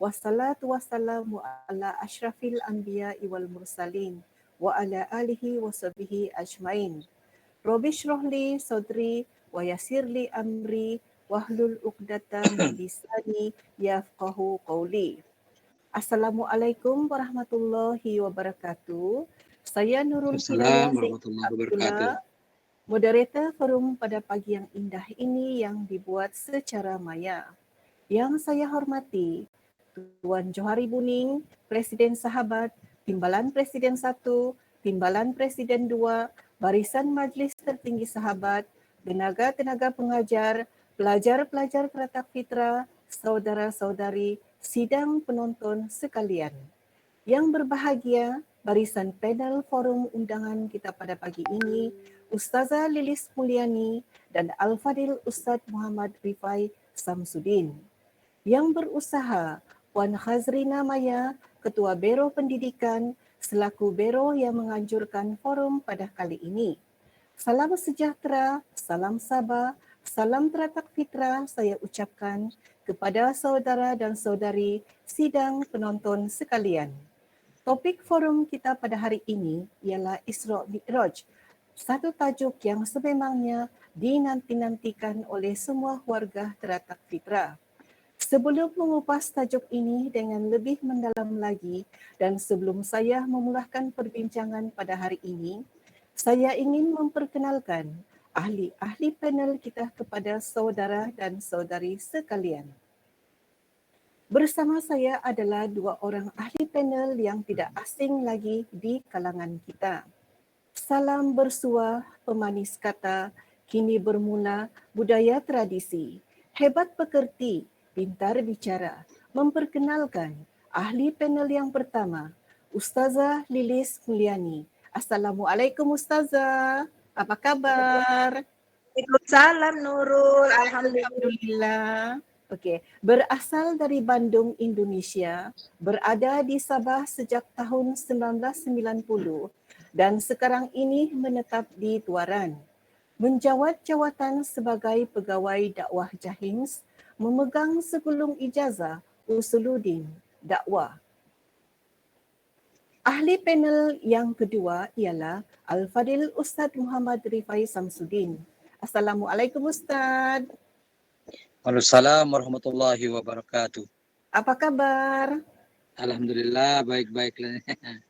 wassalatu wassalamu ala asyrafil anbiya wal mursalin wa ala alihi wa sahbihi ajmain. Rabbi shrah li sadri wa yassir li amri wahlul 'uqdatam min lisani yafqahu qawli. Assalamualaikum warahmatullahi wabarakatuh. Saya Nurul Hidayah Assalamualaikum Zain warahmatullahi wabarakatuh. Abdullah, moderator forum pada pagi yang indah ini yang dibuat secara maya. Yang saya hormati Tuan Johari Buning, Presiden Sahabat, Timbalan Presiden 1, Timbalan Presiden 2, Barisan Majlis Tertinggi Sahabat, tenaga-tenaga pengajar, pelajar-pelajar Teratak Fitra, saudara-saudari, sidang penonton sekalian. Yang berbahagia, barisan panel forum undangan kita pada pagi ini, Ustazah Lilis Mulyani dan Al-Fadil Ustaz Muhammad Rifai Samsudin. Yang berusaha, Puan Khazrina Maya, Ketua Biro Pendidikan, selaku Biro yang menganjurkan forum pada kali ini. Salam sejahtera, salam sabar, salam teratak fitrah saya ucapkan kepada saudara dan saudari sidang penonton sekalian. Topik forum kita pada hari ini ialah Isra Mi'raj, satu tajuk yang sememangnya dinanti-nantikan oleh semua warga teratak fitrah. Sebelum mengupas tajuk ini dengan lebih mendalam lagi dan sebelum saya memulakan perbincangan pada hari ini, saya ingin memperkenalkan ahli-ahli panel kita kepada saudara dan saudari sekalian. Bersama saya adalah dua orang ahli panel yang tidak asing lagi di kalangan kita. Salam bersuah, pemanis kata, kini bermula budaya tradisi. Hebat pekerti, pintar bicara. Memperkenalkan ahli panel yang pertama, Ustazah Lilis Mulyani. Assalamualaikum Ustazah. Apa kabar? Waalaikumsalam Nurul, Alhamdulillah. Okey, berasal dari Bandung, Indonesia, berada di Sabah sejak tahun 1990 dan sekarang ini menetap di Tuaran. Menjawat jawatan sebagai pegawai dakwah Jahims, memegang segulung ijazah Usuluddin Dakwah. Ahli panel yang kedua ialah Al-Fadil Ustaz Muhammad Rifai Samsudin. Assalamualaikum Ustaz. Waalaikumsalam warahmatullahi wabarakatuh. Apa kabar? Alhamdulillah baik-baik.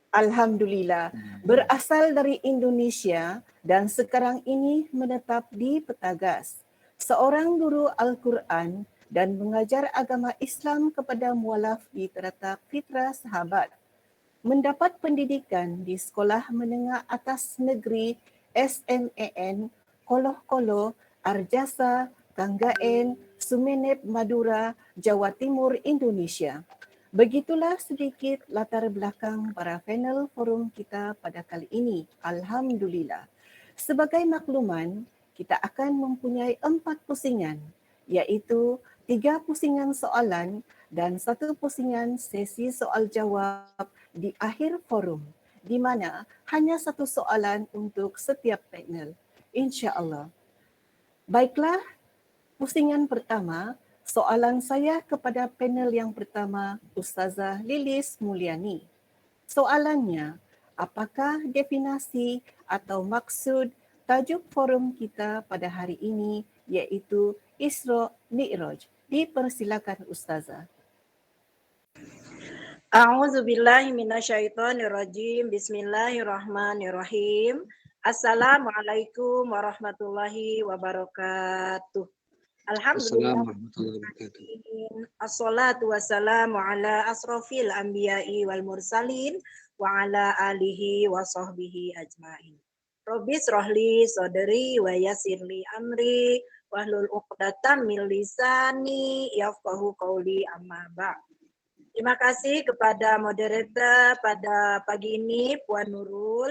Alhamdulillah. Berasal dari Indonesia dan sekarang ini menetap di Petagas. Seorang guru Al-Quran dan mengajar agama Islam kepada mualaf di Teratak Fitra Sahabat. Mendapat pendidikan di Sekolah Menengah Atas Negeri SMAN Koloh-Koloh, Arjasa, Kanggaen, Sumeneb, Madura, Jawa Timur, Indonesia. Begitulah sedikit latar belakang para panel forum kita pada kali ini. Alhamdulillah. Sebagai makluman, kita akan mempunyai 4 pusingan, iaitu 3 pusingan soalan dan 1 pusingan sesi soal jawab di akhir forum, di mana hanya 1 soalan untuk setiap panel. InsyaAllah. Baiklah, pusingan pertama, soalan saya kepada panel yang pertama, Ustazah Lilis Mulyani. Soalannya, apakah definisi atau maksud tajuk forum kita pada hari ini iaitu Isra Mi'raj? Dipersilakan Ustazah. A'udzubillahi minasyaitonirrajim. Bismillahirrahmanirrahim. Assalamualaikum warahmatullahi wabarakatuh. Alhamdulillah. Assalamualaikum warahmatullahi wabarakatuh. Assalatu wassalamu ala asrofil anbiya'i wal mursalin wa ala alihi wa sahbihi ajmain. Rabbi srohli sodri wa yasirli amri wahlul uqdatam min lisani yafqahu qawli amma ba'. Terima kasih kepada moderator pada pagi ini, Puan Nurul.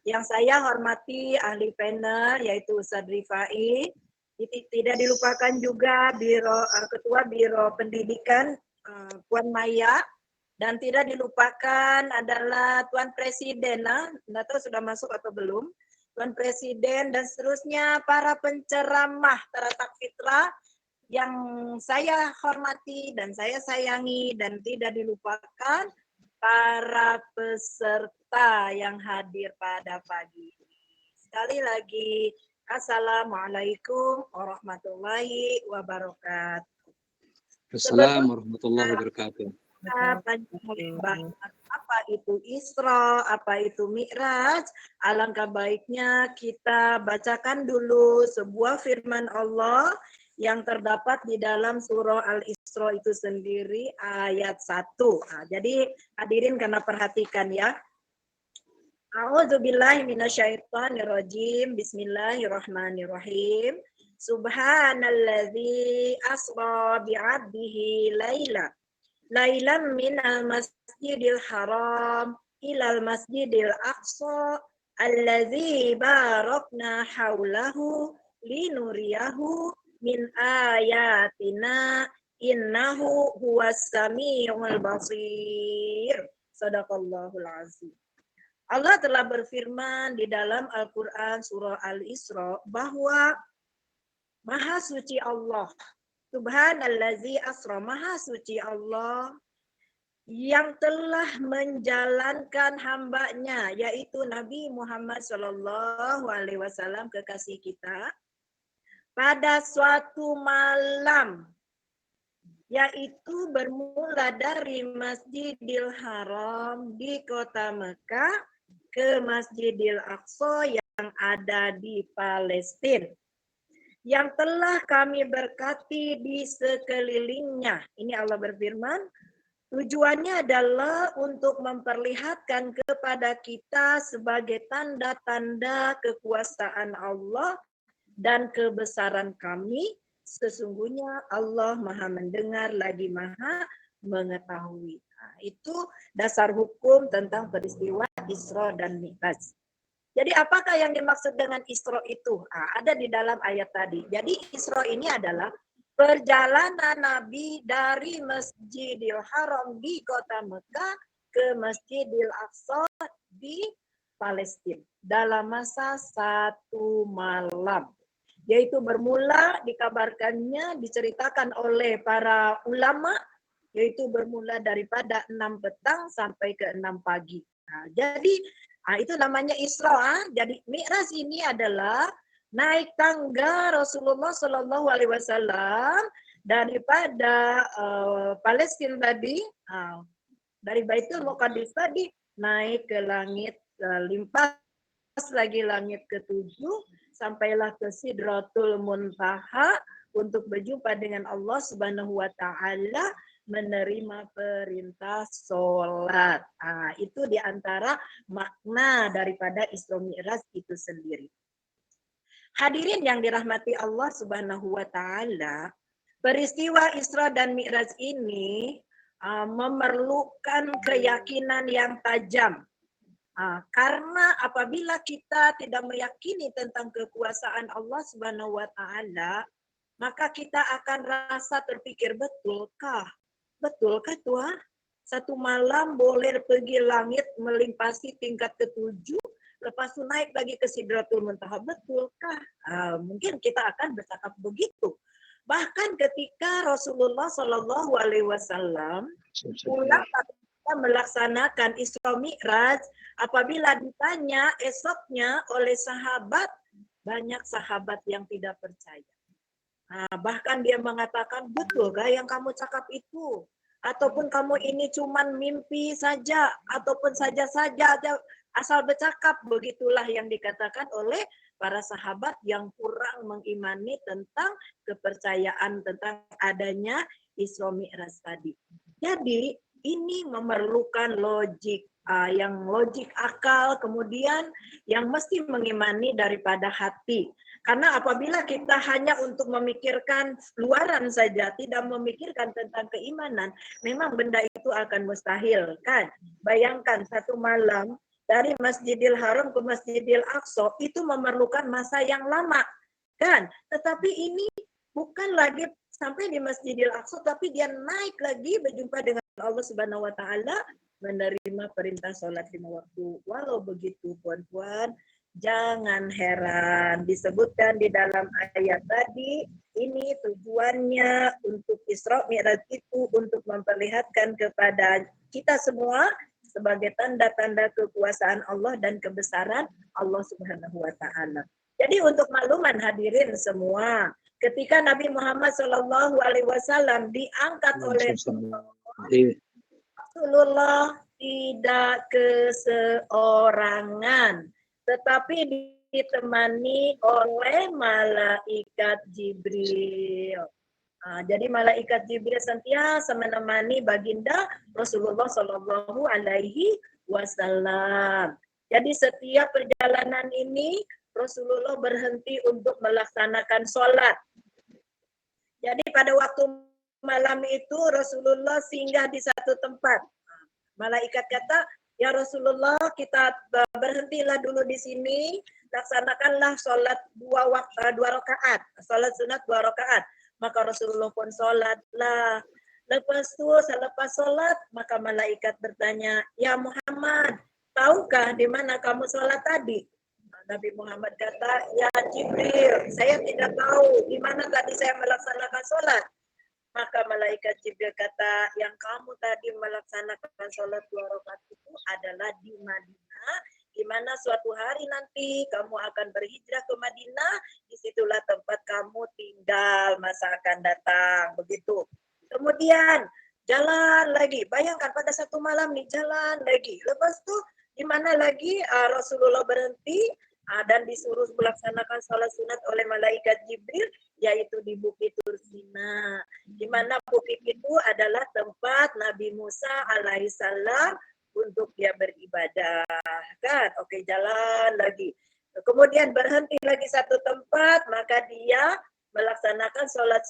Yang saya hormati ahli panel yaitu Ustaz Rifai. Tidak dilupakan juga Ketua Biro Pendidikan Puan Maya. Dan tidak dilupakan adalah Tuan Presiden, tidak tahu sudah masuk atau belum. Tuan Presiden dan seterusnya para penceramah Teratak Fitrah yang saya hormati dan saya sayangi dan tidak dilupakan para peserta yang hadir pada pagi ini. Sekali lagi, Assalamualaikum warahmatullahi wabarakatuh. Assalamualaikum warahmatullahi wabarakatuh. Panjang banget. Apa itu Isra, apa itu Mi'raj? Alangkah baiknya kita bacakan dulu sebuah firman Allah yang terdapat di dalam surah Al-Isra itu sendiri ayat 1. Nah, jadi hadirin karena perhatikan ya. A'udzubillahi minasyaitonirrajim. Bismillahirrahmanirrahim. Subhanalladzi asra bi'abdihi lailan minal masjidil haram ilal masjidil aqsa allazi barakna haulahu linuriyahu min ayatina innahu huwas samiul basir. Sadaqallahul azim. Allah telah berfirman di dalam Al-Quran surah Al-Isra bahwa Maha suci Allah, Subhanallazi asra, maha suci Allah yang telah menjalankan hambanya, yaitu Nabi Muhammad SAW, kekasih kita, pada suatu malam, yaitu bermula dari Masjidil Haram di kota Mekah ke Masjidil Aqsa yang ada di Palestina, yang telah kami berkati di sekelilingnya. Ini Allah berfirman, tujuannya adalah untuk memperlihatkan kepada kita sebagai tanda-tanda kekuasaan Allah dan kebesaran kami. Sesungguhnya Allah Maha mendengar lagi Maha mengetahui. Nah, itu dasar hukum tentang peristiwa Isra dan Mi'raj. Jadi apakah yang dimaksud dengan Isra itu? Ada di dalam ayat tadi. Jadi Isra ini adalah perjalanan Nabi dari Masjidil Haram di kota Mekah ke Masjidil Aqsa di Palestina dalam masa 1 malam. Yaitu bermula dikabarkannya, diceritakan oleh para ulama, yaitu bermula daripada 6 petang sampai ke 6 pagi. Jadi itu namanya Isra. Jadi Mi'raj ini adalah naik tangga Rasulullah Shallallahu Alaihi Wasallam daripada Palestina tadi, dari Baitul Muqaddis tadi naik ke langit, limpas lagi langit ke-7, sampailah ke Sidratul Muntaha untuk berjumpa dengan Allah Subhanahu wa taala, menerima perintah sholat. Itu diantara makna daripada Isra Mi'raj itu sendiri. Hadirin yang dirahmati Allah Subhanahu wa taala, peristiwa Isra dan Mi'raj ini memerlukan keyakinan yang tajam. Karena apabila kita tidak meyakini tentang kekuasaan Allah Subhanahu wa taala, maka kita akan rasa terpikir, betulkah Tuhan? Satu malam boleh pergi langit melimpasi tingkat ke-7, lepas itu naik lagi ke Sidratul Muntaha, betulkah? Mungkin kita akan bercakap begitu. Bahkan ketika Rasulullah Shallallahu Alaihi Wasallam pulang melaksanakan Isra Mi'raj, apabila ditanya esoknya oleh sahabat, banyak sahabat yang tidak percaya. Bahkan dia mengatakan, betul gak yang kamu cakap itu? Ataupun kamu ini cuman mimpi saja, ataupun saja-saja asal bercakap. Begitulah yang dikatakan oleh para sahabat yang kurang mengimani tentang kepercayaan tentang adanya Isra Mi'raj tadi. Jadi ini memerlukan logik, yang logik akal, kemudian yang mesti mengimani daripada hati. Karena apabila kita hanya untuk memikirkan luaran saja, tidak memikirkan tentang keimanan, memang benda itu akan mustahil, kan? Bayangkan satu malam dari Masjidil Haram ke Masjidil Aqsa itu memerlukan masa yang lama, kan? Tetapi ini bukan lagi sampai di Masjidil Aqsa, tapi dia naik lagi berjumpa dengan Allah Subhanahu wa taala, menerima perintah sholat 5 waktu. Walau begitu, puan-puan, Jangan heran, disebutkan di dalam ayat tadi, ini tujuannya untuk Isra Mi'raj itu untuk memperlihatkan kepada kita semua sebagai tanda-tanda kekuasaan Allah dan kebesaran Allah Subhanahu wa taala. Jadi untuk makluman hadirin semua, ketika Nabi Muhammad Shallallahu alaihi wasallam diangkat oleh Rasulullah tidak keseorangan, tetapi ditemani oleh malaikat Jibril. Jadi malaikat Jibril senantiasa menemani baginda Rasulullah Shallallahu Alaihi Wasallam. Jadi setiap perjalanan ini Rasulullah berhenti untuk melaksanakan sholat. Jadi pada waktu malam itu Rasulullah singgah di satu tempat. Malaikat kata, ya Rasulullah, kita berhentilah dulu di sini, laksanakanlah sholat dua rakaat, sholat sunat 2 rakaat. Maka Rasulullah pun sholatlah. Lepas itu, selepas sholat, maka malaikat bertanya, ya Muhammad, tahukah di mana kamu sholat tadi? Nabi Muhammad kata, ya Jibril, saya tidak tahu di mana tadi saya melaksanakan sholat. Maka malaikat Jibril kata, yang kamu tadi melaksanakan sholat 2 rakaat itu adalah di Madinah, di mana suatu hari nanti kamu akan berhijrah ke Madinah, disitulah tempat kamu tinggal masa akan datang, begitu. Kemudian jalan lagi, bayangkan pada satu malam nih jalan lagi. Lepas itu di mana lagi Rasulullah berhenti dan disuruh melaksanakan sholat sunat oleh malaikat Jibril, yaitu di Bukit Tursina, di mana bukit itu adalah tempat Nabi Musa alaihissalam untuk dia beribadah, kan? Oke, jalan lagi. Kemudian berhenti lagi satu tempat, maka dia melaksanakan sholat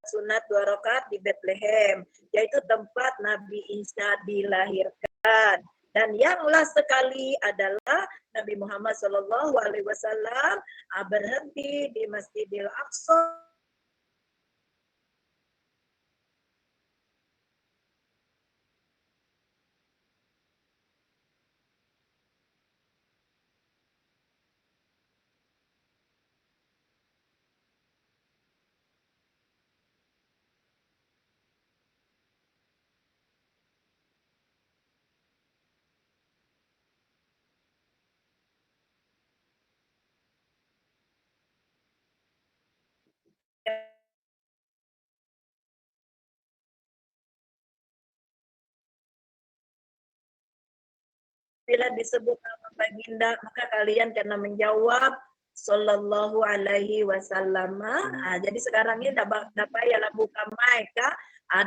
sunat 2 rakaat di Bethlehem, yaitu tempat Nabi Isa dilahirkan. Dan yang last sekali adalah Nabi Muhammad Shallallahu Alaihi Wasallam berhenti di Masjidil Aqsa. Bila disebut nama baginda, maka kalian kena menjawab Sallallahu Alaihi Wasallam. Jadi sekarang ini dapat ya buka mic,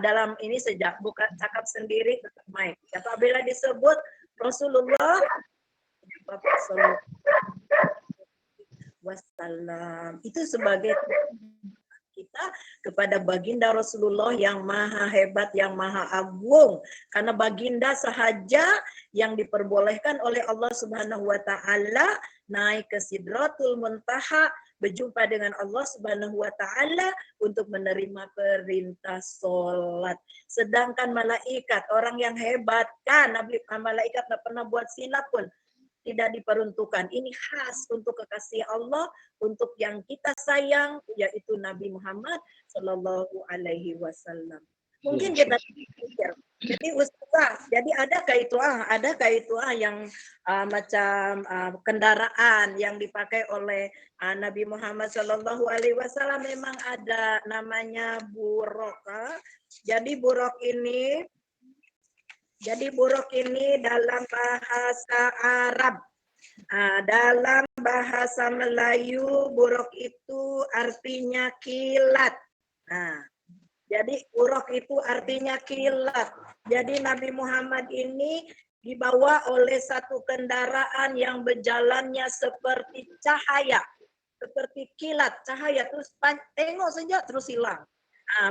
dalam ini sejak buka cakap sendiri tetap mic. Apabila disebut Rasulullah, Bapak Sallallahu Wasallam itu sebagai kita kepada baginda Rasulullah yang maha hebat, yang maha agung. Karena baginda sahaja yang diperbolehkan oleh Allah Subhanahu wa taala naik ke Sidratul Muntaha, berjumpa dengan Allah Subhanahu wa taala untuk menerima perintah salat. Sedangkan malaikat, orang yang hebat kan, malaikat tidak pernah buat silap pun, tidak diperuntukkan. Ini khas untuk kekasih Allah, untuk yang kita sayang, yaitu Nabi Muhammad Shallallahu Alaihi Wasallam. Mungkin kita pikir, jadi Ustazah, jadi adakah itu yang macam kendaraan yang dipakai oleh Nabi Muhammad Shallallahu Alaihi Wasallam, memang ada namanya buruk. Jadi buruk ini dalam bahasa Arab. Dalam bahasa Melayu, buruk itu artinya kilat. Jadi buruk itu artinya kilat. Jadi Nabi Muhammad ini dibawa oleh satu kendaraan yang berjalannya seperti cahaya, seperti kilat, cahaya terus tengok saja terus hilang.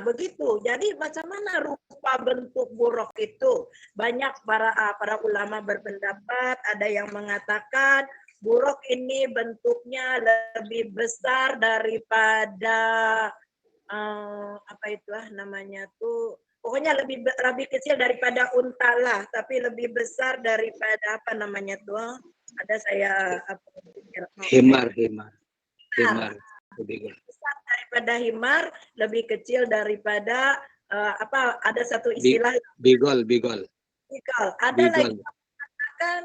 Begitu. Jadi macam mana rupa bentuk buruk itu? Banyak para ulama berpendapat, ada yang mengatakan buruk ini bentuknya lebih besar daripada Pokoknya lebih kecil daripada unta lah, tapi lebih besar daripada apa namanya tuh? Ada saya apa, Himar. himar. Lebih Besar daripada himar, lebih kecil daripada apa? Ada satu Bi- istilah Bigol. ikal. Ada lagi kan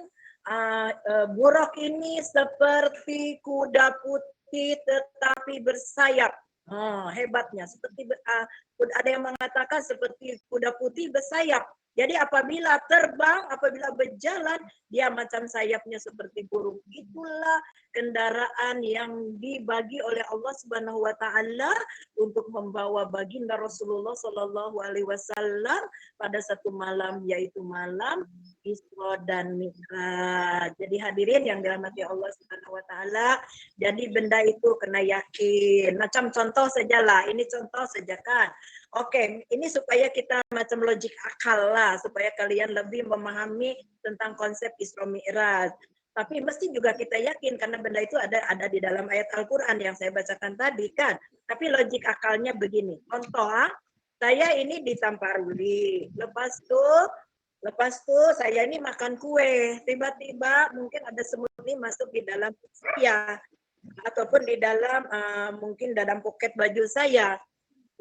buruk ini seperti kuda putih tetapi bersayap. Oh, hebatnya seperti ada yang mengatakan seperti kuda putih bersayap. Jadi apabila terbang, apabila berjalan, dia macam sayapnya seperti burung. Itulah kendaraan yang dibagi oleh Allah Subhanahu wa taala untuk membawa baginda Rasulullah Shallallahu alaihi wasallam pada satu malam, yaitu malam Isra dan Mi'raj. Jadi hadirin yang dirahmati Allah Subhanahu wa taala, jadi benda itu kena yakin. Macam contoh sajalah, ini contoh saja kan. Oke, ini supaya kita macam logik akal lah, supaya kalian lebih memahami tentang konsep Isra Mi'raj. Tapi mesti juga kita yakin karena benda itu ada di dalam ayat Al-Qur'an yang saya bacakan tadi kan. Tapi logik akalnya begini. Contoh, saya ini di Tamparuli. Lepas tuh saya ini makan kue. Tiba-tiba mungkin ada semut ini masuk di dalam saya ataupun di dalam mungkin dalam poket baju saya.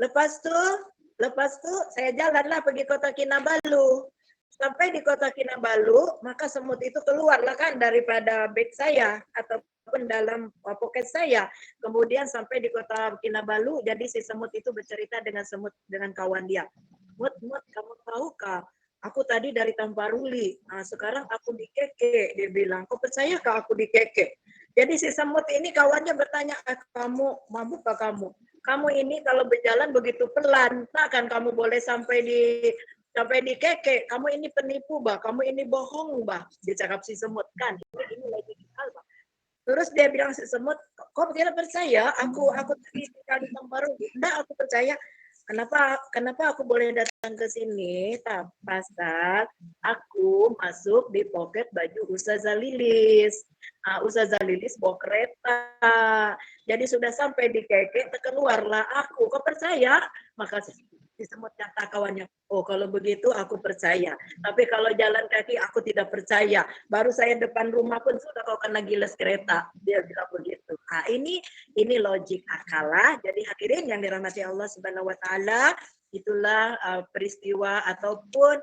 Lepas tuh saya jalanlah pergi kota Kinabalu. Sampai di kota Kinabalu, maka semut itu keluarlah kan daripada bag saya ataupun dalam poket saya. Kemudian sampai di kota Kinabalu, jadi si semut itu bercerita dengan kawan dia. Mut, kamu tahu kah? Aku tadi dari Tamparuli, sekarang aku di Keke. Dia bilang, kau percaya kah aku di Keke? Jadi si semut ini kawannya bertanya, kamu mabuk kah kamu? Kamu ini kalau berjalan begitu pelan, takkan kamu boleh sampai di Keke. Kamu ini penipu, bah. Kamu ini bohong, bah. Dia cakap si semut kan. Ini lagi bah. Terus dia bilang si semut, kok tidak percaya? Aku tadi tinggal di Tamparuli. Enggak, aku percaya. Kenapa aku boleh datang ke sini? Pasal aku masuk di pocket baju Ustazah Lilis. Ustazah Lilis bawa kereta. Jadi sudah sampai di Keke, keluarlah aku. Kau percaya? Maka si semut kata kawannya, oh kalau begitu aku percaya. Tapi kalau jalan kaki aku tidak percaya. Baru saya depan rumah pun sudah kau kena giles kereta. Dia bilang begitu. Ini logik akalah. Jadi hadirin yang dirahmati Allah Subhanahu wa taala, itulah peristiwa ataupun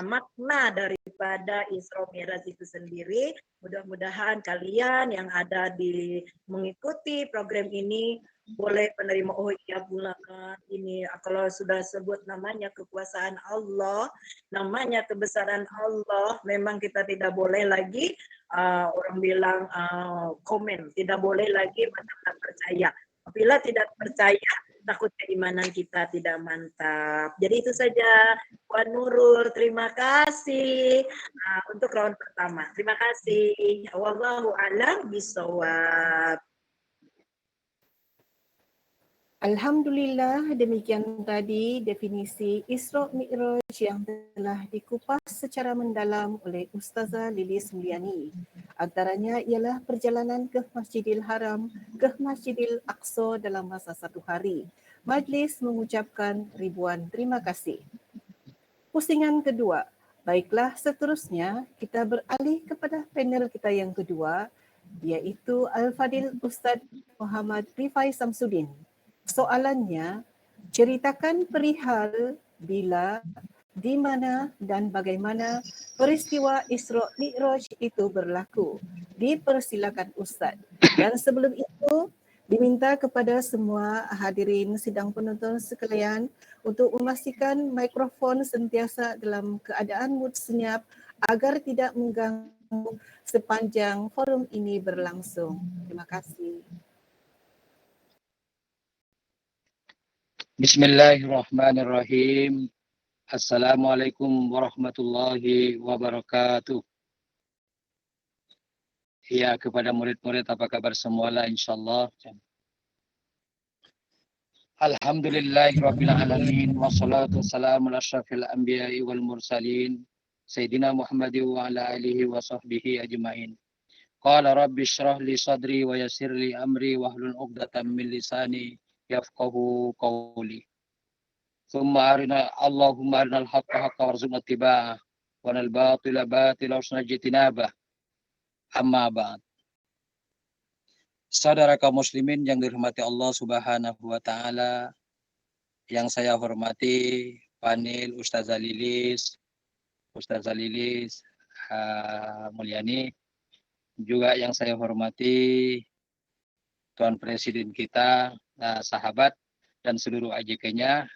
makna daripada Isra Mi'raj itu sendiri. Mudah-mudahan kalian yang ada di mengikuti program ini boleh menerima, oh iya pula kan ini kalau sudah sebut namanya kekuasaan Allah, namanya kebesaran Allah, memang kita tidak boleh lagi orang bilang komen, tidak boleh lagi menetap percaya. Apabila tidak percaya, takut keimanan kita tidak mantap. Jadi itu saja, Puan Nurul. Terima kasih untuk round pertama. Terima kasih. Wallahu a'lam bishawab. Alhamdulillah, demikian tadi definisi Isra Mi'raj yang telah dikupas secara mendalam oleh Ustazah Lilis Mulyani. Antaranya ialah perjalanan ke Masjidil Haram, ke Masjidil Aqsa dalam masa 1 hari. Majlis mengucapkan ribuan terima kasih. Pusingan kedua. Baiklah, seterusnya kita beralih kepada panel kita yang kedua, iaitu Al-Fadil Ustaz Muhammad Rifai Samsudin. Soalannya, ceritakan perihal bila, di mana dan bagaimana peristiwa Isra Mi'raj itu berlaku. Dipersilakan Ustaz. Dan sebelum itu, diminta kepada semua hadirin sidang penonton sekalian untuk memastikan mikrofon sentiasa dalam keadaan mood senyap agar tidak mengganggu sepanjang forum ini berlangsung. Terima kasih. Bismillahirrahmanirrahim. Assalamualaikum warahmatullahi wabarakatuh. Ya, kepada murid-murid apa kabar semuanya, insyaallah. Alhamdulillahirabbil alamin wassalatu wassalamu ala asyrafil anbiya'i wal mursalin sayyidina Muhammad wa ala alihi wa sahbihi ajmain. Qala rabbi shrah li sadri wa yassir li amri wahlul 'uqdatam min lisani yafqahu qawli. Allahumma arinal haqqa haqqa warzuqna ittiba'ah wa arinal batila batila warzuqna ijtinabah. Amma ba'd. Saudara kaum muslimin yang dirahmati Allah Subhanahu wa taala, yang saya hormati panel Ustazah Lilis Mulyani, juga yang saya hormati Tuan Presiden kita, sahabat dan seluruh AJK-nya,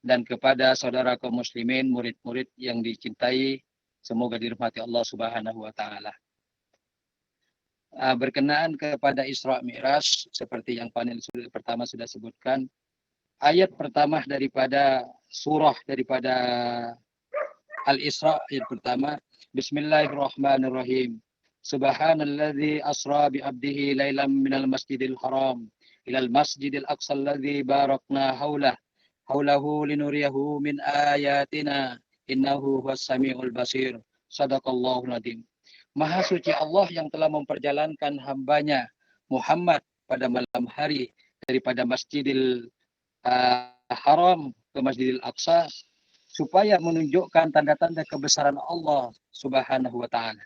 dan kepada saudara kaum muslimin, murid-murid yang dicintai, semoga dirahmati Allah Subhanahu wa taala. Berkenaan kepada Isra Mi'raj, seperti yang panel pertama sudah sebutkan, ayat pertama daripada surah daripada Al-Isra, ayat pertama, Bismillahirrahmanirrahim. Subhanalladzi asra bi 'abdihi lailan minal masjidil haram ilal masjidil aqsa alladzi barakna haulahu linuriyahu min ayatina innahu huwas samiul basir. Shadaqallahul adzim. Maha suci Allah yang telah memperjalankan hambanya Muhammad pada malam hari daripada Masjidil Haram ke Masjidil Aqsa, supaya menunjukkan tanda-tanda kebesaran Allah Subhanahu wa taala.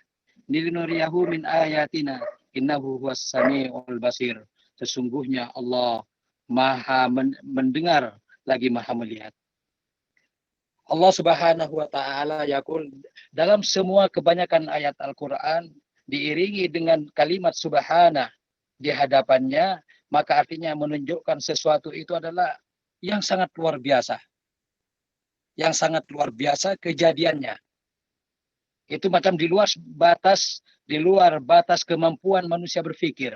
Linuriyahu min ayatina innahu huwas samiul basir. Sesungguhnya Allah Maha mendengar lagi Maha melihat. Allah Subhanahu wa taala yaqul, dalam semua kebanyakan ayat Al-Qur'an diiringi dengan kalimat subhana di hadapannya, maka artinya menunjukkan sesuatu itu adalah yang sangat luar biasa. Yang sangat luar biasa kejadiannya. Itu macam di luar batas kemampuan manusia berpikir.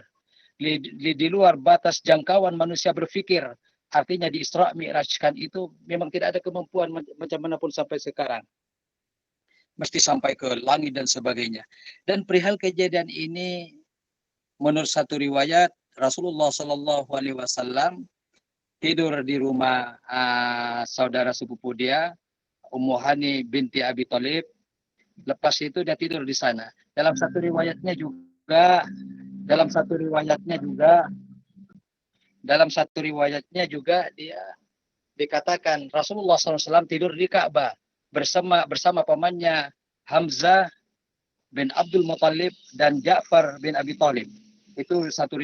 Di luar batas jangkauan manusia berpikir. Artinya di Isra Mi'rajkan itu memang tidak ada kemampuan macam mana pun sampai sekarang. Mesti sampai ke langit dan sebagainya. Dan perihal kejadian ini, menurut satu riwayat, Rasulullah SAW tidur di rumah saudara sepupu dia, Ummu Hani binti Abi Thalib. Lepas itu dia tidur di sana. Dalam satu riwayatnya juga dia dikatakan Rasulullah SAW tidur di Ka'bah bersama pamannya Hamzah bin Abdul Muttalib dan Ja'far bin Abi Thalib. Itu satu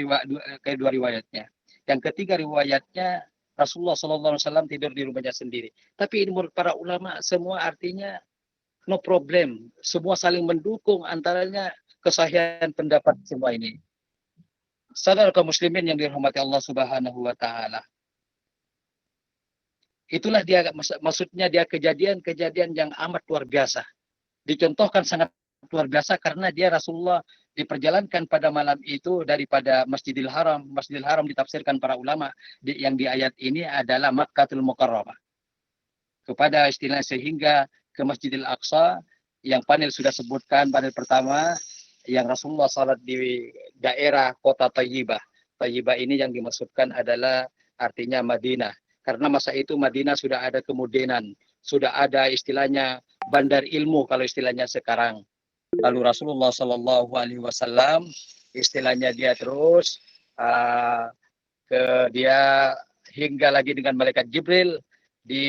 kedua riwayatnya. Yang ketiga riwayatnya Rasulullah SAW tidur di rumahnya sendiri. Tapi ini menurut para ulama semua artinya no problem. Semua saling mendukung, antaranya kesahihan pendapat semua ini. Saudara kaum muslimin yang dirahmati Allah Subhanahu wa taala. Itulah dia, maksudnya dia kejadian yang amat luar biasa. Dicontohkan sangat luar biasa karena dia Rasulullah diperjalankan pada malam itu daripada Masjidil Haram. Masjidil Haram ditafsirkan para ulama yang di ayat ini adalah Makkatul Mukarramah. Kepada istilah sehingga ke Masjidil Aqsa yang panel sudah sebutkan, panel pertama yang Rasulullah salat di daerah kota Thayyibah. Thayyibah ini yang dimaksudkan adalah artinya Madinah. Karena masa itu Madinah sudah ada kemudahan, sudah ada istilahnya bandar ilmu kalau istilahnya sekarang. Lalu Rasulullah SAW istilahnya dia terus dia hingga lagi dengan malaikat Jibril di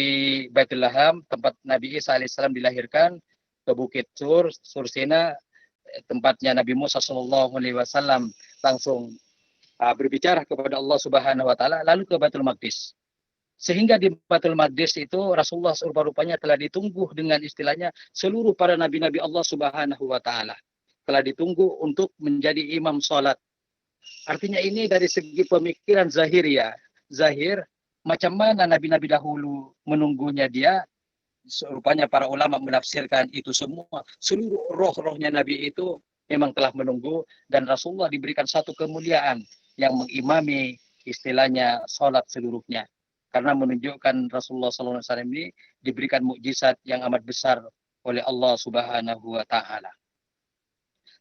Baitul Laham, tempat Nabi Isa alaihissalam dilahirkan, ke Bukit Sur Sina, tempatnya Nabi Musa SAW langsung berbicara kepada Allah Subhanahu wa taala, lalu ke Baitul Maqdis. Sehingga di Baitul Maqdis itu Rasulullah rupa-rupanya telah ditunggu dengan istilahnya seluruh para nabi-nabi Allah Subhanahu wa taala. Telah ditunggu untuk menjadi imam salat. Artinya ini dari segi pemikiran zahir macam mana nabi-nabi dahulu menunggunya dia. Rupanya para ulama menafsirkan itu semua. Seluruh roh-rohnya Nabi itu memang telah menunggu. Dan Rasulullah diberikan satu kemuliaan yang mengimami istilahnya sholat seluruhnya. Karena menunjukkan Rasulullah SAW ini diberikan mukjizat yang amat besar oleh Allah Subhanahu wa ta'ala.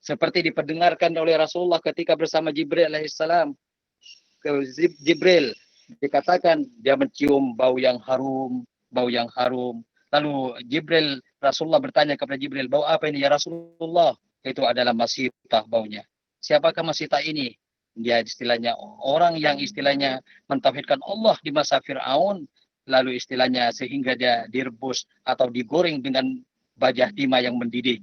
Seperti diperdengarkan oleh Rasulullah ketika bersama Jibril alaihissalam. Jibril dikatakan dia mencium bau yang harum. Lalu Rasulullah bertanya kepada Jibril, bau apa ini ya Rasulullah? Itu adalah masitah baunya. Siapakah masitah ini? Dia istilahnya orang yang istilahnya mentauhidkan Allah di masa Fir'aun, lalu istilahnya sehingga dia direbus atau digoreng dengan bajah timah yang mendidih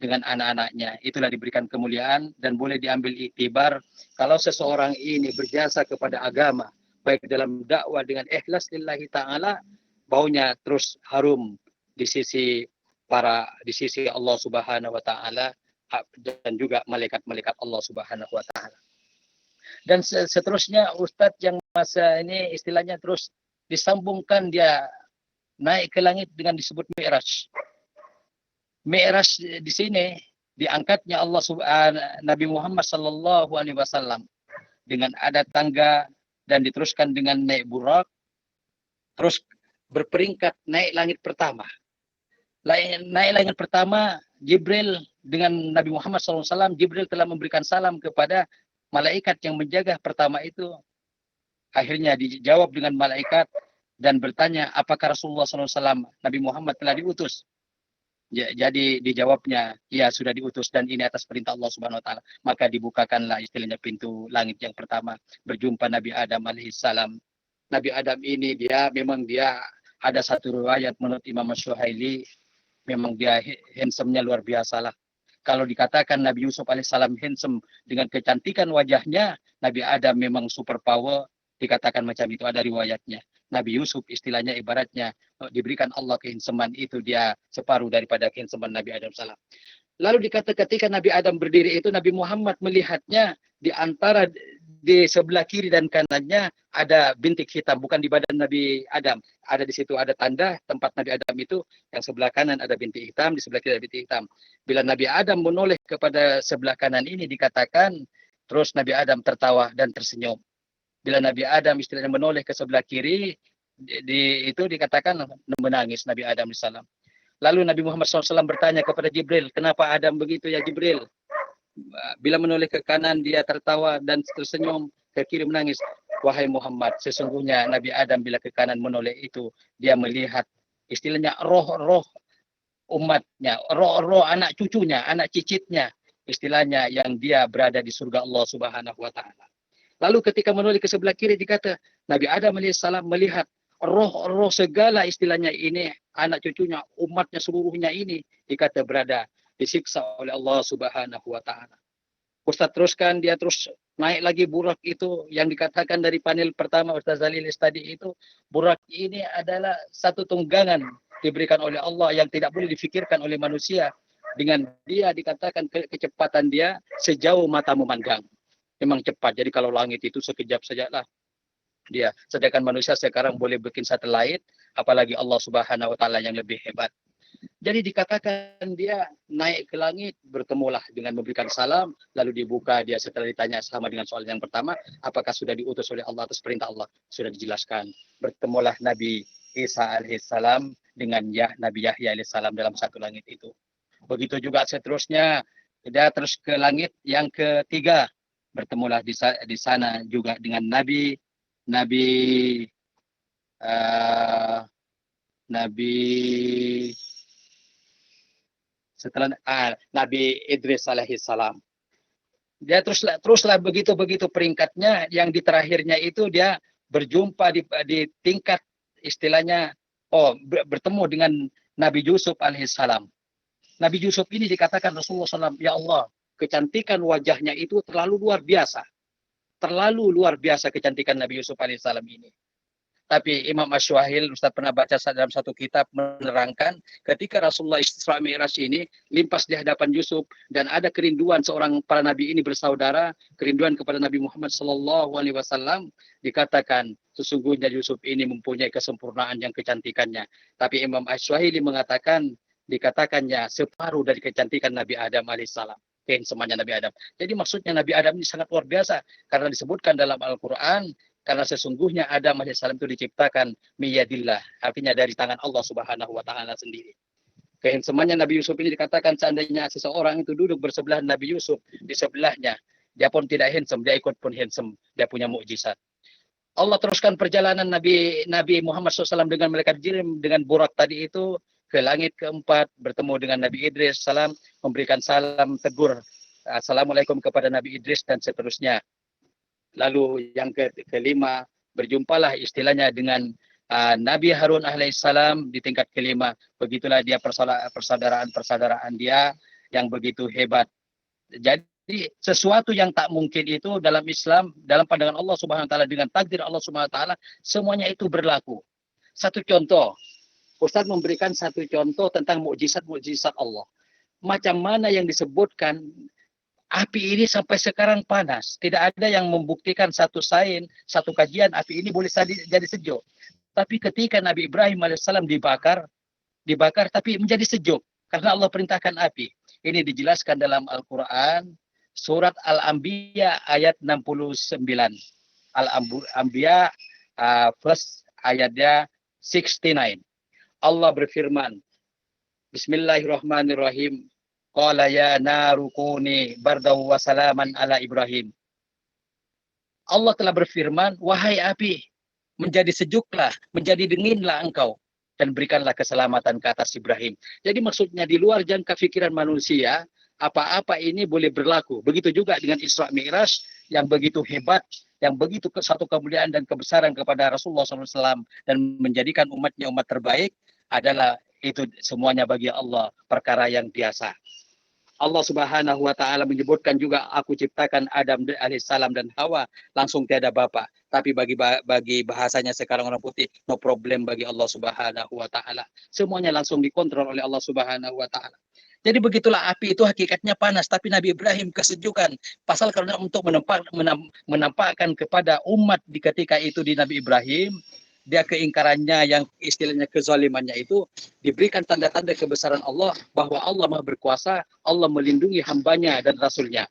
dengan anak-anaknya. Itulah diberikan kemuliaan dan boleh diambil iktibar kalau seseorang ini berjasa kepada agama, baik dalam dakwah dengan ikhlas lillahi ta'ala, baunya terus harum di sisi di sisi Allah Subhanahu wa taala dan juga malaikat-malaikat Allah Subhanahu wa taala. Dan seterusnya Ustadz yang masa ini istilahnya terus disambungkan, dia naik ke langit dengan disebut Mi'raj. Mi'raj di sini diangkatnya Nabi Muhammad sallallahu alaihi wasallam dengan ada tangga dan diteruskan dengan naik burak, terus berperingkat naik langit pertama. Naik langit pertama, Jibril dengan Nabi Muhammad SAW, Jibril telah memberikan salam kepada malaikat yang menjaga pertama itu. Akhirnya dijawab dengan malaikat dan bertanya, apakah Rasulullah SAW, Nabi Muhammad telah diutus? Jadi dijawabnya, ya sudah diutus dan ini atas perintah Allah Subhanahu Wa Taala. Maka dibukakanlah istilahnya pintu langit yang pertama, berjumpa Nabi Adam alaihissalam. Nabi Adam ini dia ada satu riwayat menurut Imam Syuhaili, memang dia handsome-nya luar biasa lah. Kalau dikatakan Nabi Yusuf alaihissalam handsome dengan kecantikan wajahnya, Nabi Adam memang super power, dikatakan macam itu, ada riwayatnya. Nabi Yusuf istilahnya ibaratnya diberikan Allah kehansoman itu, dia separuh daripada kehansoman Nabi Adam salam. Lalu ketika Nabi Adam berdiri itu, Nabi Muhammad melihatnya di antara di sebelah kiri dan kanannya ada bintik hitam, bukan di badan Nabi Adam. Ada di situ ada tanda tempat Nabi Adam itu, yang sebelah kanan ada bintik hitam, di sebelah kiri ada bintik hitam. Bila Nabi Adam menoleh kepada sebelah kanan ini dikatakan, terus Nabi Adam tertawa dan tersenyum. Bila Nabi Adam istilahnya menoleh ke sebelah kiri, itu dikatakan menangis Nabi Adam alaihissalam. Lalu Nabi Muhammad SAW bertanya kepada Jibril, kenapa Adam begitu ya Jibril? Bila menoleh ke kanan dia tertawa dan tersenyum, ke kiri menangis. Wahai Muhammad, sesungguhnya Nabi Adam bila ke kanan menoleh itu, dia melihat istilahnya roh-roh umatnya, roh-roh anak cucunya, anak cicitnya, istilahnya yang dia berada di surga Allah Subhanahu Wa Taala. Lalu ketika menoleh ke sebelah kiri dikata Nabi Adam alaihissalam melihat roh-roh segala istilahnya ini, anak cucunya, umatnya seluruhnya ini dikata berada disiksa oleh Allah Subhanahu Wa Taala. Ustaz teruskan, dia terus naik lagi burak itu yang dikatakan dari panel pertama Ustaz Zalilis tadi itu, burak ini adalah satu tunggangan diberikan oleh Allah yang tidak boleh difikirkan oleh manusia. Dengan dia dikatakan kecepatan dia sejauh mata memandang. Memang cepat. Jadi kalau langit itu sekejap sajalah dia. Sedangkan manusia sekarang boleh bikin satelit, apalagi Allah Subhanahu Wa Taala yang lebih hebat. Jadi dikatakan dia naik ke langit, bertemulah dengan memberikan salam, lalu dibuka dia setelah ditanya sama dengan soal yang pertama, apakah sudah diutus oleh Allah atas perintah Allah? Sudah dijelaskan. Bertemulah Nabi Isa alaihissalam dengan Nabi Yahya alaihissalam dalam satu langit itu. Begitu juga seterusnya, dia terus ke langit yang ketiga, bertemulah di sana juga dengan Nabi setelah Nabi Idris alaihissalam. Dia teruslah begitu peringkatnya, yang di terakhirnya itu dia berjumpa di tingkat istilahnya bertemu dengan Nabi Yusuf alaihissalam. Nabi Yusuf ini dikatakan Rasulullah SAW, ya Allah, kecantikan wajahnya itu terlalu luar biasa. Terlalu luar biasa kecantikan Nabi Yusuf alaihissalam ini. Tapi Imam Ash-Shahil, Ustaz pernah baca dalam satu kitab menerangkan, ketika Rasulullah Isra Mi'raj ini limpas di hadapan Yusuf dan ada kerinduan seorang para nabi ini bersaudara, kerinduan kepada Nabi Muhammad SAW, dikatakan sesungguhnya Yusuf ini mempunyai kesempurnaan yang kecantikannya. Tapi Imam Ash-Shahili mengatakan, dikatakannya separuh dari kecantikan Nabi Adam alaihissalam. Semuanya Nabi Adam. Jadi maksudnya Nabi Adam ini sangat luar biasa karena disebutkan dalam Al-Quran, karena sesungguhnya Adam alaihissalam itu diciptakan miyadillah, artinya dari tangan Allah Subhanahu Wa Taala sendiri. Kehansomannya Nabi Yusuf ini dikatakan seandainya seseorang itu duduk bersebelahan Nabi Yusuf, di sebelahnya dia pun tidak handsome, dia ikut pun handsome, dia punya mukjizat. Allah teruskan perjalanan Nabi Muhammad SAW dengan malaikat Jibril dengan burak tadi itu ke langit keempat, bertemu dengan Nabi Idris salam, memberikan salam tegur, assalamualaikum kepada Nabi Idris dan seterusnya. Lalu yang kelima, berjumpalah istilahnya dengan Nabi Harun alaihissalam di tingkat kelima. Begitulah dia persaudaraan dia yang begitu hebat. Jadi sesuatu yang tak mungkin itu dalam Islam, dalam pandangan Allah Subhanahu wa taala, dengan takdir Allah Subhanahu wa taala, semuanya itu berlaku. Satu contoh, Ustaz memberikan satu contoh tentang mukjizat-mukjizat Allah. Macam mana yang disebutkan api ini sampai sekarang panas. Tidak ada yang membuktikan satu sains, satu kajian api ini boleh jadi sejuk. Tapi ketika Nabi Ibrahim alaihissalam dibakar tapi menjadi sejuk karena Allah perintahkan api. Ini dijelaskan dalam Al-Quran surat Al-Anbiya ayat 69. Al-Anbiya first ayatnya 69. Allah berfirman, Bismillahirrahmanirrahim. Qala ya naru kuni bardaw wa salaman ala Ibrahim. Allah telah berfirman, wahai api, menjadi sejuklah, menjadi dinginlah engkau, dan berikanlah keselamatan ke atas Ibrahim. Jadi maksudnya di luar jangka pikiran manusia, apa-apa ini boleh berlaku. Begitu juga dengan Isra Mi'raj yang begitu hebat, yang begitu satu kemuliaan dan kebesaran kepada Rasulullah SAW dan menjadikan umatnya umat terbaik, adalah itu semuanya bagi Allah perkara yang biasa. Allah Subhanahu wa taala menyebutkan juga, aku ciptakan Adam alaihissalam dan Hawa langsung tiada bapa. Tapi bagi bahasanya sekarang orang putih, no problem bagi Allah Subhanahu wa taala. Semuanya langsung dikontrol oleh Allah Subhanahu wa taala. Jadi begitulah api itu hakikatnya panas, tapi Nabi Ibrahim kesejukan. Pasal karena untuk menampakkan kepada umat di ketika itu di Nabi Ibrahim, dia keingkarannya yang istilahnya kezalimannya itu diberikan tanda-tanda kebesaran Allah bahwa Allah Maha berkuasa, Allah melindungi hambanya dan rasulnya.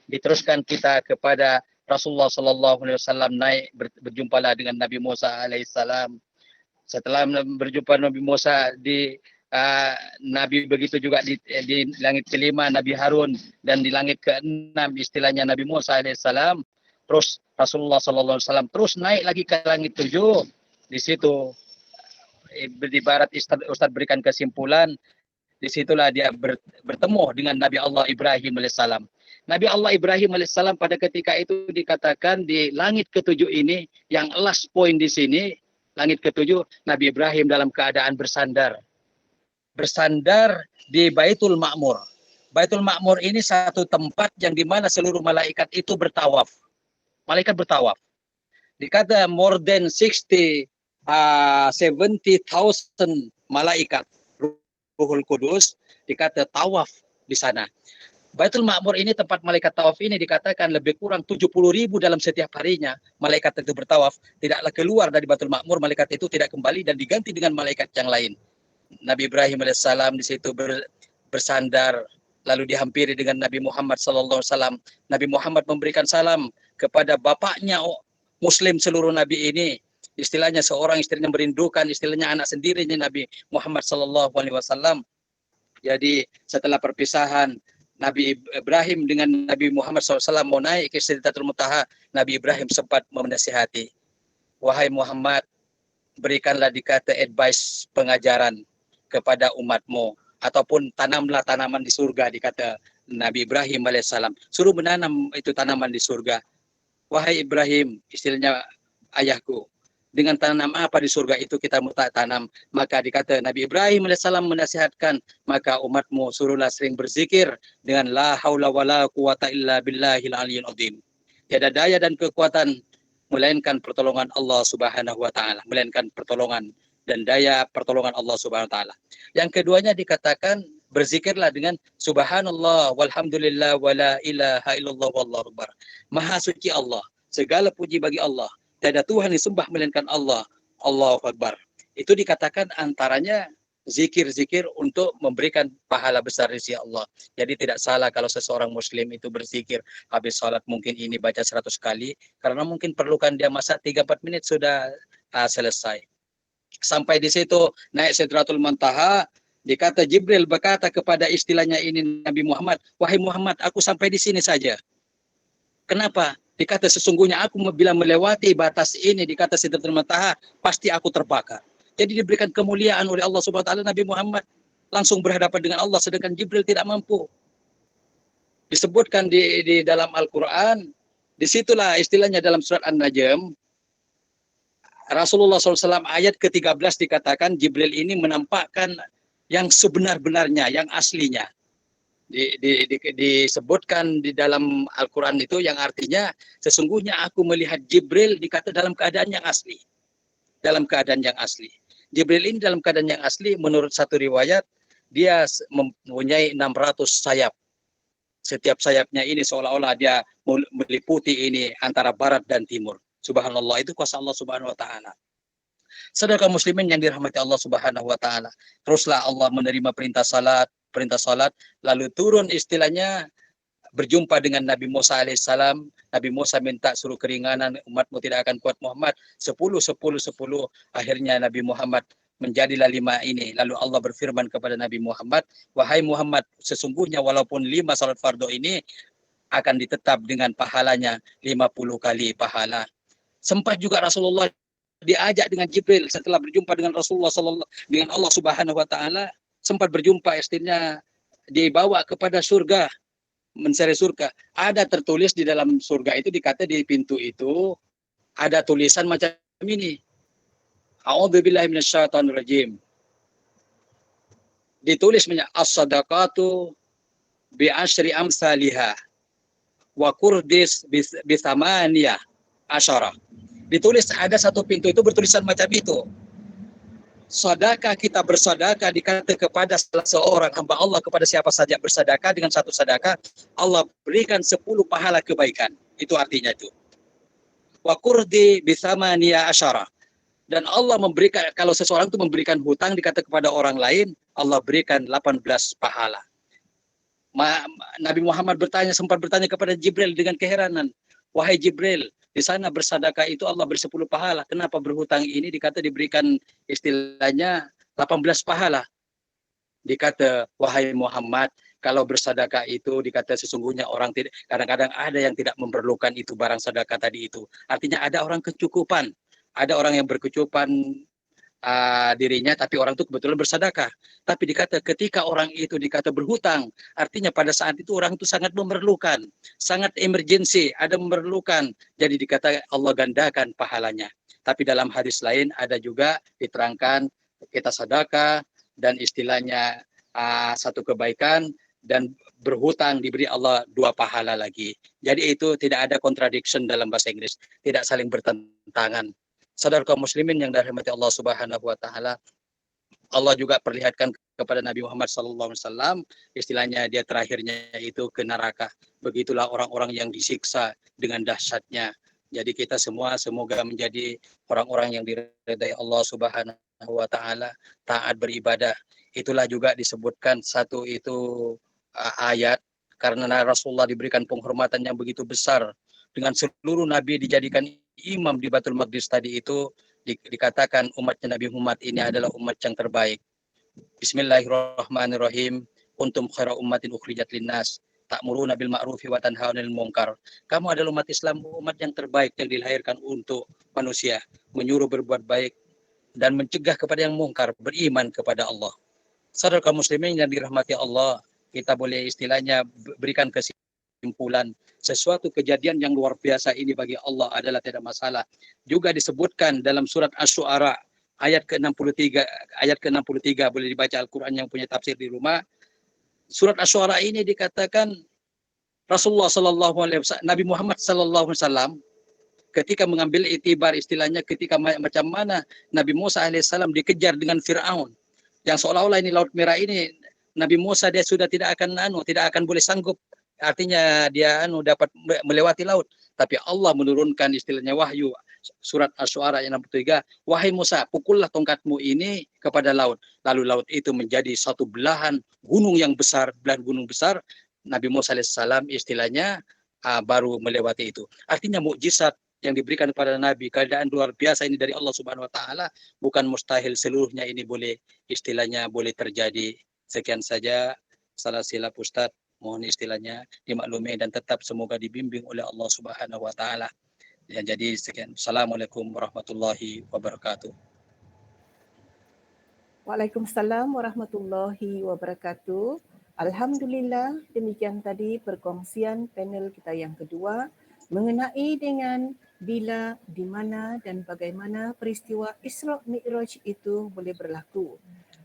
Diteruskan kita kepada Rasulullah Sallallahu Alaihi Wasallam naik berjumpalah dengan Nabi Musa Alaihissalam. Setelah berjumpa Nabi Musa Nabi begitu juga di langit kelima Nabi Harun, dan di langit keenam istilahnya Nabi Musa Alaihissalam. Terus Rasulullah Sallallahu Alaihi Wasallam terus naik lagi ke langit 7. Di situ ibarat Ustaz berikan kesimpulan, disitulah dia bertemu dengan Nabi Allah Ibrahim alaihissalam. Nabi Allah Ibrahim alaihissalam pada ketika itu dikatakan di langit ke-7 ini, yang last point di sini, langit ke-7, Nabi Ibrahim dalam keadaan bersandar di Baitul Ma'mur. Baitul Ma'mur ini satu tempat yang dimana seluruh malaikat itu bertawaf. Malaikat bertawaf. Dikata more than 70,000 malaikat Ruhul Kudus dikata tawaf di sana. Baitul Ma'mur ini, tempat malaikat tawaf ini, dikatakan lebih kurang 70.000 dalam setiap harinya malaikat itu bertawaf. Tidaklah keluar dari Baitul Ma'mur, malaikat itu tidak kembali dan diganti dengan malaikat yang lain. Nabi Ibrahim alaihissalam di situ bersandar, lalu dihampiri dengan Nabi Muhammad sallallahu alaihi wasallam. Nabi Muhammad memberikan salam kepada bapaknya Muslim seluruh Nabi ini. Istilahnya seorang istrinya merindukan, istilahnya anak sendirinya Nabi Muhammad sallallahu alaihi wasallam. Jadi setelah perpisahan Nabi Ibrahim dengan Nabi Muhammad SAW mau naik ke Sidratul Muntaha, Nabi Ibrahim sempat menasihati, wahai Muhammad, berikanlah dikata advice pengajaran kepada umatmu, ataupun tanamlah tanaman di surga, dikata Nabi Ibrahim alaihissalam. Suruh menanam itu tanaman di surga. Wahai Ibrahim, istilahnya ayahku, dengan tanam apa di surga itu kita mau tanam? Maka dikata Nabi Ibrahim alaihissalam menasihatkan, maka umatmu suruhlah sering berzikir dengan la haula wala quwata illa billahil aliyyil azim. Tiada daya dan kekuatan melainkan pertolongan Allah Subhanahu wa taala, melainkan pertolongan dan daya pertolongan Allah Subhanahu wa taala. Yang keduanya dikatakan berzikirlah dengan subhanallah walhamdulillah wala ilaha illallah wallahu akbar. Maha suci Allah, segala puji bagi Allah, tiada Tuhan disembah melainkan Allah, Allahu akbar. Itu dikatakan antaranya zikir-zikir untuk memberikan pahala besar di sisi Allah. Jadi tidak salah kalau seseorang muslim itu berzikir habis salat mungkin ini baca 100 kali, karena mungkin perlukan dia masa 3-4 menit sudah selesai. Sampai di situ naik Sidratul Muntaha, dikata Jibril berkata kepada istilahnya ini Nabi Muhammad, wahai Muhammad, aku sampai di sini saja. Kenapa? Dikata sesungguhnya aku bila melewati batas ini, dikata Sidratul Muntaha, pasti aku terbakar. Jadi diberikan kemuliaan oleh Allah Subhanahu wa taala, Nabi Muhammad langsung berhadapan dengan Allah, sedangkan Jibril tidak mampu. Disebutkan di dalam Al-Quran, disitulah istilahnya dalam surat An-Najm, Rasulullah SAW ayat ke-13 dikatakan Jibril ini menampakkan yang sebenar-benarnya, yang aslinya. Disebutkan di dalam Al-Quran itu yang artinya sesungguhnya aku melihat Jibril dikata dalam keadaan yang asli. Dalam keadaan yang asli. Jibril ini dalam keadaan yang asli menurut satu riwayat dia mempunyai 600 sayap. Setiap sayapnya ini seolah-olah dia meliputi ini antara barat dan timur. Subhanallah, itu kuasa Allah Subhanahu wa taala. Saudara muslimin yang dirahmati Allah Subhanahu wa taala. Teruslah Allah menerima perintah salat, lalu turun istilahnya berjumpa dengan Nabi Musa alaihissalam. Nabi Musa minta suruh keringanan, umatmu tidak akan kuat Muhammad. 10. Akhirnya Nabi Muhammad menjadilah 5 ini. Lalu Allah berfirman kepada Nabi Muhammad, wahai Muhammad, sesungguhnya walaupun 5 salat fardu ini akan ditetap dengan pahalanya 50 kali pahala. Sempat juga Rasulullah diajak dengan Jibril setelah berjumpa dengan Rasulullah dengan Allah Subhanahu wa taala, sempat berjumpa istrinya, dibawa kepada surga, mencari surga. Ada tertulis di dalam surga itu, dikata di pintu itu ada tulisan macam ini. A'udzubillahi minasyaitonirrajim. Ditulis as-sadaqatu bi asyri amsalihha wa qurdis bi thamaniyah asyara. Ditulis ada satu pintu itu bertulisan macam itu. Sedekah kita bersedekah dikata kepada salah seorang hamba Allah, kepada siapa saja bersedekah dengan satu sedekah, Allah berikan 10 pahala kebaikan. Itu artinya itu. Wa qurdi bi thamaniyah asyara. Dan Allah memberikan, kalau seseorang itu memberikan hutang dikata kepada orang lain, Allah berikan 18 pahala. Nabi Muhammad sempat bertanya kepada Jibril dengan keheranan, wahai Jibril, di sana bersedekah itu Allah beri 10 pahala. Kenapa berhutang ini dikata diberikan istilahnya 18 pahala? Dikata, wahai Muhammad, kalau bersedekah itu dikata sesungguhnya orang tidak, kadang-kadang ada yang tidak memerlukan itu barang sedekah tadi itu. Artinya ada orang kecukupan. Ada orang yang berkecukupan dirinya, tapi orang itu kebetulan bersedekah. Tapi dikata ketika orang itu dikata berhutang, artinya pada saat itu orang itu sangat memerlukan, sangat emergensi, ada memerlukan. Jadi dikata Allah gandakan pahalanya. Tapi dalam hadis lain ada juga diterangkan kita sedekah dan istilahnya satu kebaikan dan berhutang diberi Allah 2 pahala lagi. Jadi itu tidak ada contradiction dalam bahasa Inggris, tidak saling bertentangan. Saudara kaum muslimin yang dirahmati Allah Subhanahu wa taala, Allah juga perlihatkan kepada Nabi Muhammad SAW, istilahnya dia terakhirnya itu ke neraka. Begitulah orang-orang yang disiksa dengan dahsyatnya. Jadi kita semua semoga menjadi orang-orang yang diridai Allah Subhanahu wa taala, taat beribadah. Itulah juga disebutkan satu itu ayat, karena Rasulullah diberikan penghormatan yang begitu besar, dengan seluruh nabi dijadikan imam di Baitul Maqdis tadi itu, dikatakan umatnya Nabi Muhammad ini adalah umat yang terbaik. Bismillahirrahmanirrahim. Kuntum khaira ummatin ukhrijat linnas ta'muruna bil ma'rufi wa tanhauna 'anil munkar. Kamu adalah umat Islam, umat yang terbaik yang dilahirkan untuk manusia, menyuruh berbuat baik dan mencegah kepada yang mungkar, beriman kepada Allah. Saudara kaum muslimin yang dirahmati Allah, kita boleh istilahnya berikan kesimpulan, sesuatu kejadian yang luar biasa ini bagi Allah adalah tidak masalah. Juga disebutkan dalam surat Asy-Syu'ara ayat ke-63, boleh dibaca Al-Qur'an yang punya tafsir di rumah. Surat Asy-Syu'ara ini dikatakan Rasulullah Nabi Muhammad sallallahu alaihi wasallam ketika mengambil itibar istilahnya ketika macam mana Nabi Musa alaihissalam dikejar dengan Firaun, yang seolah-olah ini Laut Merah ini Nabi Musa dia sudah tidak akan boleh sanggup, artinya dia dapat melewati laut. Tapi Allah menurunkan istilahnya wahyu, surat Asy-Syu'ara ayat 63, wahai Musa, pukullah tongkatmu ini kepada laut. Lalu laut itu menjadi satu belahan gunung yang besar, belahan gunung besar. Nabi Musa alaihissalam istilahnya baru melewati itu. Artinya mukjizat yang diberikan kepada Nabi, keadaan luar biasa ini dari Allah Subhanahu wa taala, bukan mustahil seluruhnya ini boleh istilahnya boleh terjadi. Sekian saja, salah silap Ustaz, mohon istilahnya dimaklumi dan tetap semoga dibimbing oleh Allah Subhanahu wa taala. Ya, jadi sekian. Assalamualaikum warahmatullahi wabarakatuh. Waalaikumsalam warahmatullahi wabarakatuh. Alhamdulillah, demikian tadi perkongsian panel kita yang kedua mengenai dengan bila, di mana dan bagaimana peristiwa Isra Mi'raj itu boleh berlaku.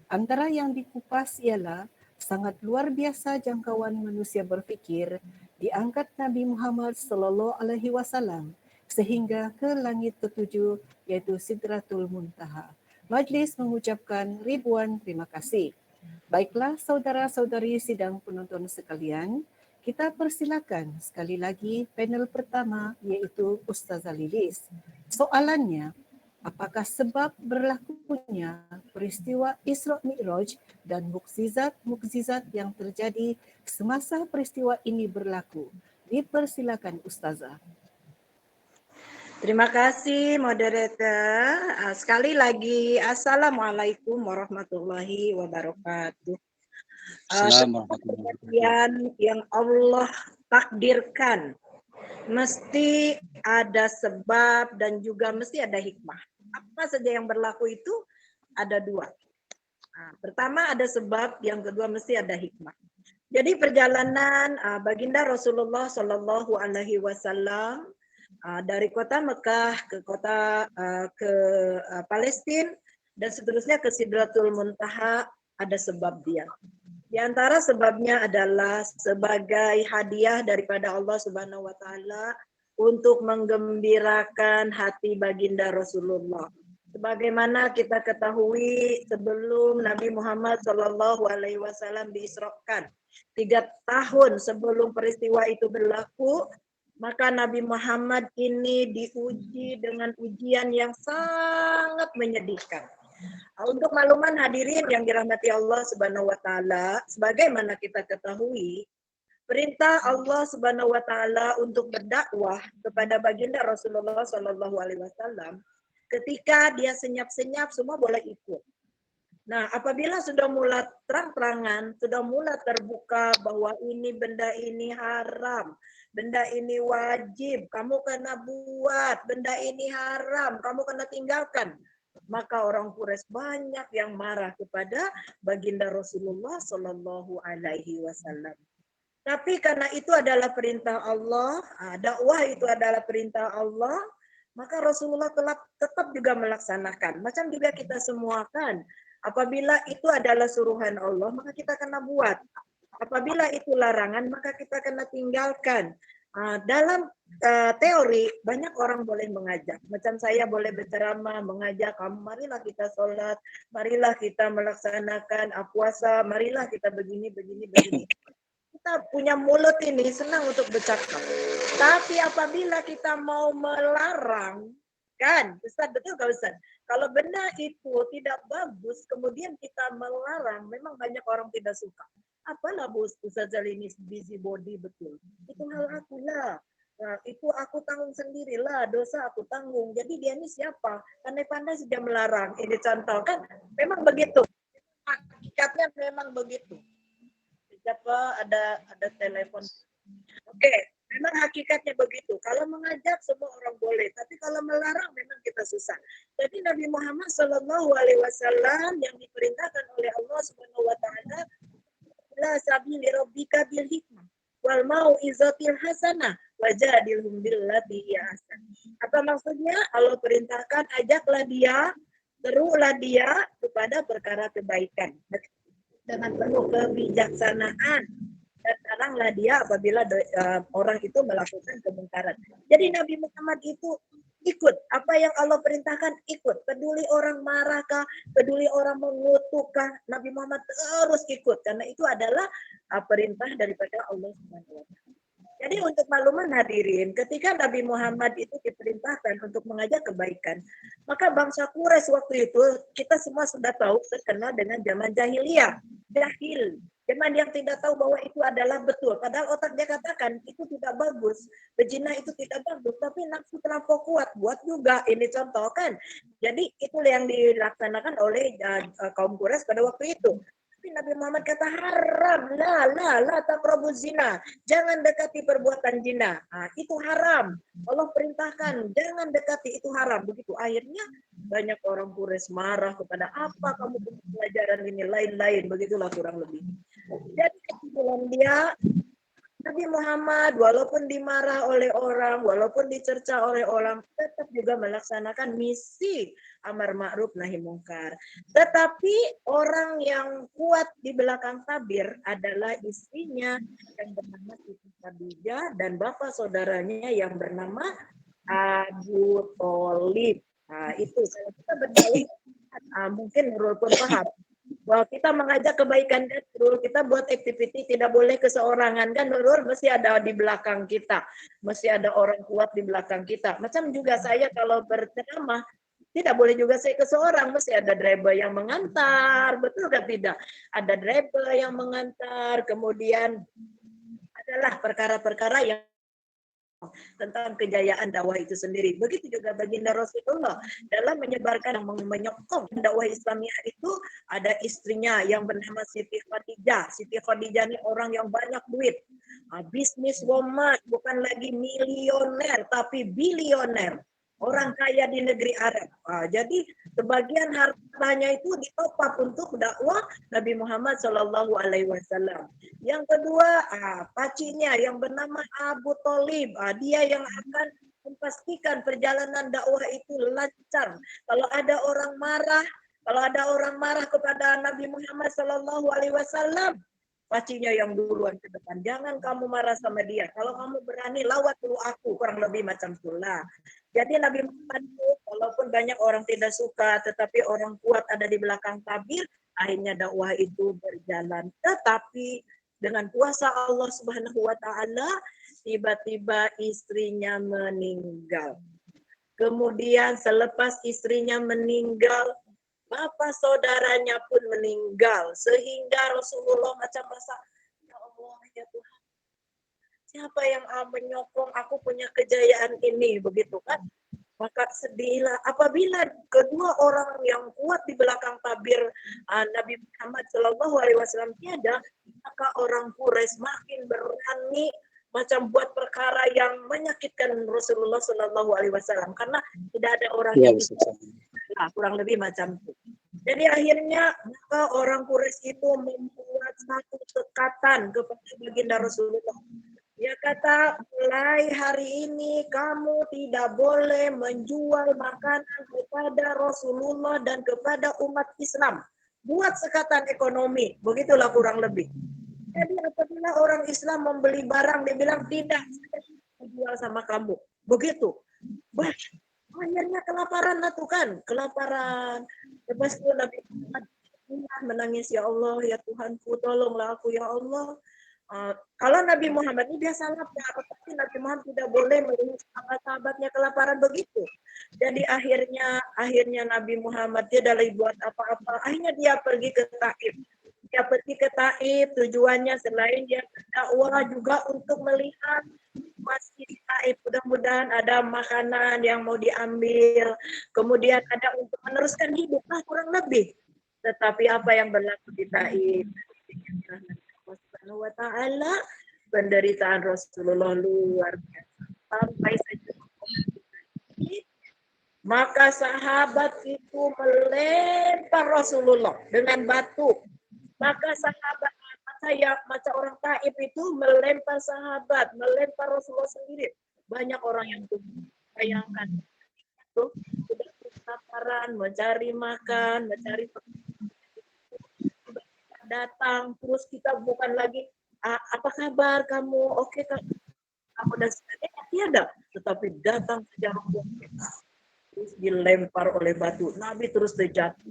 Antara yang dikupas ialah sangat luar biasa jangkauan manusia berfikir diangkat Nabi Muhammad sallallahu alaihi wasallam sehingga ke langit ketujuh iaitu Sidratul Muntaha. Majlis mengucapkan ribuan terima kasih. Baiklah saudara-saudari sidang penonton sekalian, kita persilakan sekali lagi panel pertama iaitu Ustazah Lilis. Soalannya, apakah sebab berlakunya peristiwa Isra Mi'raj dan mukjizat yang terjadi semasa peristiwa ini berlaku? Dipersilakan Ustazah. Terima kasih moderator. Sekali lagi Assalamualaikum warahmatullahi wabarakatuh. Assalamualaikum warahmatullahi Kejadian yang Allah takdirkan mesti ada sebab dan juga mesti ada hikmah. Apa saja yang berlaku itu ada dua. Pertama ada sebab, yang kedua mesti ada hikmah. Jadi perjalanan baginda Rasulullah Shallallahu Alaihi Wasallam dari kota Mekah ke kota Palestina dan seterusnya ke Sidratul Muntaha ada sebab dia. Di antara sebabnya adalah sebagai hadiah daripada Allah Subhanahu wa taala untuk menggembirakan hati baginda Rasulullah. Sebagaimana kita ketahui sebelum Nabi Muhammad Shallallahu alaihi wasallam diisrakan, 3 tahun sebelum peristiwa itu berlaku, maka Nabi Muhammad ini diuji dengan ujian yang sangat menyedihkan. Untuk makluman hadirin yang dirahmati Allah Subhanahu wa taala, sebagaimana kita ketahui, perintah Allah Subhanahu wa taala untuk berdakwah kepada baginda Rasulullah Shallallahu alaihi wasallam, ketika dia senyap-senyap semua boleh ikut. Nah, apabila sudah mulai terang-terangan, sudah mulai terbuka bahwa ini benda ini haram, benda ini wajib, kamu kena buat, benda ini haram, kamu kena tinggalkan. Maka orang Quraisy banyak yang marah kepada baginda Rasulullah Shallallahu alaihi wasallam. Tapi karena itu adalah perintah Allah, dakwah itu adalah perintah Allah, maka Rasulullah tetap juga melaksanakan. Macam juga kita semua kan, apabila itu adalah suruhan Allah, maka kita kena buat. Apabila itu larangan, maka kita kena tinggalkan. Dalam teori, banyak orang boleh mengajak. Macam saya boleh berceramah, mengajak, kamu marilah kita sholat, marilah kita melaksanakan puasa, marilah kita begini. Kita punya mulut ini senang untuk bercakap. Tapi apabila kita mau melarang, kan, Ustaz, betul gak Ustaz? Kalau benda itu tidak bagus, kemudian kita melarang, memang banyak orang tidak suka. Apalah Ustaz Zalini busy body betul. Itu hal aku lah. Nah, itu aku tanggung sendirilah, dosa aku tanggung. Jadi dia ini siapa? Pandai-pandai sudah melarang. Ini contoh kan, memang begitu. Hakikatnya memang begitu. Siapa ada telepon? Oke, memang hakikatnya begitu. Kalau mengajak semua orang boleh, tapi kalau melarang memang kita susah. Jadi Nabi Muhammad Shallallahu Alaihi Wasallam yang diperintahkan oleh Allah Subhanahu Wa Taala, la sabili rabbika bil hikmah wal mau'izatil hasanah wajadilhum billati hiya ahsan. Apa maksudnya? Allah perintahkan ajaklah dia, serulah dia kepada perkara kebaikan dengan penuh kebijaksanaan dan laranglah dia apabila orang itu melakukan kemungkaran. Jadi Nabi Muhammad itu ikut apa yang Allah perintahkan, ikut. Peduli orang marahkah, peduli orang mengutukkah, Nabi Muhammad terus ikut karena itu adalah perintah daripada Allah Subhanahu wa taala. Jadi untuk makluman hadirin, ketika Nabi Muhammad itu diperintahkan untuk mengajak kebaikan, maka bangsa Quraisy waktu itu kita semua sudah tahu terkenal dengan zaman jahiliyah, jahil. Zaman yang tidak tahu bahwa itu adalah betul. Padahal otak dia katakan itu tidak bagus. Berzina itu tidak bagus. Tapi nafsu terlampau kuat. Buat juga. Ini contoh kan. Jadi itu yang dilaksanakan oleh kaum Quraisy pada waktu itu. Tapi Nabi Muhammad kata haram. La taqrabu zina. Jangan dekati perbuatan zina. Itu haram. Allah perintahkan. Jangan dekati. Itu haram. Begitu. Akhirnya banyak orang Quraisy marah kepada apa kamu punya pelajaran ini. Lain-lain. Begitulah kurang lebih. Jadi kesimpulan dia, Nabi Muhammad walaupun dimarah oleh orang, walaupun dicerca oleh orang, tetap juga melaksanakan misi amar ma'ruf nahi mungkar. Tetapi orang yang kuat di belakang tabir adalah istrinya yang bernama Siti Khadijah dan bapak saudaranya yang bernama Abu Thalib. Nah, itu kalau kita berdalih, mungkin Nurul pun paham bahwa kita mengajak kebaikan kan Nurul, kita buat activity tidak boleh keseorangan kan Nurul, mesti ada di belakang kita, mesti ada orang kuat di belakang kita. Macam juga saya kalau berceramah tidak boleh juga saya ke seorang, mesti ada driver yang mengantar, betul kan tidak? Ada driver yang mengantar, kemudian adalah perkara-perkara yang tentang kejayaan dakwah itu sendiri. Begitu juga baginda Rasulullah dalam menyebarkan dan menyokong dakwah Islamiyah itu ada istrinya yang bernama Siti Khadijah. Siti Khadijah ini orang yang banyak duit. Bisnis woman, bukan lagi milioner tapi bilioner. Orang kaya di negeri Arab. Jadi sebagian hartanya itu ditopap untuk dakwah Nabi Muhammad Shallallahu Alaihi Wasallam. Yang kedua, pacinya yang bernama Abu Thalib, dia yang akan memastikan perjalanan dakwah itu lancar. Kalau ada orang marah kepada Nabi Muhammad Shallallahu Alaihi Wasallam, pacinya yang duluan ke depan. Jangan kamu marah sama dia. Kalau kamu berani lawat dulu aku, kurang lebih macam itulah. Jadi Nabi Muhammad itu, walaupun banyak orang tidak suka, tetapi orang kuat ada di belakang tabir, akhirnya dakwah itu berjalan. Tetapi dengan kuasa Allah Subhanahu wa taala, tiba-tiba istrinya meninggal. Kemudian selepas istrinya meninggal, bapak saudaranya pun meninggal. Sehingga Rasulullah macam rasa, ya Allah, ya Tuhan, siapa yang menyokong aku punya kejayaan ini, begitu kan? Maka sedihlah apabila kedua orang yang kuat di belakang tabir Nabi Muhammad Shallallahu Alaihi Wasallam tiada, maka orang Quraisy makin berani macam buat perkara yang menyakitkan Rasulullah Shallallahu Alaihi Wasallam karena tidak ada orang yang bisa, kurang lebih macam itu. Jadi akhirnya maka orang Quraisy itu membuat satu tekatan kepada baginda Rasulullah. Dia kata, mulai hari ini kamu tidak boleh menjual makanan kepada Rasulullah dan kepada umat Islam. Buat sekatan ekonomi, begitulah kurang lebih. Jadi apabila orang Islam membeli barang, dia bilang tidak, saya jual sama kamu. Begitu. Akhirnya kelaparan lah tuh kan, kelaparan. Lepas itu Nabi Muhammad menangis, ya Allah, ya Tuhanku, tolonglah aku, ya Allah. Kalau Nabi Muhammad ini dia salah, tapi Nabi Muhammad tidak boleh melihat sahabat-sahabatnya kelaparan begitu. Jadi akhirnya Nabi Muhammad dia dari buat apa-apa, akhirnya dia pergi ke Taif. Dia pergi ke Taif, tujuannya selain dia berdakwah juga untuk melihat masjid Taif. Mudah-mudahan ada makanan yang mau diambil, kemudian ada untuk meneruskan hidup, kurang lebih. Tetapi apa yang berlaku di Taif? Subhanahu wa ta'ala, penderitaan Rasulullah luar biasa. Sampai saja maka sahabat itu melempar Rasulullah dengan batu. Maka sahabat macam orang Taif itu melempar sahabat, melempar Rasulullah sendiri. Banyak orang yang bayangkan itu sudah kelaparan, mencari makan, mencari datang, terus kita bukan lagi apa kabar kamu, oke kamu dan sebagainya, tiada, tetapi datang saja rombongan terus dilempar oleh batu. Nabi terus terjatuh.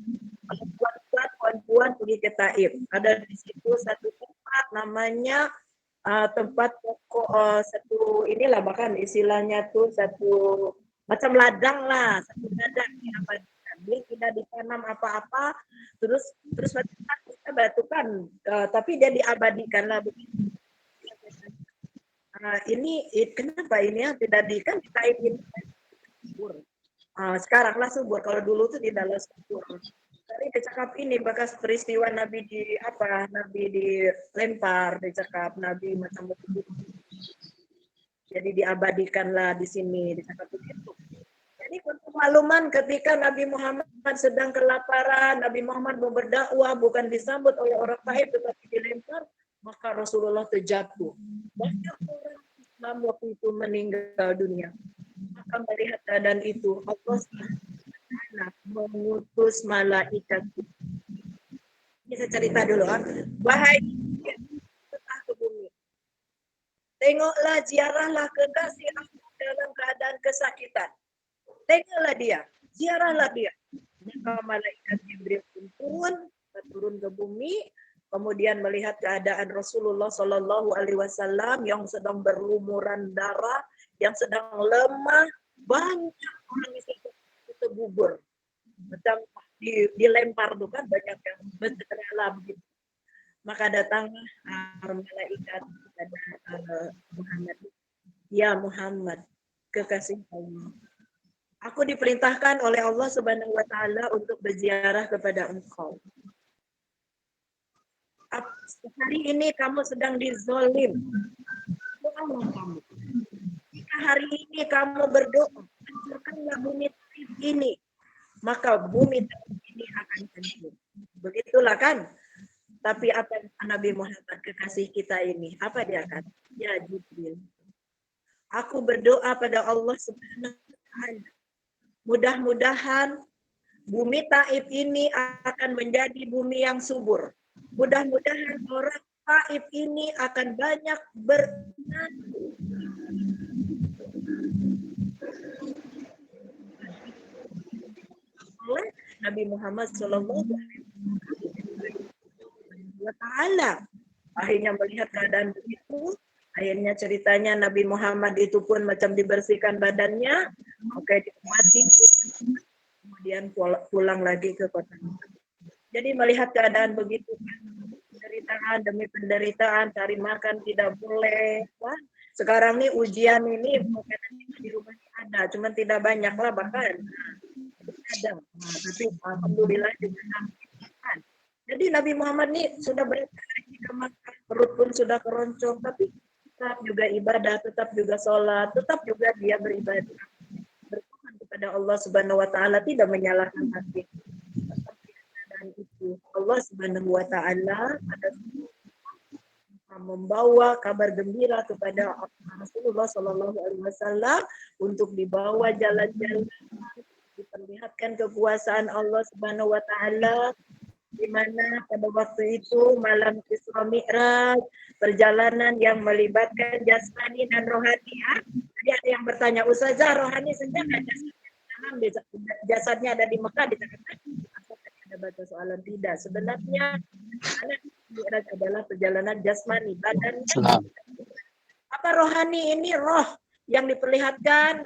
Puan-puan pergi ke Taif. Ada di situ satu tempat namanya tempat pokok satu inilah, bahkan istilahnya tuh satu macam ladang lah, satu ladang yang dia tidak ditanam apa-apa, terus kita batukan, tapi dia diabadikan lah begitu. Ini kenapa ini ya tidak kan kita ini subur. Sekarang lah subur, kalau dulu tuh tidak subur. Tadi dicakap ini bekas peristiwa Nabi dilempar, dicakap Nabi macam begitu. Jadi diabadikanlah di sini, dicakap begitu. Jadi untuk makluman ketika Nabi Muhammad sedang kelaparan, Nabi Muhammad mau berdakwah bukan disambut oleh orang Taif tetapi dilempar, maka Rasulullah terjatuh. Banyak Imam waktu itu meninggal dunia. Maka melihat keadaan itu, Allah mengutus malaikat. Ini saya cerita dulu. Wahai ke bumi, tengoklah, ziarahlah kekasih aku dalam keadaan kesakitan. Tengoklah dia, ziarahlah dia. Maka malaikat Jibril pun turun ke bumi, kemudian melihat keadaan Rasulullah Shallallahu Alaihi Wasallam yang sedang berlumuran darah, yang sedang lemah, banyak orang itu gugur, macam dilempar tuh kan banyak yang bercedera begitu. Maka datanglah malaikat kepada Muhammad. Ya Muhammad, kekasih Allah. Aku diperintahkan oleh Allah Subhanahu wa taala untuk berziarah kepada engkau. Hari ini kamu sedang dizolim. Allah kamu. Jika hari ini kamu berdoa, hancurkanlah bumi ini, maka bumi ini akan hancur. Begitulah kan? Tapi apa Nabi Muhammad kekasih kita ini? Apa dia kata? Ya Jibril, aku berdoa pada Allah Subhanahu wa taala. Mudah-mudahan bumi Taif ini akan menjadi bumi yang subur. Mudah-mudahan orang Taif ini akan banyak bernantu. Oleh Nabi Muhammad Shallallahu Alaihi Wasallam. Akhirnya melihat keadaan begitu, akhirnya ceritanya Nabi Muhammad itu pun macam dibersihkan badannya, oke, mati, kemudian pulang lagi ke kota. Jadi melihat keadaan begitu, penderitaan demi penderitaan, cari makan tidak boleh. Wah, sekarang nih ujian ini makanan di rumah ada, cuman tidak banyak lah bahkan. Ada, tapi alhamdulillah juga. Jadi Nabi Muhammad nih sudah berkali makan, perut pun sudah keroncong, tapi tetap juga ibadah, tetap juga sholat, tetap juga dia beribadah. Berdoa kepada Allah Subhanahu wa taala, tidak menyalahkan hati. Dan itu Allah Subhanahu wa taala ada membawa kabar gembira kepada Rasulullah Shallallahu Alaihi Wasallam untuk dibawa jalan-jalan, diperlihatkan kekuasaan Allah Subhanahu wa taala, di mana pada waktu itu malam Isra Mi'raj, perjalanan yang melibatkan jasmani dan rohani. Jadi ada yang bertanya, Ustazah, rohani sejak jasadnya ada di Mekah, dikatakan ada baca soalan tidak. Sebenarnya Mi'raj adalah perjalanan jasmani, badan. Apa rohani ini? Roh yang diperlihatkan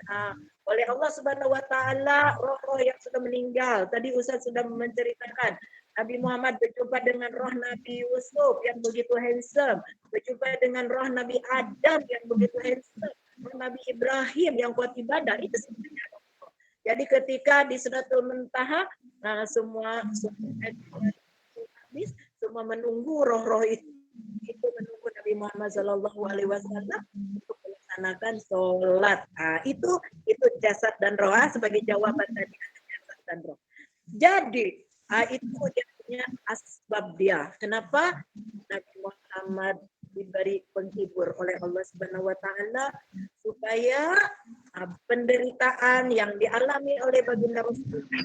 oleh Allah Subhanahu wa taala, roh-roh yang sudah meninggal. Tadi Ustaz sudah menceritakan Nabi Muhammad berjumpa dengan roh Nabi Yusuf yang begitu handsome, berjumpa dengan roh Nabi Adam yang begitu handsome, roh Nabi Ibrahim yang kuat ibadah. Itu sebenarnya roh. Jadi ketika di Sidratul Muntaha, semua menunggu roh-roh itu menunggu Nabi Muhammad Shallallahu Alaihi Wasallam untuk melaksanakan sholat. Itu jasad dan roh sebagai jawaban tadi, jasad dan roh. Jadi itu dia punya asbab dia. Kenapa Nabi Muhammad diberi penghibur oleh Allah Subhanahu wa taala supaya penderitaan yang dialami oleh baginda Rasulullah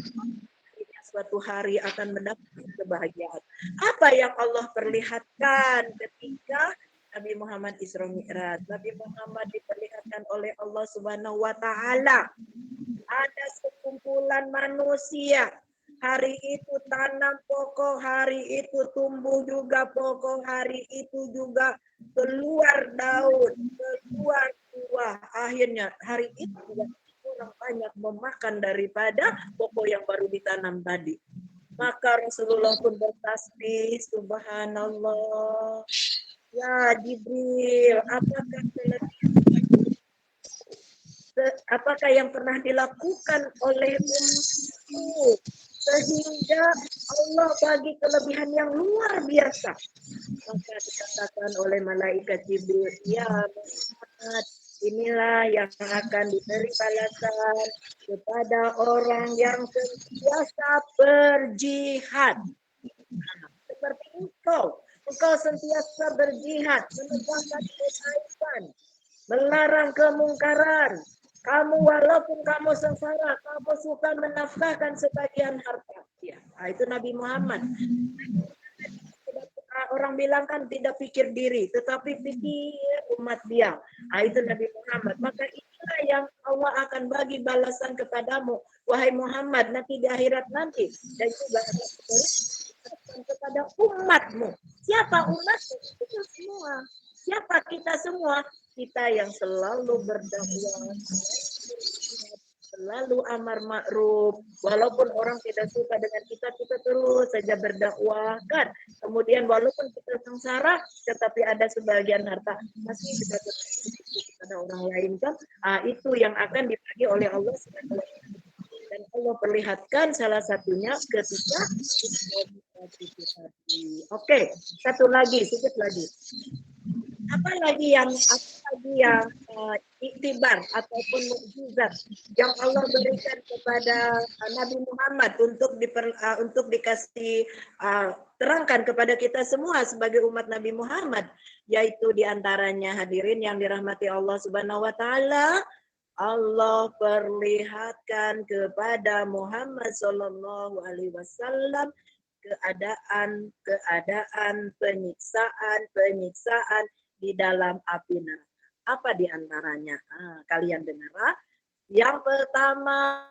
suatu hari akan mendapatkan kebahagiaan. Apa yang Allah perlihatkan ketika Nabi Muhammad Isra Mi'raj? Nabi Muhammad diperlihatkan oleh Allah Subhanahu wa taala ada sekumpulan manusia. Hari itu tanam pokok, hari itu tumbuh juga pokok, hari itu juga keluar daun, keluar buah. Akhirnya hari itu juga orang banyak memakan daripada pokok yang baru ditanam tadi. Maka Rasulullah pun bertasbih, subhanallah. Ya Jibril, apakah yang pernah dilakukan oleh umatku sehingga Allah bagi kelebihan yang luar biasa? Maka dikatakan oleh malaikat Jibril, ya Muhammad, inilah yang akan diberi balasan kepada orang yang sentiasa berjihad. Seperti engkau sentiasa berjihad menegakkan kebaikan, melarang kemungkaran. Kamu walaupun kamu sengsara, kamu suka menafkahkan sebagian harta. Ya, itu Nabi Muhammad. Orang bilang kan tidak pikir diri, tetapi pikir umat dia. Itu Nabi Muhammad. Maka inilah yang Allah akan bagi balasan kepadamu, wahai Muhammad, nanti di akhirat nanti. Dan juga kepada umatmu. Siapa umatmu? Kita semua. Siapa kita semua? Kita yang selalu berdakwah, selalu amar ma'ruf, walaupun orang tidak suka dengan kita terus saja berdakwah kan. Kemudian walaupun kita sengsara, tetapi ada sebagian harta masih bisa kepada orang lain kan. Itu yang akan dibagi oleh Allah SWT. Dan Allah perlihatkan salah satunya ketika Oke, satu lagi, sedikit lagi. Apa lagi yang iktibar ataupun mukjizat yang Allah berikan kepada Nabi Muhammad untuk dikasih terangkan kepada kita semua sebagai umat Nabi Muhammad, yaitu diantaranya hadirin yang dirahmati Allah Subhanahu Wa Taala, Allah perlihatkan kepada Muhammad Sallallahu Alaihi Wasallam keadaan penyiksaan di dalam api neraka. Apa di antaranya? Kalian dengar? Yang pertama,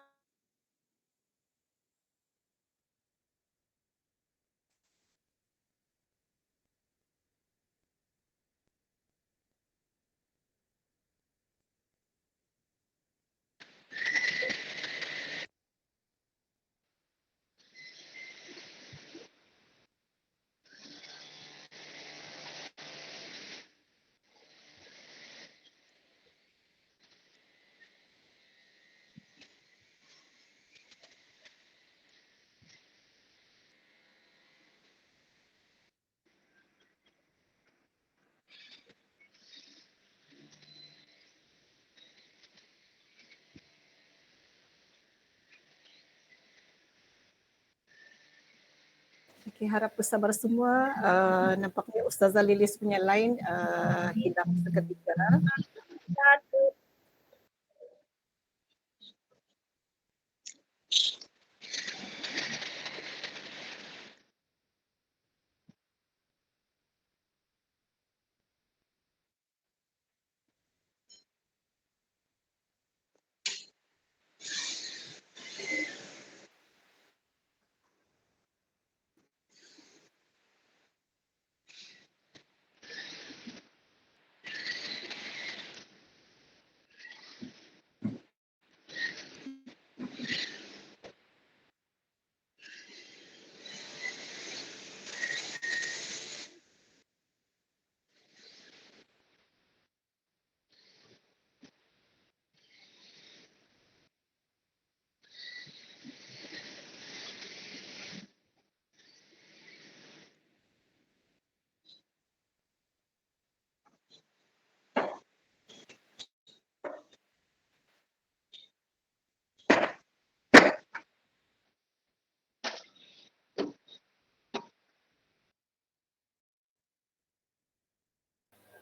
Okey, harap bersabar semua. Nampaknya Ustazah Lilis punya line hilang seketika.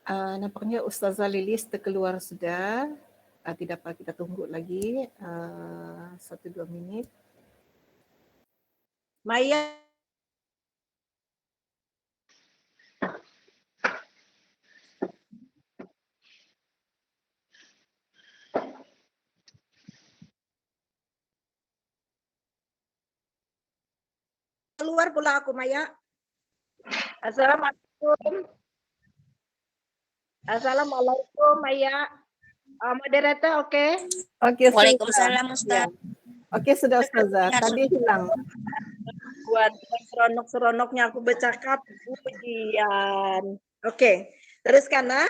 Nampaknya Ustazah Lilis terkeluar sudah. Tidak apa, kita tunggu lagi 1-2 minit. Maya keluar pula aku, Maya. Assalamualaikum. Assalamualaikum, Maya. Moderator, oke? Okey, Waalaikumsalam, sudah. Ustaz. Okey, sudah Ustazah. Tadi hilang. Buat seronok-seronoknya aku bercakap pujian. Oke, teruskan nah.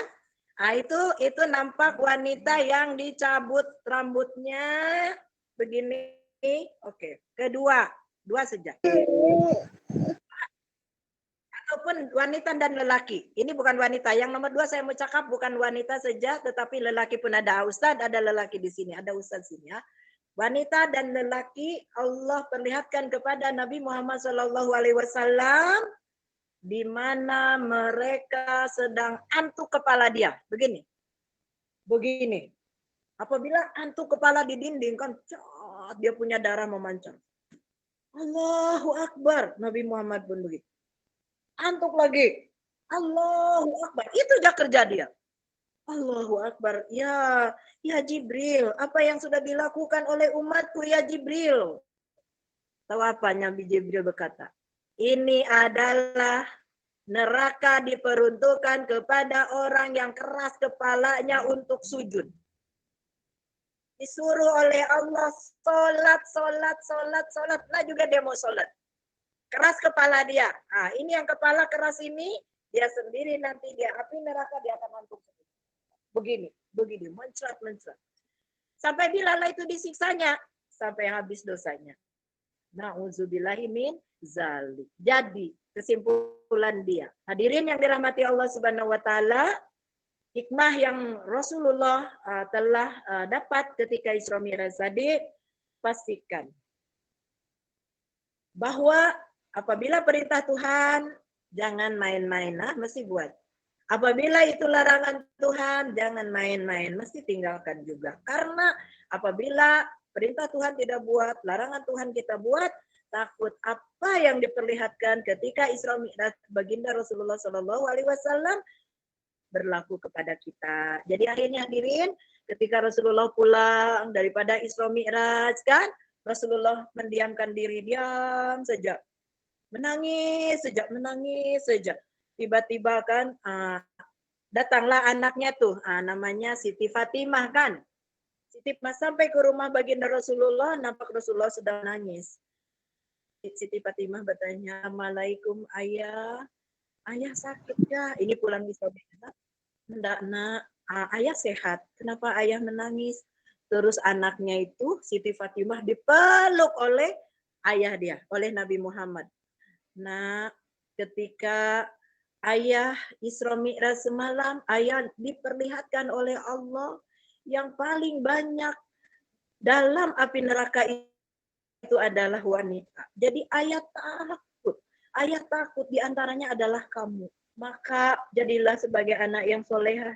Itu nampak wanita yang dicabut rambutnya begini. Oke, kedua, dua saja. Ataupun wanita dan lelaki. Ini bukan wanita. Yang nomor 2 saya mau cakap bukan wanita saja, tetapi lelaki pun ada. Ustaz, ada lelaki di sini. Ada Ustaz sini ya. Wanita dan lelaki Allah perlihatkan kepada Nabi Muhammad SAW di mana mereka sedang antuk kepala dia. Begini. begini. Apabila antuk kepala di dinding kan, dia punya darah memancar. Allahu Akbar. Nabi Muhammad pun begitu. Antuk lagi. Allahu Akbar. Itu aja kerja dia. Allahu Akbar. Ya Jibril. Apa yang sudah dilakukan oleh umatku ya Jibril? Tahu apa Nabi Jibril berkata? Ini adalah neraka diperuntukkan kepada orang yang keras kepalanya untuk sujud. Disuruh oleh Allah sholat. Nah juga dia mau sholat. Keras kepala dia. Nah, ini yang kepala keras ini, dia sendiri nanti dia api neraka, dia akan mantuk. Begini, mencrat. Sampai bilala itu disiksanya, sampai habis dosanya. Na'udzubillahi min zalik. Jadi, kesimpulan dia. Hadirin yang dirahmati Allah Subhanahu wa taala, hikmah yang Rasulullah telah dapat ketika Isra Mi'raj tadi, pastikan bahwa apabila perintah Tuhan jangan main-main, mesti buat. Apabila itu larangan Tuhan jangan main-main, mesti tinggalkan juga. Karena apabila perintah Tuhan tidak buat, larangan Tuhan kita buat, takut apa yang diperlihatkan ketika Isra Mi'raj baginda Rasulullah Shallallahu Alaihi Wasallam berlaku kepada kita. Jadi akhirnya hadirin, ketika Rasulullah pulang daripada Isra Mi'raj kan, Rasulullah mendiamkan diri, diam saja. Menangis saja. Tiba-tiba kan datanglah anaknya tuh, namanya Siti Fatimah kan. Siti Fatimah sampai ke rumah baginda Rasulullah, nampak Rasulullah sedang nangis. Siti Fatimah bertanya, "Assalamualaikum ayah. Ayah sakit ya?" Ini pulang di Saudara. "Enggak, Nak. Ayah sehat. Kenapa ayah menangis?" Terus anaknya itu, Siti Fatimah, dipeluk oleh ayah dia, oleh Nabi Muhammad. Nah, ketika ayah Isra Mi'raj semalam, ayah diperlihatkan oleh Allah yang paling banyak dalam api neraka itu adalah wanita. Jadi ayah takut diantaranya adalah kamu. Maka jadilah sebagai anak yang solehah,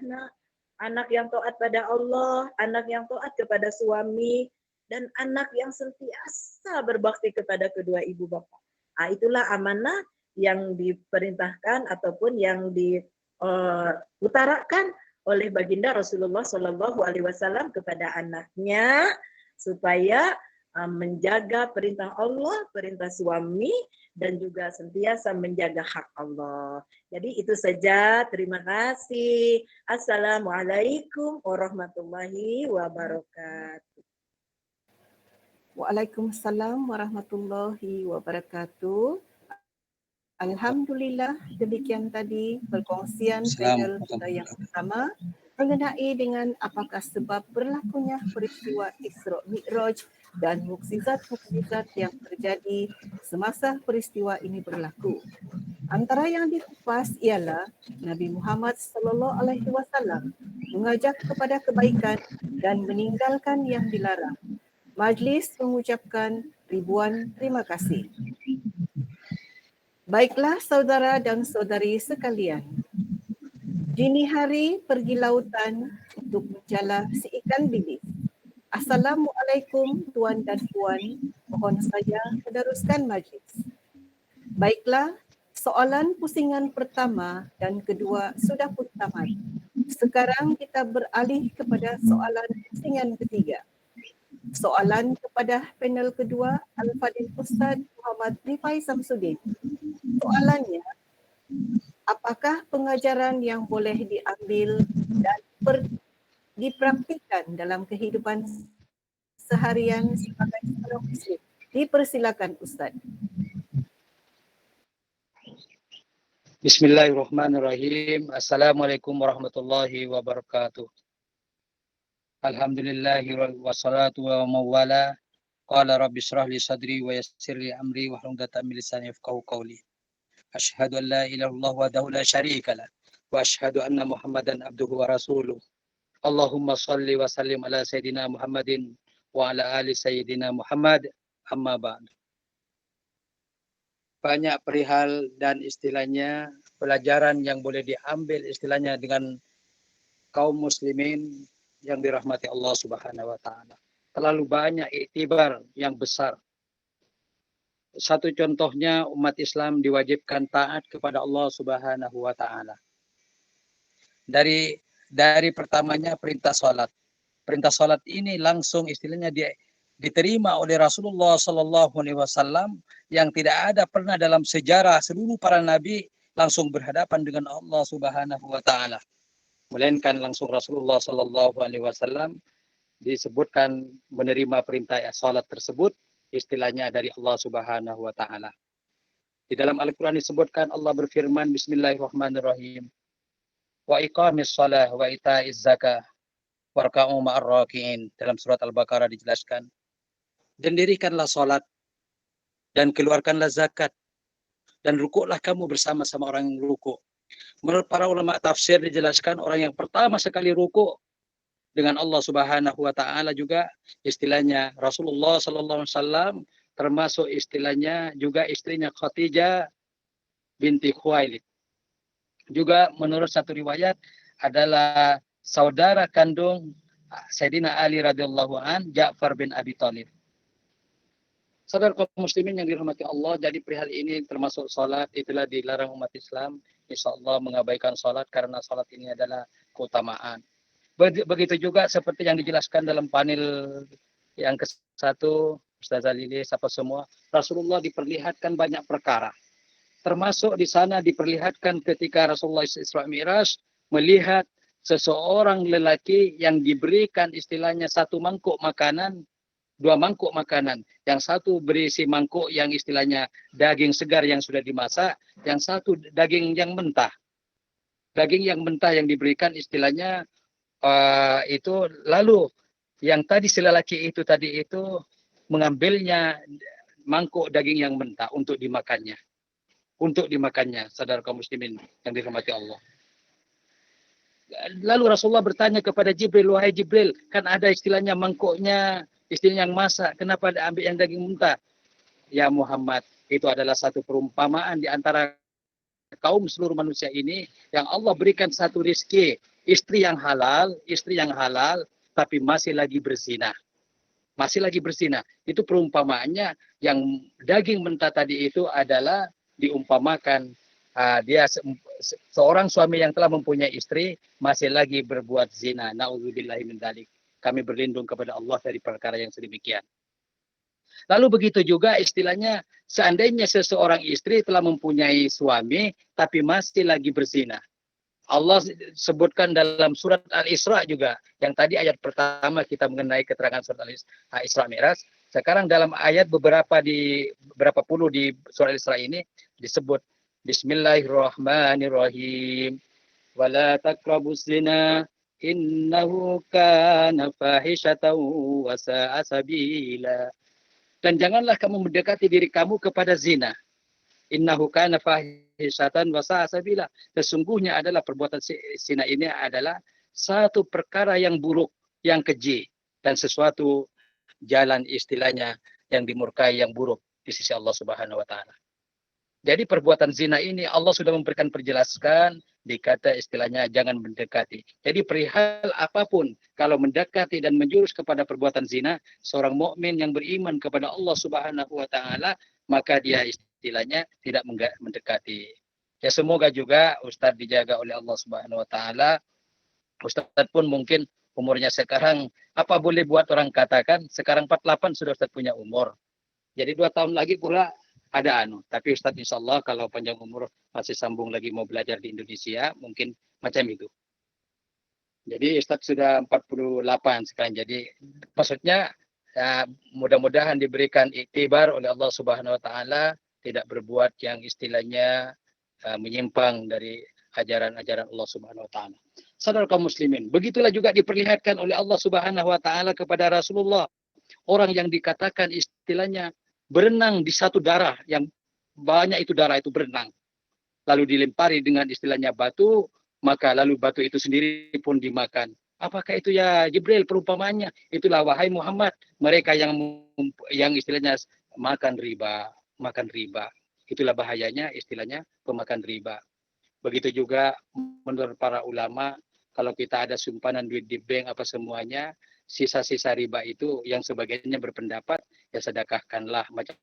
anak yang taat pada Allah, anak yang taat kepada suami, dan anak yang sentiasa berbakti kepada kedua ibu bapak. Itulah amanah yang diperintahkan ataupun yang diutarakan oleh baginda Rasulullah Shallallahu Alaihi Wasallam kepada anaknya supaya menjaga perintah Allah, perintah suami, dan juga sentiasa menjaga hak Allah. Jadi itu saja. Terima kasih. Assalamualaikum warahmatullahi wabarakatuh. Waalaikumsalam warahmatullahi wabarakatuh. Alhamdulillah, demikian tadi perkongsian panel kita yang pertama mengenai dengan apakah sebab berlakunya peristiwa Isra Mi'raj dan mukjizat-mukjizat yang terjadi semasa peristiwa ini berlaku. Antara yang dikupas ialah Nabi Muhammad sallallahu alaihi wasallam mengajak kepada kebaikan dan meninggalkan yang dilarang. Majlis mengucapkan ribuan terima kasih. Baiklah saudara dan saudari sekalian, dini hari pergi lautan untuk menjala si ikan bilis. Assalamualaikum tuan dan puan, mohon saya meneruskan majlis. Baiklah, soalan pusingan pertama dan kedua sudah pun tamat. Sekarang kita beralih kepada soalan pusingan ketiga. Soalan kepada panel kedua, Al-Fadhil Ustaz Muhammad Rifai Samsudin. Soalannya, apakah pengajaran yang boleh diambil dan dipraktikkan dalam kehidupan seharian sebagai seorang Muslim? Dipersilakan Ustaz. Bismillahirrahmanirrahim. Assalamualaikum warahmatullahi wabarakatuh. Alhamdulillahi wassalatu wa mawala. Qala rabbi shrah li sadri wa yassir li amri wa hlul 'uqdatam min lisani yafqahu qawli. Asyhadu an la ilaha illallah wahdahu la syarika lah wa asyhadu anna Muhammadan abduhu wa rasuluh. Allahumma shalli wa sallim ala sayyidina Muhammadin wa ala ali sayyidina Muhammad, amma ba'd. Banyak perihal dan istilahnya pelajaran yang boleh diambil istilahnya dengan kaum muslimin yang dirahmati Allah Subhanahu wa taala. Terlalu banyak iktibar yang besar. Satu contohnya umat Islam diwajibkan taat kepada Allah Subhanahu wa taala. Dari pertamanya perintah salat. Perintah salat ini langsung istilahnya diterima oleh Rasulullah Sallallahu Alaihi Wasallam yang tidak ada pernah dalam sejarah seluruh para nabi langsung berhadapan dengan Allah Subhanahu wa taala. Melainkan langsung Rasulullah Sallallahu Alaihi Wasallam disebutkan menerima perintah salat tersebut istilahnya dari Allah Subhanahu wa taala. Di dalam Al-Qur'an disebutkan Allah berfirman bismillahirrahmanirrahim. Wa iqamis shalah wa ita'iz zakah warka'u ma'ar raki'in. Dalam surat Al-Baqarah dijelaskan, dan dirikanlah salat dan keluarkanlah zakat dan rukuklah kamu bersama-sama orang yang rukuk. Menurut para ulama tafsir dijelaskan orang yang pertama sekali rukuk dengan Allah Subhanahu wa taala juga istilahnya Rasulullah sallallahu alaihi wasallam, termasuk istilahnya juga istrinya Khadijah binti Khuwailid. Juga menurut satu riwayat adalah saudara kandung Sayyidina Ali radhiyallahu an, Ja'far bin Abi Thalib. Saudara kaum muslimin yang dirahmati Allah, jadi perihal ini termasuk salat itulah dilarang umat Islam insyaallah mengabaikan salat karena salat ini adalah keutamaan. Begitu juga seperti yang dijelaskan dalam panel yang ke-1 Ustazah Lilis apa semua, Rasulullah diperlihatkan banyak perkara. Termasuk di sana diperlihatkan ketika Rasulullah Isra Mi'raj melihat seseorang lelaki yang diberikan istilahnya satu mangkuk makanan, dua mangkuk makanan. Yang satu berisi mangkuk yang istilahnya daging segar yang sudah dimasak, yang satu daging yang mentah. Daging yang mentah yang diberikan istilahnya itu, lalu yang tadi si lelaki itu tadi itu mengambilnya mangkuk daging yang mentah untuk dimakannya. Untuk dimakannya, saudara kaum muslimin yang dirahmati Allah. Lalu Rasulullah bertanya kepada Jibril, wahai Jibril, kan ada istilahnya mangkuknya, istilahnya yang masak, kenapa ambil yang daging mentah? Ya Muhammad, itu adalah satu perumpamaan di antara kaum seluruh manusia ini yang Allah berikan satu rizki, istri yang halal, tapi masih lagi berzina. Masih lagi berzina. Itu perumpamaannya yang daging mentah tadi itu adalah diumpamakan dia seorang suami yang telah mempunyai istri masih lagi berbuat zina. Na'udzubillahi min dzalik. Kami berlindung kepada Allah dari perkara yang sedemikian. Lalu begitu juga istilahnya seandainya seseorang istri telah mempunyai suami tapi masih lagi berzina. Allah sebutkan dalam surat Al-Isra juga. Yang tadi ayat pertama kita mengenai keterangan surat Al-Isra Mi'raj. Sekarang dalam ayat berapa puluh di surat Al-Isra ini disebut Bismillahirrahmanirrahim. Wala taqrabuz zina innahu kana fahishatan wa sa'a sabila. Dan janganlah kamu mendekati diri kamu kepada zina. Innahu kana fahishatan wa sa'a sabila. Sesungguhnya adalah perbuatan zina ini adalah satu perkara yang buruk, yang keji, dan sesuatu jalan istilahnya yang dimurkai, yang buruk di sisi Allah Subhanahu wa taala. Jadi perbuatan zina ini Allah sudah memberikan perjelaskan, dikata istilahnya jangan mendekati. Jadi perihal apapun kalau mendekati dan menjurus kepada perbuatan zina, seorang mukmin yang beriman kepada Allah Subhanahu wa taala, maka dia istilahnya tidak mendekati. Ya semoga juga Ustadz dijaga oleh Allah Subhanahu wa taala. Ustadz pun mungkin umurnya sekarang, apa boleh buat orang katakan, sekarang 48 sudah Ustadz punya umur. Jadi 2 tahun lagi pula ada tapi Ustadz insya Allah kalau panjang umur masih sambung lagi mau belajar di Indonesia, mungkin macam itu. Jadi Ustadz sudah 48 sekarang. Jadi maksudnya ya, mudah-mudahan diberikan iktibar oleh Allah Subhanahu wa taala, tidak berbuat yang istilahnya menyimpang dari ajaran-ajaran Allah Subhanahu wa taala. Saudara kaum muslimin, begitulah juga diperlihatkan oleh Allah Subhanahu wa taala kepada Rasulullah, orang yang dikatakan istilahnya berenang di satu darah yang banyak, itu darah itu berenang. Lalu dilempari dengan istilahnya batu, maka lalu batu itu sendiri pun dimakan. Apakah itu ya Jibril perumpamaannya? Itulah wahai Muhammad, mereka yang istilahnya makan riba. Itulah bahayanya istilahnya pemakan riba. Begitu juga menurut para ulama, Kalau kita ada simpanan duit di bank apa semuanya, sisa-sisa riba itu yang sebagiannya berpendapat ya sedekahkanlah macam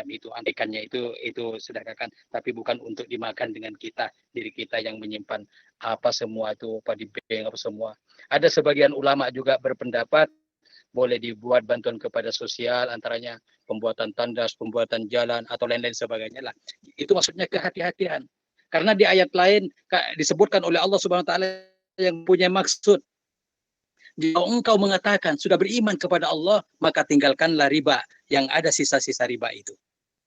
itu, andaikannya itu sedekahkan, tapi bukan untuk dimakan dengan kita, diri kita yang menyimpan apa semua itu apa di bank apa semua. Ada sebagian ulama juga berpendapat boleh dibuat bantuan kepada sosial, antaranya pembuatan tandas, pembuatan jalan atau lain-lain sebagainya lah. Itu maksudnya kehati-hatian. Karena di ayat lain disebutkan oleh Allah Subhanahu wa taala yang punya maksud. Jika engkau mengatakan sudah beriman kepada Allah, maka tinggalkanlah riba yang ada sisa-sisa riba itu.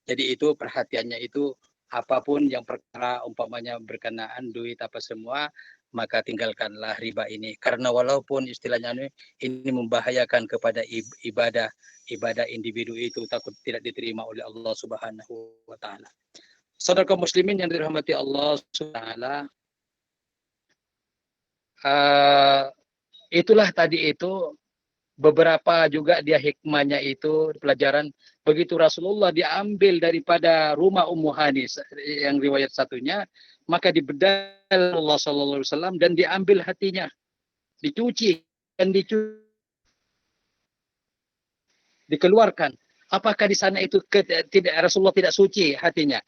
Jadi itu perhatiannya itu apapun yang perkara umpamanya berkenaan duit apa semua, maka tinggalkanlah riba ini. Karena walaupun istilahnya ini membahayakan kepada ibadah individu itu, takut tidak diterima oleh Allah Subhanahu wa taala. Saudara kaum muslimin yang dirahmati Allah Subhanahu wa taala, itulah tadi itu beberapa juga dia hikmahnya itu pelajaran. Begitu Rasulullah diambil daripada rumah Ummu Hanis yang riwayat satunya, maka dibedah Allah Sallallahu Alaihi Wasallam dan diambil hatinya, dicuci dan dikeluarkan. Apakah di sana itu tidak Rasulullah tidak suci hatinya?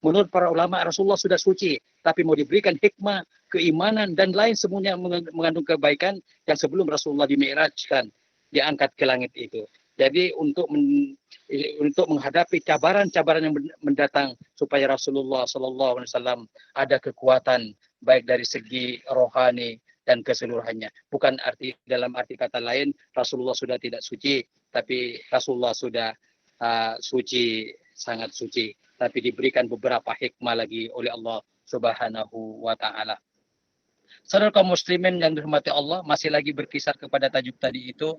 Menurut para ulama Rasulullah sudah suci, tapi mau diberikan hikmah, keimanan dan lain semuanya mengandung kebaikan yang sebelum Rasulullah dimi'rajkan, diangkat ke langit itu. Jadi untuk menghadapi cabaran-cabaran yang mendatang supaya Rasulullah Sallallahu Alaihi Wasallam ada kekuatan baik dari segi rohani dan keseluruhannya. Bukan dalam arti kata lain Rasulullah sudah tidak suci, tapi Rasulullah sudah suci, sangat suci. Tapi diberikan beberapa hikmah lagi oleh Allah Subhanahu wa taala. Saudara kaum muslimin yang dirahmati Allah, masih lagi berkisar kepada tajuk tadi itu,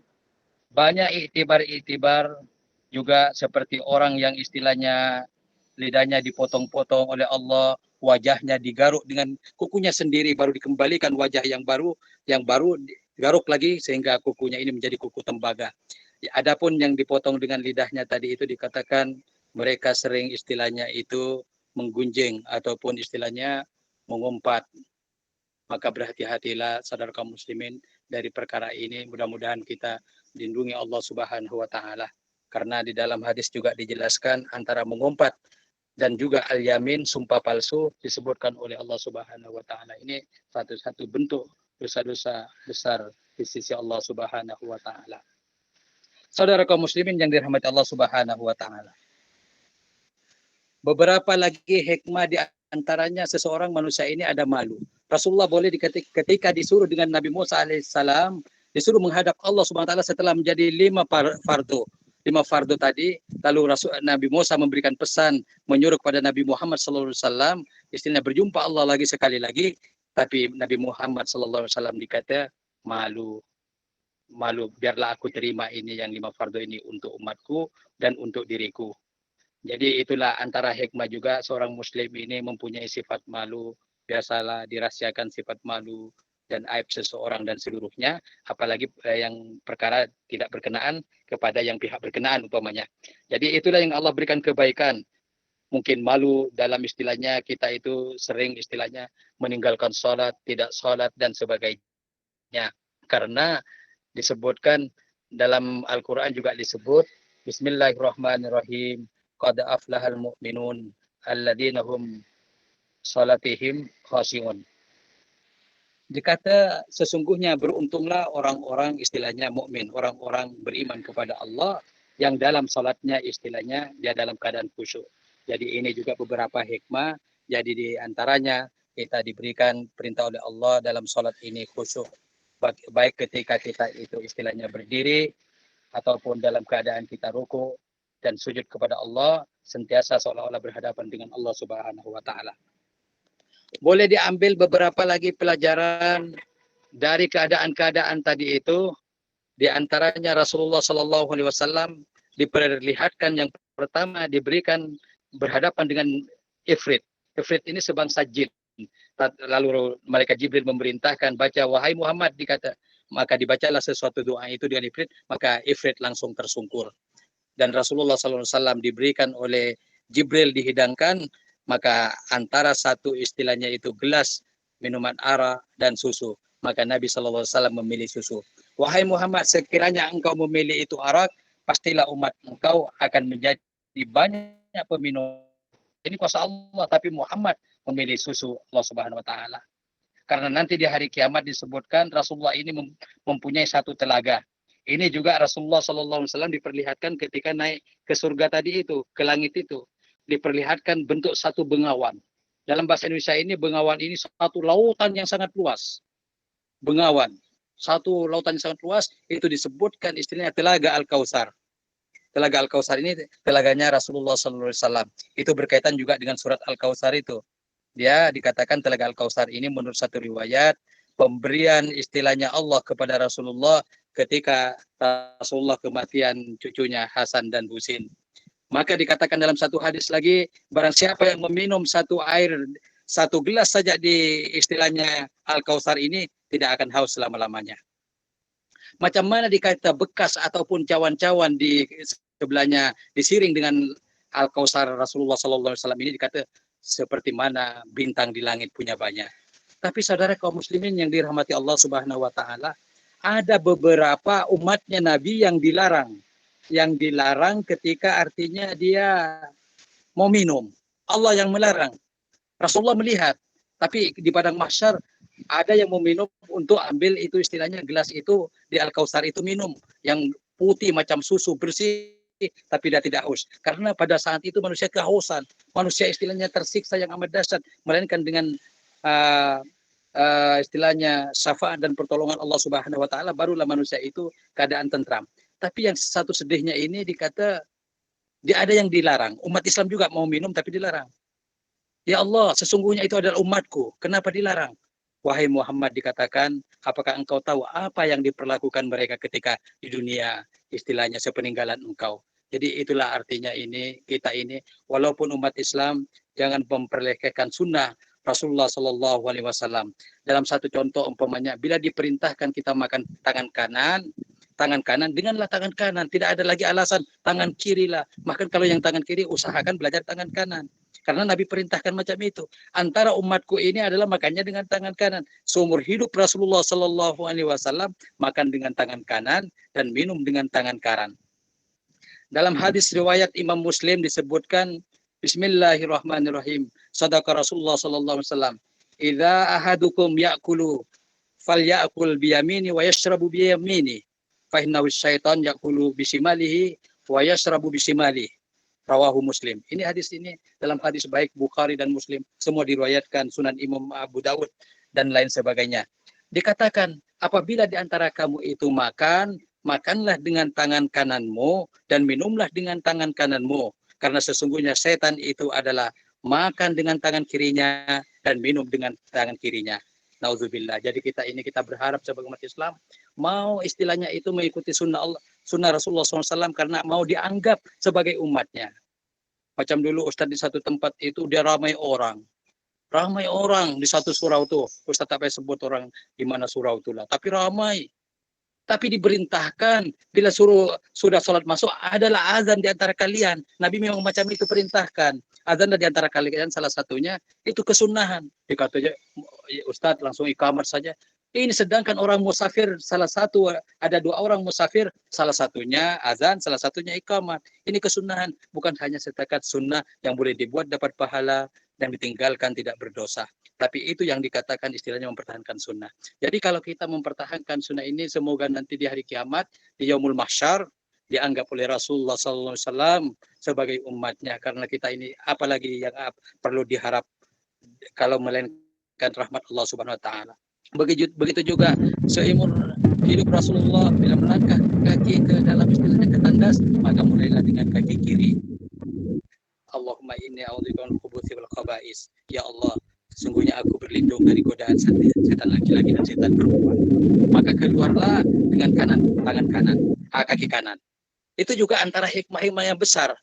banyak iktibar juga seperti orang yang istilahnya lidahnya dipotong-potong oleh Allah, wajahnya digaruk dengan kukunya sendiri, baru dikembalikan wajah yang baru digaruk lagi sehingga kukunya ini menjadi kuku tembaga. Adapun yang dipotong dengan lidahnya tadi itu dikatakan mereka sering istilahnya itu menggunjing ataupun istilahnya mengumpat. Maka berhati-hatilah saudara kaum muslimin dari perkara ini. Mudah-mudahan kita dilindungi Allah Subhanahu wa taala. Karena di dalam hadis juga dijelaskan antara mengumpat dan juga al-yamin, sumpah palsu, disebutkan oleh Allah Subhanahu wa taala. Ini satu-satu bentuk dosa-dosa besar di sisi Allah Subhanahu wa taala. Saudara kaum muslimin yang dirahmati Allah Subhanahu wa taala. Beberapa lagi hikmah di antaranya seseorang manusia ini ada malu. Rasulullah boleh ketika disuruh dengan Nabi Musa alaihissalam, disuruh menghadap Allah Subhanahu wa taala setelah menjadi 5 fardu. 5 fardu tadi, lalu Nabi Musa memberikan pesan menyuruh kepada Nabi Muhammad sallallahu alaihi wasallam, istilahnya berjumpa Allah lagi sekali lagi, tapi Nabi Muhammad sallallahu alaihi wasallam dikata malu, biarlah aku terima ini yang 5 fardu ini untuk umatku dan untuk diriku. Jadi itulah antara hikmah juga seorang muslim ini mempunyai sifat malu. Biasalah dirahasiakan sifat malu dan aib seseorang dan seluruhnya, apalagi yang perkara tidak berkenaan kepada yang pihak berkenaan umpamanya. Jadi itulah yang Allah berikan kebaikan. Mungkin malu dalam istilahnya kita itu sering istilahnya meninggalkan sholat, tidak sholat dan sebagainya. Karena disebutkan dalam Al-Quran juga disebut Bismillahirrahmanirrahim. Qad aflahal mu'minun alladzina hum salatihim khashi'un. Dikata sesungguhnya beruntunglah orang-orang istilahnya mukmin, orang-orang beriman kepada Allah yang dalam salatnya istilahnya dia dalam keadaan khusyuk. Jadi ini juga beberapa hikmah. Jadi di antaranya kita diberikan perintah oleh Allah dalam salat ini khusyuk. Baik ketika kita itu istilahnya berdiri ataupun dalam keadaan kita ruku dan sujud kepada Allah, sentiasa seolah-olah berhadapan dengan Allah Subhanahu wa taala. Boleh diambil beberapa lagi pelajaran dari keadaan-keadaan tadi itu. Di antaranya Rasulullah Sallallahu Alaihi Wasallam diperlihatkan yang pertama diberikan berhadapan dengan Ifrit. Ifrit ini sebangsa jin. Lalu malaikat Jibril memerintahkan baca wahai Muhammad, dikata, maka dibacalah sesuatu doa itu dengan Ifrit, maka Ifrit langsung tersungkur. Dan Rasulullah SAW diberikan oleh Jibril dihidangkan, maka antara satu istilahnya itu gelas minuman arak dan susu. Maka Nabi SAW memilih susu. Wahai Muhammad, sekiranya engkau memilih itu arak, pastilah umat engkau akan menjadi banyak peminum. Ini kuasa Allah, tapi Muhammad memilih susu Allah Subhanahu wa taala. Karena nanti di hari kiamat disebutkan Rasulullah ini mempunyai satu telaga. Ini juga Rasulullah SAW diperlihatkan ketika naik ke surga tadi itu, ke langit itu. Diperlihatkan bentuk satu bengawan. Dalam bahasa Indonesia ini, bengawan ini satu lautan yang sangat luas. Bengawan. Satu lautan yang sangat luas, itu disebutkan istilahnya Telaga Al-Kautsar. Telaga Al-Kautsar ini telaganya Rasulullah SAW. Itu berkaitan juga dengan surat Al-Kautsar itu. Dia dikatakan Telaga Al-Kautsar ini menurut satu riwayat, pemberian istilahnya Allah kepada Rasulullah ketika Rasulullah kematian cucunya Hasan dan Husin. Maka dikatakan dalam satu hadis lagi, barang siapa yang meminum satu gelas saja di istilahnya Al-Kautsar ini, tidak akan haus selama-lamanya. Macam mana dikata bekas ataupun cawan-cawan di sebelahnya disiring dengan Al-Kautsar Rasulullah SAW ini, dikata seperti mana bintang di langit punya banyak. Tapi saudara kaum muslimin yang dirahmati Allah Subhanahu wa taala, ada beberapa umatnya Nabi yang dilarang. Yang dilarang ketika artinya dia mau minum. Allah yang melarang. Rasulullah melihat. Tapi di padang mahsyar ada yang mau minum untuk ambil itu istilahnya gelas itu di Al-Kautsar itu minum. Yang putih macam susu bersih tapi dia tidak haus. Karena pada saat itu manusia kehausan. Manusia istilahnya tersiksa yang amat dahsyat. Melainkan dengan istilahnya syafaat dan pertolongan Allah Subhanahu wa taala, barulah manusia itu keadaan tentram. Tapi yang satu sedihnya ini dikata dia ada yang dilarang. Umat Islam juga mau minum tapi dilarang. Ya Allah, sesungguhnya itu adalah umatku. Kenapa dilarang? Wahai Muhammad, dikatakan, apakah engkau tahu apa yang diperlakukan mereka ketika di dunia, istilahnya sepeninggalan engkau. Jadi itulah artinya kita ini, walaupun umat Islam, jangan memperlekehkan sunnah Rasulullah Shallallahu Alaihi Wasallam. Dalam satu contoh umpamanya, bila diperintahkan kita makan tangan kanan, denganlah tangan kanan. Tidak ada lagi alasan tangan kiri lah. Bahkan kalau yang tangan kiri, usahakan belajar tangan kanan. Karena Nabi perintahkan macam itu. Antara umatku ini adalah makannya dengan tangan kanan. Seumur hidup Rasulullah Shallallahu Alaihi Wasallam makan dengan tangan kanan dan minum dengan tangan kanan. Dalam hadis riwayat Imam Muslim disebutkan, Bismillahirrahmanirrahim. Sadaqa Rasulullah Shallallahu Alaihi Wasallam. Idza ahadukum ya'kulu falyakul biyamini wa yashrabu biyamini. Fa innahu syaitan ya'kulu bisimalihi wa yashrabu bisimalihi. Rawahu Muslim. Ini hadis ini dalam hadis baik Bukhari dan Muslim. Semua diriwayatkan Sunan Imam Abu Dawud dan lain sebagainya. Dikatakan, apabila di antara kamu itu makan, makanlah dengan tangan kananmu dan minumlah dengan tangan kananmu. Karena sesungguhnya setan itu adalah makan dengan tangan kirinya dan minum dengan tangan kirinya. Nauzubillah. Jadi kita berharap sebagai umat Islam mau istilahnya itu mengikuti sunnah Rasulullah SAW karena mau dianggap sebagai umatnya. Macam dulu Ustadz di satu tempat itu dia ramai orang di satu surau tuh. Ustadz tak payah sebut orang di mana surau itu lah. Tapi ramai. Tapi diperintahkan bila sudah sholat masuk adalah azan di antara kalian. Nabi memang macam itu perintahkan. Azan di antara kalian salah satunya itu kesunahan. Dikatanya Ustadz langsung iqamat saja. Ini sedangkan orang musafir ada 2 orang musafir, salah satunya azan, salah satunya iqamat. Ini kesunahan, bukan hanya setakat sunnah yang boleh dibuat dapat pahala dan ditinggalkan tidak berdosa. Tapi itu yang dikatakan istilahnya mempertahankan sunnah. Jadi kalau kita mempertahankan sunnah ini, semoga nanti di hari kiamat, di Yaumul Mahsyar, dianggap oleh Rasulullah SAW sebagai umatnya. Karena kita ini apalagi yang perlu diharap kalau melainkan rahmat Allah Subhanahu Wa Taala. Begitu juga seumur hidup Rasulullah bila melangkah kaki ke dalam istilahnya ke tandas, maka mulailah dengan kaki kiri. Allahumma inni a'udzubika minal khubuthi wal khaba'is. Ya Allah, sesungguhnya aku berlindung dari godaan setan laki-laki dan setan perempuan. Maka keluarlah dengan tangan kanan, kaki kanan. Itu juga antara hikmah-hikmah yang besar.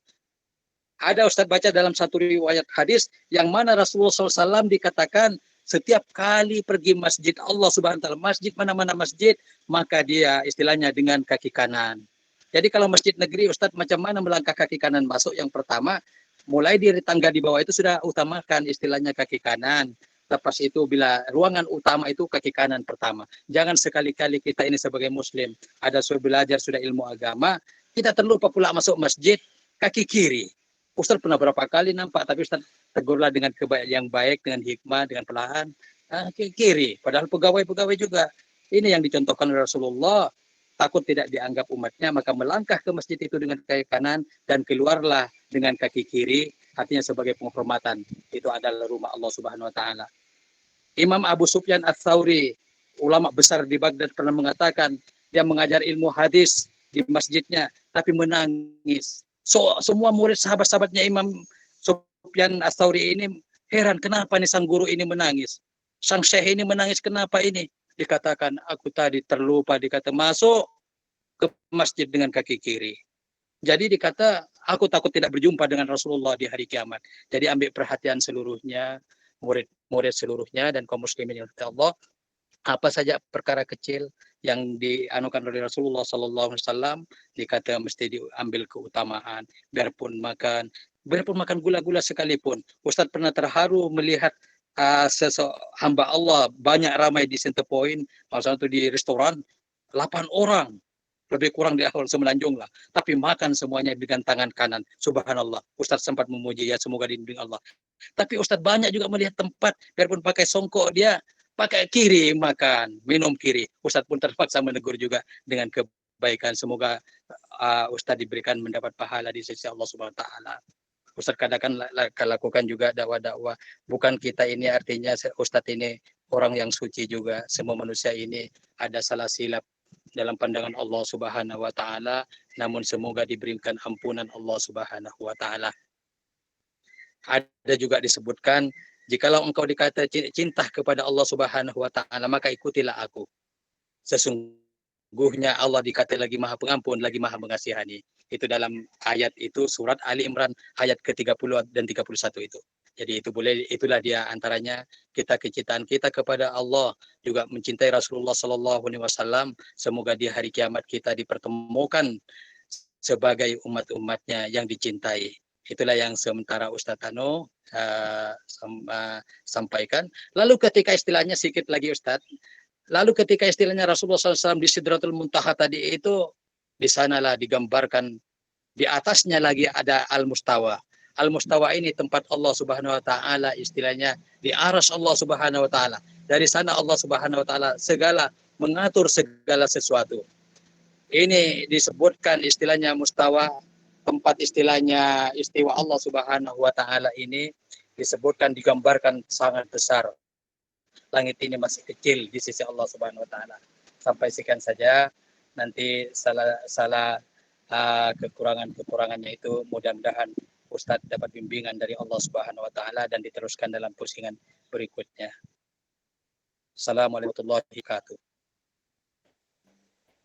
Ada Ustaz baca dalam satu riwayat hadis yang mana Rasulullah SAW dikatakan setiap kali pergi masjid Allah Subhanahu wa taala, masjid mana-mana masjid, maka dia istilahnya dengan kaki kanan. Jadi kalau masjid negeri Ustadz macam mana melangkah kaki kanan masuk? Yang pertama, mulai dari tangga di bawah itu sudah utamakan istilahnya kaki kanan. Lepas itu bila ruangan utama itu kaki kanan pertama. Jangan sekali-kali kita ini sebagai muslim ada sudah belajar sudah ilmu agama, kita terlupa pula masuk masjid kaki kiri. Ustaz pernah berapa kali nampak, tapi Ustaz tegurlah dengan yang baik, dengan hikmah, dengan perlahan. Kaki kiri. Padahal pegawai-pegawai juga. Ini yang dicontohkan oleh Rasulullah. Takut tidak dianggap umatnya, maka melangkah ke masjid itu dengan kaki kanan dan keluarlah dengan kaki kiri, artinya sebagai penghormatan. Itu adalah rumah Allah Subhanahu wa taala. Imam Abu Sufyan Ats-Tsauri, ulama besar di Baghdad, pernah mengatakan dia mengajar ilmu hadis di masjidnya, tapi menangis. Semua murid sahabat-sahabatnya Imam Sufyan Ats-Tsauri ini heran, kenapa nih sang guru ini menangis? Sang syekh ini menangis, kenapa ini? Dikatakan, aku tadi terlupa, dikata masuk ke masjid dengan kaki kiri. Jadi dikata, aku takut tidak berjumpa dengan Rasulullah di hari kiamat. Jadi ambil perhatian seluruhnya, murid-murid seluruhnya dan kaum muslimin yang dirahmati Allah, apa saja perkara kecil yang dianukan oleh Rasulullah sallallahu alaihi wasallam dikata mesti diambil keutamaan, biarpun makan gula-gula sekalipun. Ustaz pernah terharu melihat hamba Allah banyak ramai di Center Point, maksudnya itu di restoran 8 orang, lebih kurang di awal semenanjung lah, tapi makan semuanya dengan tangan kanan. Subhanallah, Ustaz sempat memuji, ya semoga dibimbing Allah. Tapi Ustaz banyak juga melihat tempat, biarpun pakai songkok, dia pakai kiri makan, minum kiri. Ustaz pun terpaksa menegur juga dengan kebaikan. Semoga Ustaz diberikan mendapat pahala di sisi Allah Subhanahu wa taala. Ustaz kadang lakukan juga dakwah-dakwah. Bukan kita ini artinya Ustaz ini orang yang suci juga. Semua manusia ini ada salah silap dalam pandangan Allah Subhanahu wa taala, namun semoga diberikan ampunan Allah Subhanahu wa taala. Ada juga disebutkan, jikalau engkau dikata cinta kepada Allah Subhanahu wa taala, maka ikutilah aku. Sesungguhnya Allah dikata lagi Maha Pengampun, lagi Maha Mengasihani. Itu dalam ayat itu surat Ali Imran ayat ke-30 dan 31 itu. Jadi itulah dia antaranya kecintaan kita kepada Allah, juga mencintai Rasulullah sallallahu alaihi wasallam. Semoga di hari kiamat kita dipertemukan sebagai umat-umatnya yang dicintai. Itulah yang sementara Ustaz Tano sampaikan. Lalu ketika istilahnya sedikit lagi Ustaz, ketika istilahnya Rasulullah SAW di Sidratul Muntaha tadi itu, di sanalah digambarkan di atasnya lagi ada Al-Mustawa. Al-Mustawa ini tempat Allah Subhanahu wa taala, istilahnya di arsy Allah Subhanahu wa taala. Dari sana Allah Subhanahu wa taala mengatur segala sesuatu. Ini disebutkan istilahnya mustawa, tempat istilahnya istiwa Allah Subhanahu wa taala ini disebutkan, digambarkan sangat besar. Langit ini masih kecil di sisi Allah Subhanahu wa taala. Sampai sekian saja. Nanti salah kekurangannya itu mudah-mudahan Ustadz dapat bimbingan dari Allah Subhanahu wa taala dan diteruskan dalam pusingan berikutnya. Assalamualaikum warahmatullahi wabarakatuh.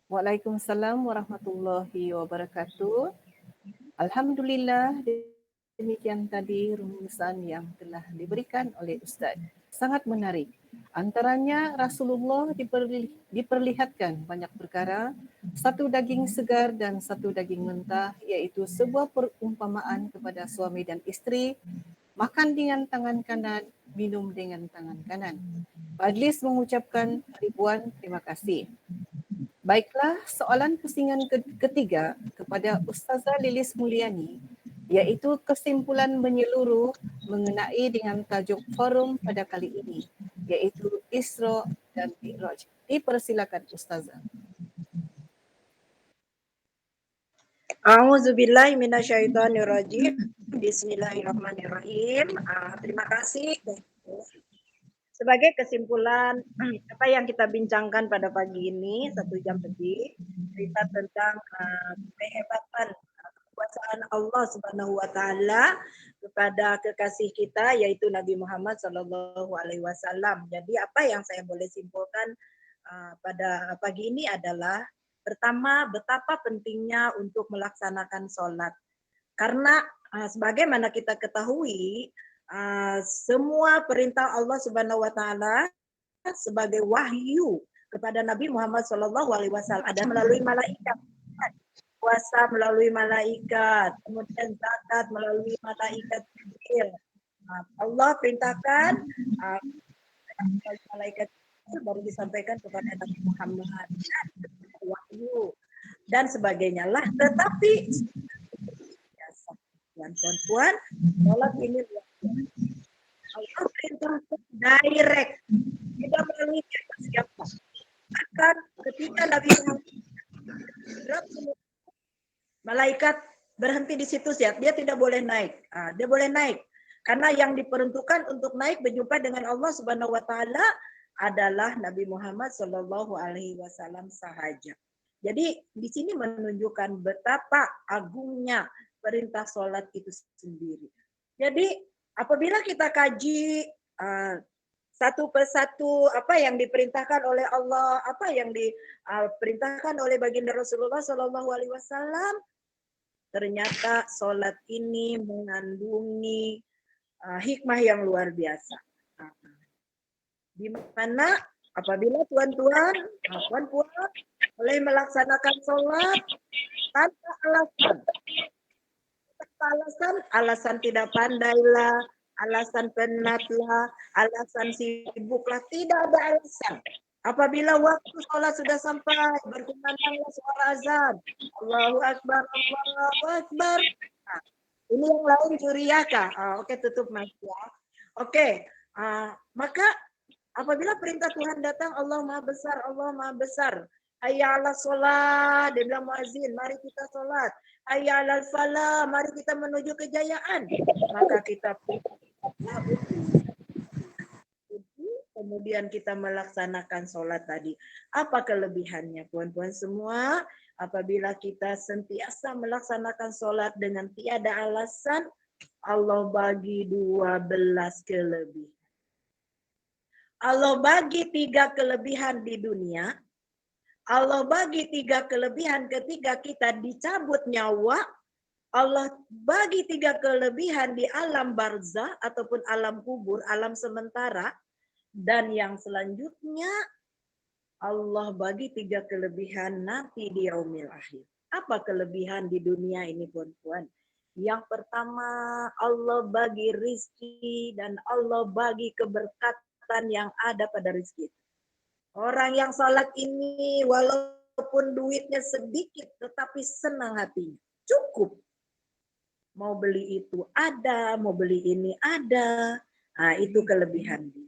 Waalaikumsalam warahmatullahi wabarakatuh. Alhamdulillah, demikian tadi rumusan yang telah diberikan oleh Ustaz. Sangat menarik. Antaranya Rasulullah diperlihatkan banyak perkara, satu daging segar dan satu daging mentah, iaitu sebuah perumpamaan kepada suami dan isteri, makan dengan tangan kanan, minum dengan tangan kanan. Majlis mengucapkan ribuan terima kasih. Baiklah, soalan pusingan ketiga kepada Ustazah Lilis Mulyani, iaitu kesimpulan menyeluruh mengenai dengan tajuk forum pada kali ini, iaitu Isra dan Mi'raj. Dipersilakan Ustazah. A'udzubillahi minasyaitonirrajim. Bismillahirrahmanirrahim. Terima kasih. Sebagai kesimpulan apa yang kita bincangkan pada pagi ini 1 jam lebih, cerita tentang kehebatan kekuasaan Allah Subhanahu wa taala kepada kekasih kita yaitu Nabi Muhammad sallallahu alaihi wasallam. Jadi apa yang saya boleh simpulkan pada pagi ini adalah, pertama, betapa pentingnya untuk melaksanakan sholat. Karena sebagaimana kita ketahui, semua perintah Allah Subhanahu wa taala sebagai wahyu kepada Nabi Muhammad sallallahu alaihi wasallam ada melalui malaikat. Puasa melalui malaikat, kemudian zakat melalui malaikat Jibril. Allah perintahkan malaikat itu baru disampaikan kepada Nabi Muhammad, wahyu dan sebagainya lah. Tetapi biasa, tuan-tuan, sholat ini luar biasa. Allah perintahkan direct, tidak melalui siapa. Bahkan ketika Nabi Muhammad malaikat berhenti di situ ya, dia tidak boleh naik. Dia boleh naik karena yang diperuntukkan untuk naik berjumpa dengan Allah Subhanahu wa taala adalah Nabi Muhammad Shallallahu alaihi wasallam sahaja. Jadi di sini menunjukkan betapa agungnya perintah sholat itu sendiri. Jadi apabila kita kaji satu persatu apa yang diperintahkan oleh Allah, apa yang diperintahkan oleh baginda Rasulullah Shallallahu alaihi wasallam, ternyata sholat ini mengandungi hikmah yang luar biasa. Di mana apabila tuan-tuan, puan-puan mulai melaksanakan sholat tanpa alasan. Alasan tidak pandailah, alasan penatlah, alasan sibuklah, tidak ada alasan. Apabila waktu sholat sudah sampai, berkumandanglah suara azan. Allahu Akbar, Allahu Akbar. Nah, ini yang lain curiakah? Oke, tutup mas ya. Oke, maka apabila perintah Tuhan datang, Allah Maha Besar, Allah Maha Besar. Hayya 'alas sholat, dia bilang muazin, mari kita sholat. Hayya 'alal falah, mari kita menuju kejayaan. Maka kita kemudian kita melaksanakan sholat tadi. Apa kelebihannya, puan-puan semua? Apabila kita sentiasa melaksanakan sholat dengan tiada alasan, Allah bagi 12 kelebihan. Allah bagi 3 kelebihan di dunia. Allah bagi 3 kelebihan ketika kita dicabut nyawa. Allah bagi 3 kelebihan di alam barzah ataupun alam kubur, alam sementara. Dan yang selanjutnya Allah bagi 3 kelebihan nanti di yaumil akhir. Apa kelebihan di dunia ini, puan-puan? Yang pertama, Allah bagi rizki dan Allah bagi keberkatan yang ada pada rizki. Orang yang salat ini walaupun duitnya sedikit tetapi senang hatinya. Cukup. Mau beli itu ada, mau beli ini ada. Nah, itu kelebihan dia.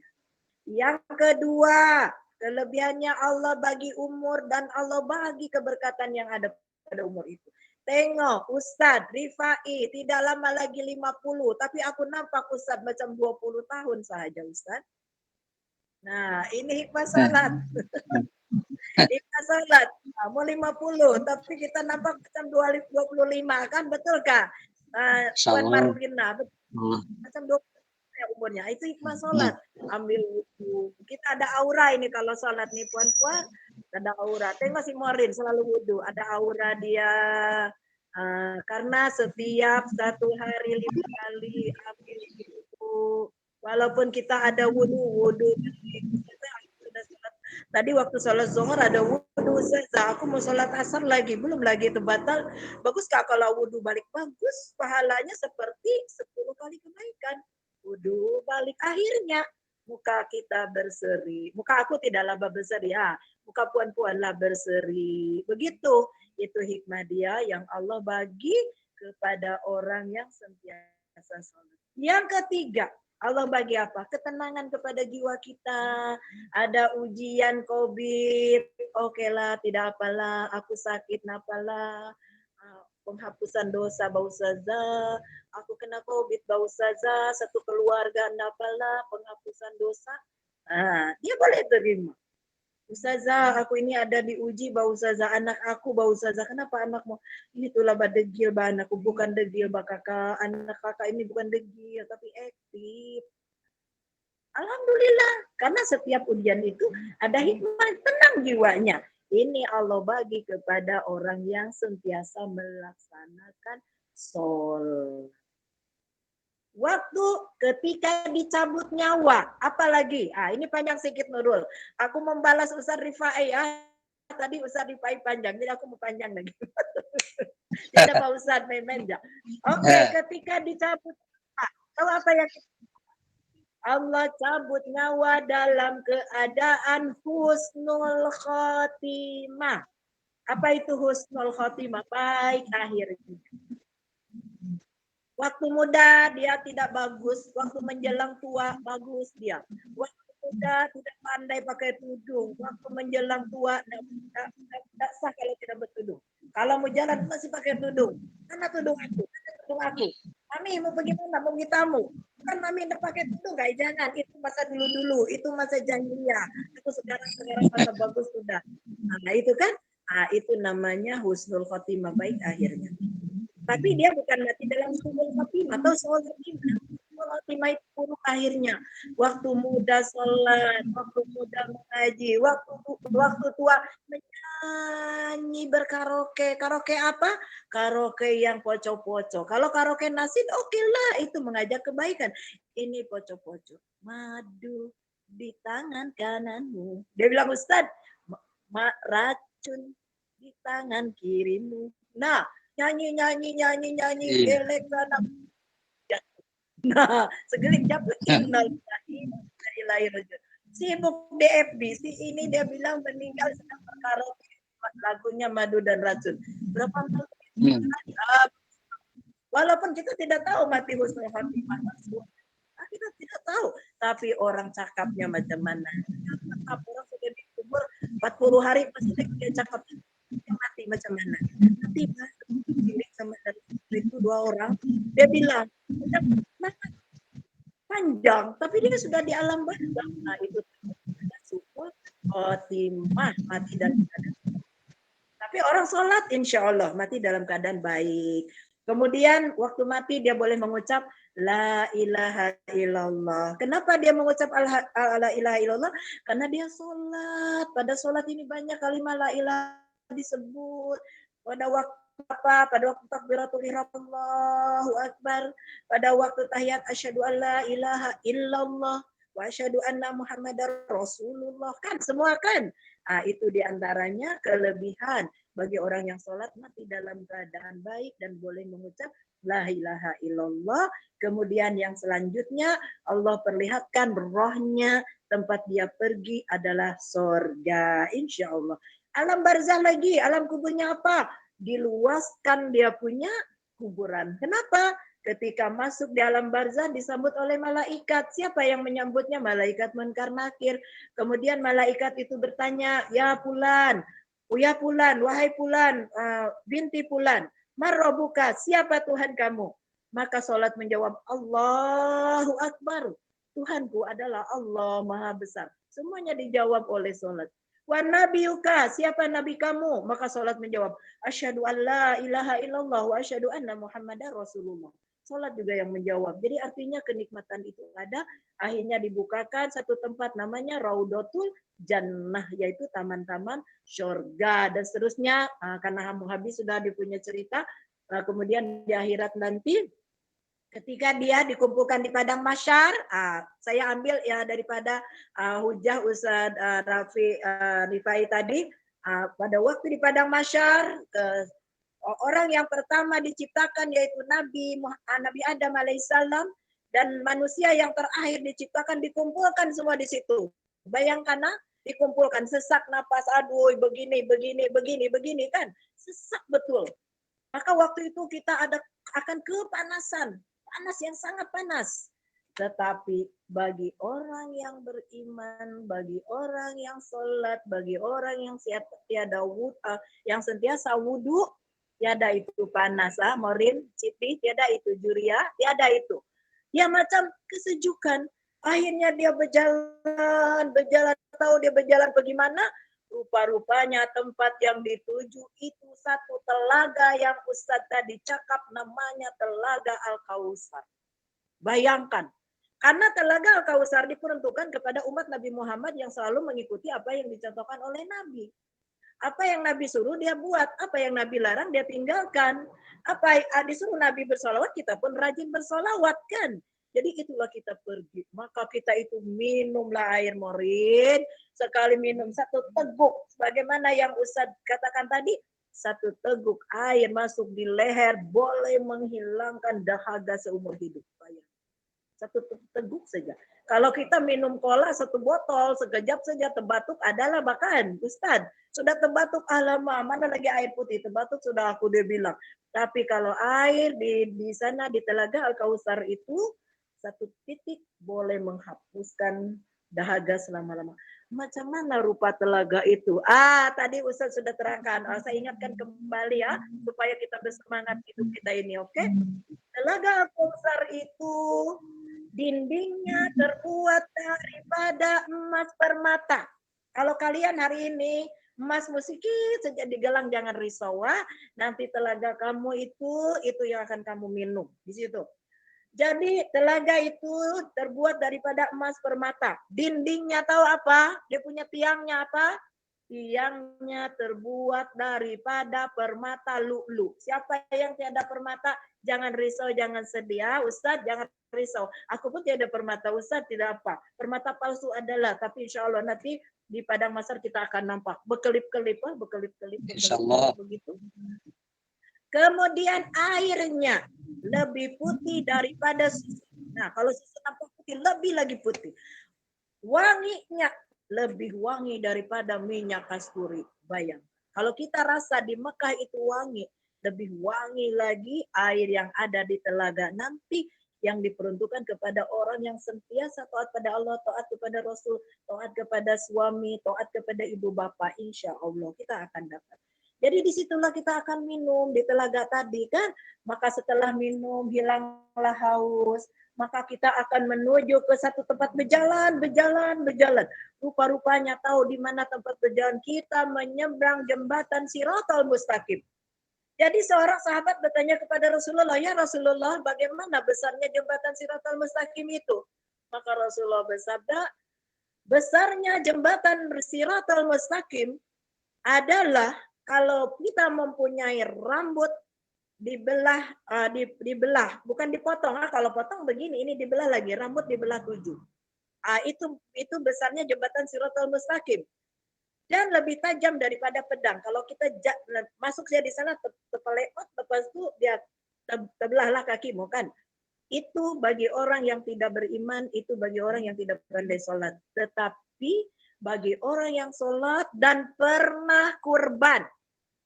Yang kedua, kelebihannya Allah bagi umur dan Allah bagi keberkatan yang ada pada umur itu. Tengok Ustadz Rifai tidak lama lagi 50, tapi aku nampak Ustadz macam 20 tahun saja Ustadz. Nah, ini hikmah salat. Hikmah salat. Nah, mau 50, tapi kita nampak macam 25 kan, betul kah? Puan Marlina, macam 20 umurnya. Itu hikmah sholat. Ambil wudhu. Kita ada aura ini kalau sholat nih puan-puan. Ada aura. Tengok si Morin selalu wudhu. Ada aura dia. Karena setiap 1 hari 5 kali ambil wudhu. Walaupun kita ada wudhu. Tadi waktu sholat zuhur ada wudhu. Aku mau sholat asar lagi. Belum lagi itu batal. Bagus kak kalau wudhu balik. Bagus. Pahalanya seperti 10 kali kebaikan. Wudhu balik, akhirnya muka kita berseri. Muka aku tidaklah berseri, muka puan-puanlah berseri. Begitu, itu hikmah dia yang Allah bagi kepada orang yang sentiasa sholat. Yang ketiga, Allah bagi apa? Ketenangan kepada jiwa kita. Ada ujian COVID, oke lah, tidak apalah, aku sakit, napalah. Penghapusan dosa bau saza, aku kena COVID bau saza, satu keluarga napalah penghapusan dosa. Dia boleh terima. Ustazah, aku ini ada diuji bau ustazah, anak aku bau ustazah. Kenapa anakmu? Itulah badegil bah anakku, bukan degil bah kakak. Anak kakak ini bukan degil, tapi aktif. Alhamdulillah, karena setiap ujian itu ada hikmah, tenang jiwanya. Ini Allah bagi kepada orang yang sentiasa melaksanakan sholat. Waktu ketika dicabut nyawa, apalagi? Ini panjang sedikit Nurul. Aku membalas Ustaz Rifai. Tadi Ustaz Rifai panjang, jadi aku mau panjang lagi. Tidak Pak Ustaz main-main. Oke, ketika dicabut, tahu apa yang Allah cabut nyawa dalam keadaan husnul khotimah. Apa itu husnul khotimah? Baik akhirnya. Waktu muda dia tidak bagus, waktu menjelang tua bagus dia. Waktu muda tidak pandai pakai tudung, waktu menjelang tua tidak sah kalau tidak bertudung. Kalau mau jalan masih pakai tudung. Mana tudung aku? Mana tudung aku? Mami mau pergi mana? Mau pergi tamu. Kan mami tidak pakai tudung, guys. Jangan. Itu masa dulu-dulu. Itu masa jahiliyah. Itu sekarang masa bagus sudah. Nah itu kan, itu namanya husnul khotimah, baik akhirnya. Tapi dia bukan mati dalam suul khotimah atau suul khotimah. Suul khotimah itu buruk akhirnya. Waktu muda sholat, waktu muda mengaji, waktu tua menyanyi berkaraoke. Karaoke apa? Karaoke yang poco-poco. Kalau karaoke nasid oke lah, itu mengajak kebaikan. Ini poco-poco. Madu di tangan kananmu. Dia bilang, Ustadz, racun di tangan kirimu. Nah, nyanyi, Iya. gelek sana. Nah, segelik jatuh sibuk DFB, si ini dia bilang meninggal sedang berkaraoke lagunya Madu dan Racun. Berapa tahun? Walaupun kita tidak tahu mati husnul khotimah, kita tidak tahu, tapi orang cakapnya macam mana. Cakap orang sudah dikubur 40 hari masih dia cakap mati macam mana. Nanti sama itu dua orang, dia bilang panjang, tapi dia sudah di alam barzakh. Nah itu syukur khotimah, mati dalam keadaan. Tapi orang sholat insya Allah mati dalam keadaan baik. Kemudian waktu mati dia boleh mengucap La ilaha illallah. Kenapa dia mengucap la ilaha illallah? Karena dia sholat. Pada sholat ini banyak kalimat la ilaha disebut. Pada waktu apa? Pada waktu takbiratul ihram Allahu akbar. Pada waktu tahiyat asyhadu an la ilaha illallah wa asyhadu anna Muhammadar Rasulullah. Kan semua kan? Itu diantaranya kelebihan bagi orang yang sholat mati dalam keadaan baik dan boleh mengucap la ilaha illallah. Kemudian yang selanjutnya Allah perlihatkan rohnya, tempat dia pergi adalah sorga, insya Allah. Alam barzah lagi, alam kuburnya apa? Diluaskan dia punya kuburan. Kenapa? Ketika masuk di alam barzah disambut oleh malaikat. Siapa yang menyambutnya? Malaikat Munkar Nakir. Kemudian malaikat itu bertanya, ya Fulan, ya Fulan, wahai Fulan, binti Fulan, marrobuka, siapa Tuhan kamu? Maka sholat menjawab, Allahu Akbar. Tuhanku adalah Allah Maha Besar. Semuanya dijawab oleh sholat. Wa nabiyuka, siapa nabi kamu? Maka sholat menjawab, asyhadu an la ilaha illallah wa asyhadu anna Muhammadar Rasulullah. Sholat juga yang menjawab. Jadi artinya kenikmatan itu ada. Akhirnya dibukakan satu tempat namanya Raudatul Jannah, yaitu taman-taman surga dan seterusnya. Karena habis sudah dipunya cerita. Kemudian di akhirat nanti ketika dia dikumpulkan di padang mahsyar, saya ambil ya daripada hujah Ustaz Rifai tadi, pada waktu di padang mahsyar, orang yang pertama diciptakan yaitu Nabi Adam alaihissalam, dan manusia yang terakhir diciptakan dikumpulkan semua di situ. Bayangkan, dikumpulkan sesak napas, aduh begini kan, sesak betul. Maka waktu itu kita akan kepanasan, panas yang sangat panas. Tetapi bagi orang yang beriman, bagi orang yang sholat, bagi orang yang yang sentiasa wudhu, tiada itu panas, Morin, Siti, tiada itu Juria, tiada itu. Ya macam kesejukan. Akhirnya dia berjalan, tahu dia berjalan bagaimana? Rupa-rupanya tempat yang dituju itu satu telaga yang Ustadz tadi cakap namanya Telaga Al-Kausar. Bayangkan, karena Telaga Al-Kausar diperuntukkan kepada umat Nabi Muhammad yang selalu mengikuti apa yang dicontohkan oleh Nabi. Apa yang Nabi suruh dia buat, apa yang Nabi larang dia tinggalkan. Apa disuruh Nabi bersolawat, kita pun rajin bersolawat kan. Jadi itulah kita pergi. Maka kita itu minumlah air Morin. Sekali minum satu teguk. Bagaimana yang Ustadz katakan tadi, satu teguk air masuk di leher boleh menghilangkan dahaga seumur hidup. Satu teguk saja. Kalau kita minum cola satu botol, sekejap saja terbatuk adalah bahkan, Ustaz, sudah terbatuk, alamak, mana lagi air putih, terbatuk sudah aku dia bilang. Tapi kalau air di sana di Telaga Al-Kausar itu, satu titik boleh menghapuskan dahaga selama-lama. Macam mana rupa telaga itu? Tadi Ustaz sudah terangkan. Saya ingatkan kembali ya, supaya kita bersemangat hidup kita ini, oke? Telaga Al-Kausar itu dindingnya terbuat daripada emas permata. Kalau kalian hari ini emas sedikit saja digelang, jangan risau. Nanti telaga kamu itu yang akan kamu minum di situ. Jadi telaga itu terbuat daripada emas permata. Dindingnya tahu apa? Dia punya tiangnya apa? Tiangnya terbuat daripada permata lu'lu. Siapa yang tiada permata, jangan risau, jangan sedih. Ustaz, jangan risau. Aku pun tiada permata, Ustaz, tidak apa. Permata palsu adalah, tapi insya Allah nanti di padang mahsyar kita akan nampak. Bekelip-kelip, Insyaallah. begitu. Kemudian airnya lebih putih daripada susu. Nah, kalau susu nampak putih, lebih lagi putih. Wanginya lebih wangi daripada minyak kasturi. Bayang. Kalau kita rasa di Mekah itu wangi, lebih wangi lagi air yang ada di telaga nanti yang diperuntukkan kepada orang yang sentiasa taat pada Allah, taat kepada Rasul, taat kepada suami, taat kepada ibu bapa. Insya Allah kita akan dapat. Jadi disitulah kita akan minum di telaga tadi kan. Maka setelah minum hilanglah haus. Maka kita akan menuju ke satu tempat berjalan. Rupa-rupanya tahu di mana tempat berjalan. Kita menyeberang jembatan Siratal Mustaqim. Jadi seorang sahabat bertanya kepada Rasulullah, ya Rasulullah, bagaimana besarnya jembatan Siratal Mustaqim itu? Maka Rasulullah bersabda, besarnya jembatan Siratal Mustaqim adalah kalau kita mempunyai rambut dibelah, bukan dipotong. Kalau potong begini, ini dibelah lagi, rambut dibelah 7. Itu besarnya jembatan Siratal Mustaqim. Dan lebih tajam daripada pedang. Kalau kita masuk saja di sana, terpeleot, lepas itu dia terbelahlah kakimu kan. Itu bagi orang yang tidak beriman, itu bagi orang yang tidak pandai sholat. Tetapi bagi orang yang sholat dan pernah kurban.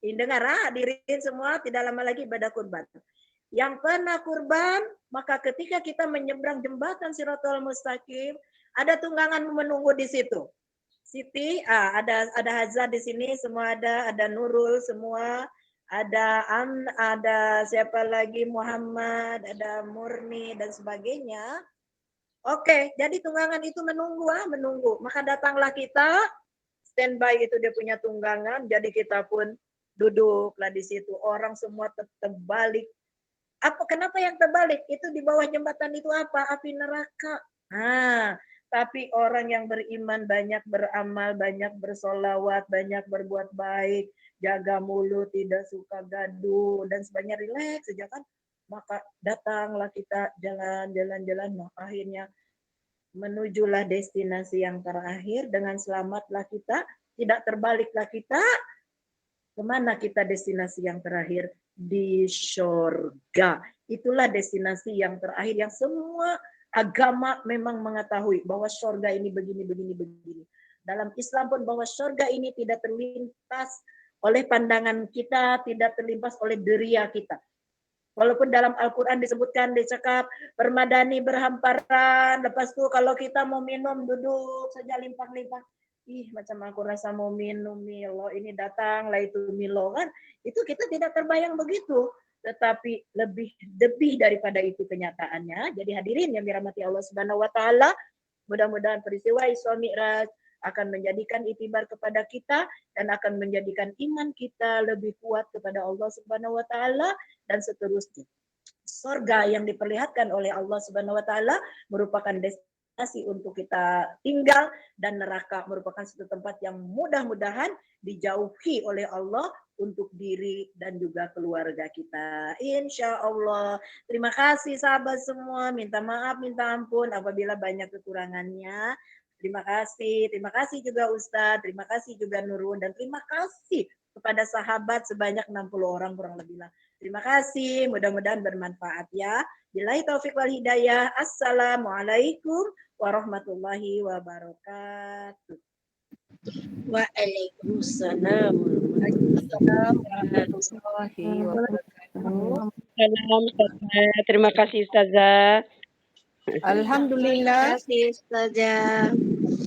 Dengar, hadirin semua, tidak lama lagi ibadah kurban. Yang pernah kurban, maka ketika kita menyeberang jembatan Siratal Mustaqim, ada tunggangan menunggu di situ. Siti, ada Hazza di sini, semua ada Nurul semua, ada siapa lagi, Muhammad, ada Murni dan sebagainya. Oke, jadi tunggangan itu menunggu. Maka datanglah kita, standby itu dia punya tunggangan, jadi kita pun duduklah di situ. Orang semua terbalik. Kenapa yang terbalik? Itu di bawah jembatan itu apa? Api neraka. Tapi orang yang beriman banyak beramal, banyak bersolawat, banyak berbuat baik, jaga mulut, tidak suka gaduh, dan sebagainya, rileks saja kan. Maka datanglah kita jalan. Akhirnya menujulah destinasi yang terakhir, dengan selamatlah kita, tidak terbaliklah kita. Kemana kita destinasi yang terakhir? Di surga. Itulah destinasi yang terakhir yang semua agama memang mengetahui bahwa surga ini begini. Dalam Islam pun bahwa surga ini tidak terlintas oleh pandangan kita, tidak terlintas oleh deria kita. Walaupun dalam Al-Quran disebutkan, dicakap permadani berhamparan, lepas itu kalau kita mau minum duduk saja limpah-limpah. Macam aku rasa mau minum Milo, ini datanglah itu Milo kan. Itu kita tidak terbayang begitu. Tetapi lebih daripada itu kenyataannya. Jadi hadirin yang dirahmati Allah Subhanahu wa taala, mudah-mudahan peristiwa Isra Mi'raj akan menjadikan itibar kepada kita dan akan menjadikan iman kita lebih kuat kepada Allah Subhanahu wa taala dan seterusnya. Surga yang diperlihatkan oleh Allah Subhanahu wa taala merupakan destinasi untuk kita tinggal, dan neraka merupakan satu tempat yang mudah-mudahan dijauhi oleh Allah untuk diri dan juga keluarga kita. Insya Allah. Terima kasih sahabat semua. Minta maaf, minta ampun apabila banyak kekurangannya. Terima kasih juga Ustadz, terima kasih juga Nurun, dan terima kasih kepada sahabat sebanyak 60 orang kurang lebih lah. Terima kasih, mudah-mudahan bermanfaat ya. Billahi taufik wal hidayah. Assalamualaikum warahmatullahi wabarakatuh. Waalaikumsalam. Waalaikumsalam warahmatullahi wabarakatuh. Salam, Ustazah. Terima kasih, Ustazah. Alhamdulillah. Terima kasih, Ustazah.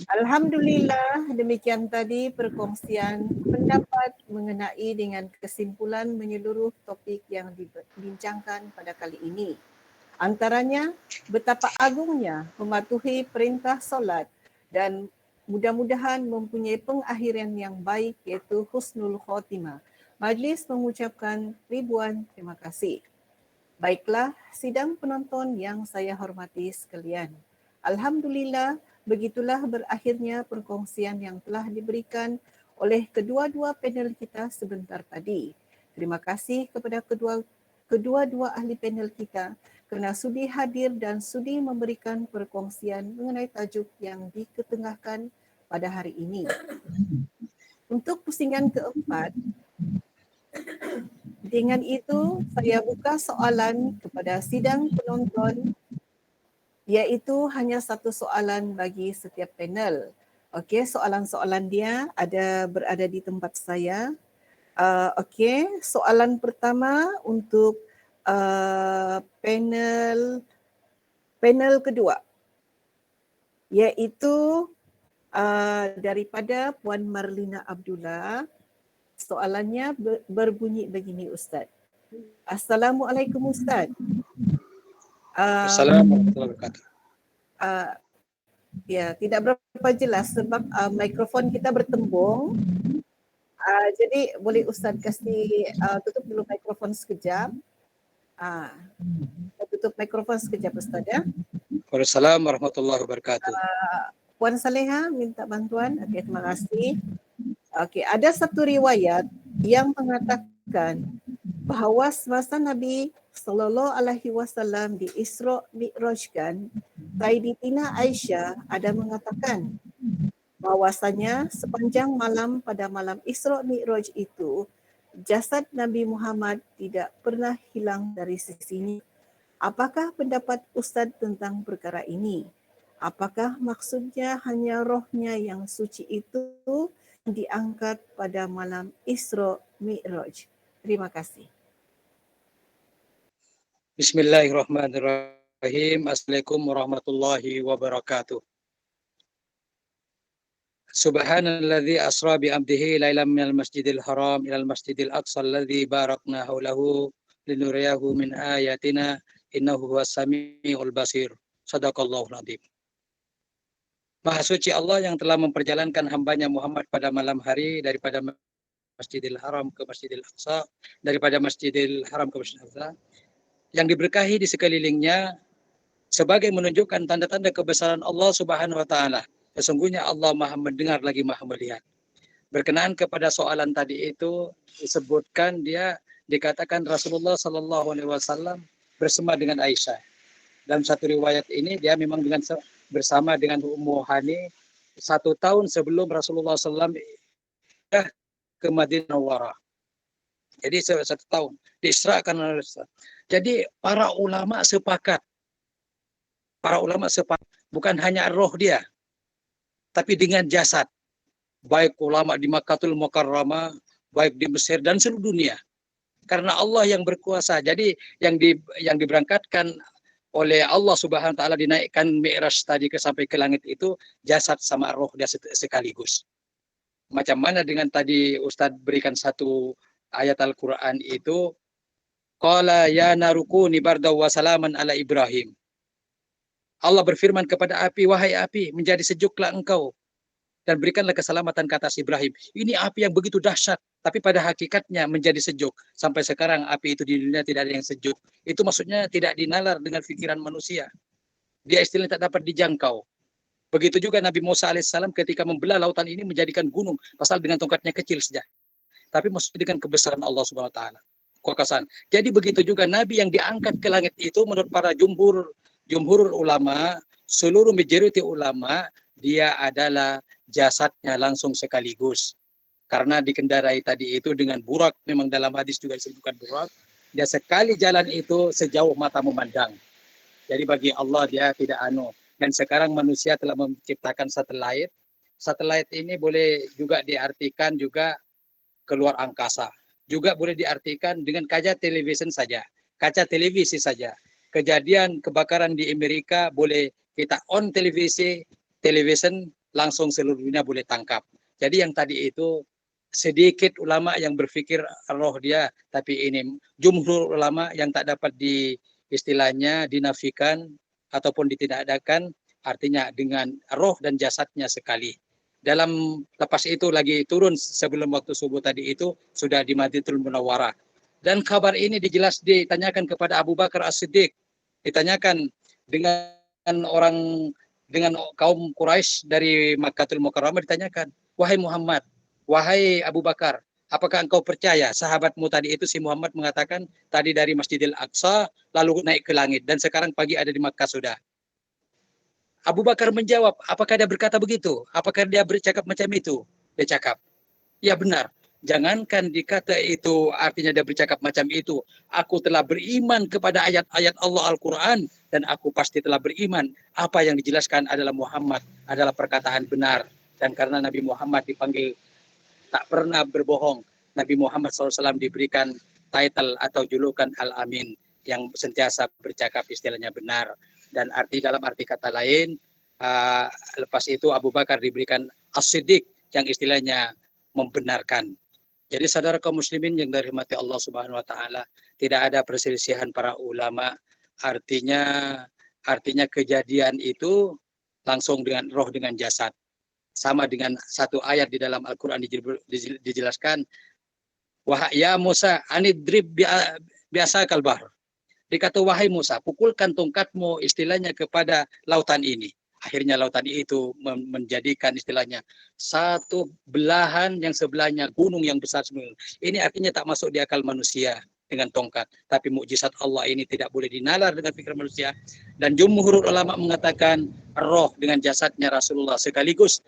Alhamdulillah, demikian tadi perkongsian pendapat mengenai dengan kesimpulan menyeluruh topik yang dibincangkan pada kali ini. Antaranya, betapa agungnya mematuhi perintah solat dan mudah-mudahan mempunyai pengakhiran yang baik iaitu husnul khotimah. Majlis mengucapkan ribuan terima kasih. Baiklah, sidang penonton yang saya hormati sekalian. Alhamdulillah, begitulah berakhirnya perkongsian yang telah diberikan oleh kedua-dua panel kita sebentar tadi. Terima kasih kepada kedua-dua ahli panel kita kerana sudi hadir dan sudi memberikan perkongsian mengenai tajuk yang diketengahkan pada hari ini. Untuk pusingan keempat, dengan itu saya buka soalan kepada sidang penonton, iaitu hanya satu soalan bagi setiap panel. Okey, soalan-soalan dia berada di tempat saya. Okey, soalan pertama untuk panel kedua, iaitu daripada Puan Marlina Abdullah. Soalannya berbunyi begini, Ustaz. Assalamualaikum, Ustaz. Assalamualaikum warahmatullahi wabarakatuh. Ya, tidak berapa jelas sebab mikrofon kita bertembung. Jadi boleh Ustaz kasih tutup dulu mikrofon sekejap. Tutup mikrofon sekejap, Ustaz ya. Waalaikumsalam warahmatullahi wabarakatuh. Puan Saleha minta bantuan. Okey, terima kasih. Okey, ada satu riwayat yang mengatakan bahawa semasa Nabi sallallahu alaihi wasallam di Isra Mi'rajkan, Sayyidatina Aisyah ada mengatakan bahawasanya sepanjang malam pada malam Isra Mi'raj itu jasad Nabi Muhammad tidak pernah hilang dari sisinya. Apakah pendapat Ustaz tentang perkara ini? Apakah maksudnya hanya rohnya yang suci itu diangkat pada malam Isra Mi'raj? Terima kasih. Bismillahirrahmanirrahim. Assalamualaikum warahmatullahi wabarakatuh. Subhanalladzi asra bi abdihi lailan minal masjidil haram ilal masjidil aqsa alladzi barakna haulahu linuriyahu min ayatina innahu huwas samiul basir. Shadaqallahul azim. Maha suci Allah yang telah memperjalankan hambanya Muhammad pada malam hari daripada Masjidil Haram ke Masjidil Aqsa, daripada Masjidil Haram ke Masjidil Aqsa, yang diberkahi di sekelilingnya sebagai menunjukkan tanda-tanda kebesaran Allah Subhanahu wa taala. Sesungguhnya Allah Maha mendengar lagi Maha melihat. Berkenaan kepada soalan tadi itu disebutkan dikatakan Rasulullah sallallahu alaihi wasallam bersama dengan Aisyah. Dalam satu riwayat ini dia memang bersama dengan Ummu Hani 1 tahun sebelum Rasulullah SAW ke Madinah Munawwarah. Jadi 1 tahun diisrakan oleh Rasulullah. Jadi para ulama sepakat bukan hanya roh dia, tapi dengan jasad. Baik ulama di Makkahul Mukarramah, baik di Mesir dan seluruh dunia. Karena Allah yang berkuasa. Jadi yang diberangkatkan oleh Allah Subhanahu wa taala dinaikkan Mi'raj tadi sampai ke langit itu jasad sama roh dia sekaligus. Macam mana dengan tadi Ustadz berikan satu ayat Al-Qur'an itu, qala ya narukuni bardaw wa salaman ala Ibrahim. Allah berfirman kepada api, wahai api, menjadi sejuklah engkau dan berikanlah keselamatan ke atas Ibrahim. Ini api yang begitu dahsyat, tapi pada hakikatnya menjadi sejuk. Sampai sekarang api itu di dunia tidak ada yang sejuk. Itu maksudnya tidak dinalar dengan pikiran manusia. Dia istilahnya tak dapat dijangkau. Begitu juga Nabi Musa alaihissalam ketika membelah lautan ini menjadikan gunung, pasal dengan tongkatnya kecil saja. Tapi maksudnya dengan kebesaran Allah Subhanahu wa taala. Kekuasaan. Jadi begitu juga Nabi yang diangkat ke langit itu menurut para jumhur ulama, seluruh majoriti ulama, dia adalah jasadnya langsung sekaligus. Karena dikendarai tadi itu dengan burak, memang dalam hadis juga disebutkan burak, Dia sekali jalan itu sejauh mata memandang. Jadi bagi Allah dia tidak anu. Dan sekarang manusia telah menciptakan satelit. Satelit ini boleh juga diartikan juga keluar angkasa. Juga boleh diartikan dengan kaca televisi saja. Kaca televisi saja. Kejadian kebakaran di Amerika boleh kita on television langsung seluruh dunia boleh tangkap. Jadi yang tadi itu sedikit ulama yang berpikir roh dia, tapi ini jumhur ulama yang tak dapat istilahnya dinafikan ataupun ditidakadakan, artinya dengan roh dan jasadnya sekali. Dalam lepas itu lagi turun sebelum waktu subuh tadi itu sudah di Madinatul Munawwarah. Dan kabar ini ditanyakan kepada Abu Bakar As-Siddiq. Ditanyakan dengan kaum Quraisy dari Makkahul Mukarramah, ditanyakan, wahai Muhammad, wahai Abu Bakar, apakah engkau percaya sahabatmu tadi itu si Muhammad mengatakan tadi dari Masjidil Aqsa lalu naik ke langit dan sekarang pagi ada di Makkah sudah. Abu Bakar menjawab, apakah dia berkata begitu? Apakah dia bercakap macam itu? Dia cakap, ya benar. Jangankan dikata itu artinya dia bercakap macam itu. Aku telah beriman kepada ayat-ayat Allah Al-Quran dan aku pasti telah beriman. Apa yang dijelaskan adalah Muhammad adalah perkataan benar. Dan karena Nabi Muhammad dipanggil tak pernah berbohong, Nabi Muhammad SAW diberikan title atau julukan Al-Amin yang sentiasa bercakap istilahnya benar. Dan dalam arti kata lain, lepas itu Abu Bakar diberikan As-Siddiq yang istilahnya membenarkan. Jadi saudara kaum muslimin yang dirahmati Allah Subhanahu wa taala, tidak ada perselisihan para ulama. Artinya kejadian itu langsung dengan roh dengan jasad. Sama dengan satu ayat di dalam Al-Qur'an dijelaskan, wahai ya Musa, anidrib biasa kalbar. Dikata wahai Musa, pukulkan tongkatmu istilahnya kepada lautan ini. Akhirnya lautan itu menjadikan istilahnya satu belahan yang sebelahnya gunung yang besar sebenarnya. Ini artinya tak masuk di akal manusia dengan tongkat. Tapi mukjizat Allah ini tidak boleh dinalar dengan pikiran manusia. Dan jumhur ulama mengatakan roh dengan jasadnya Rasulullah sekaligus.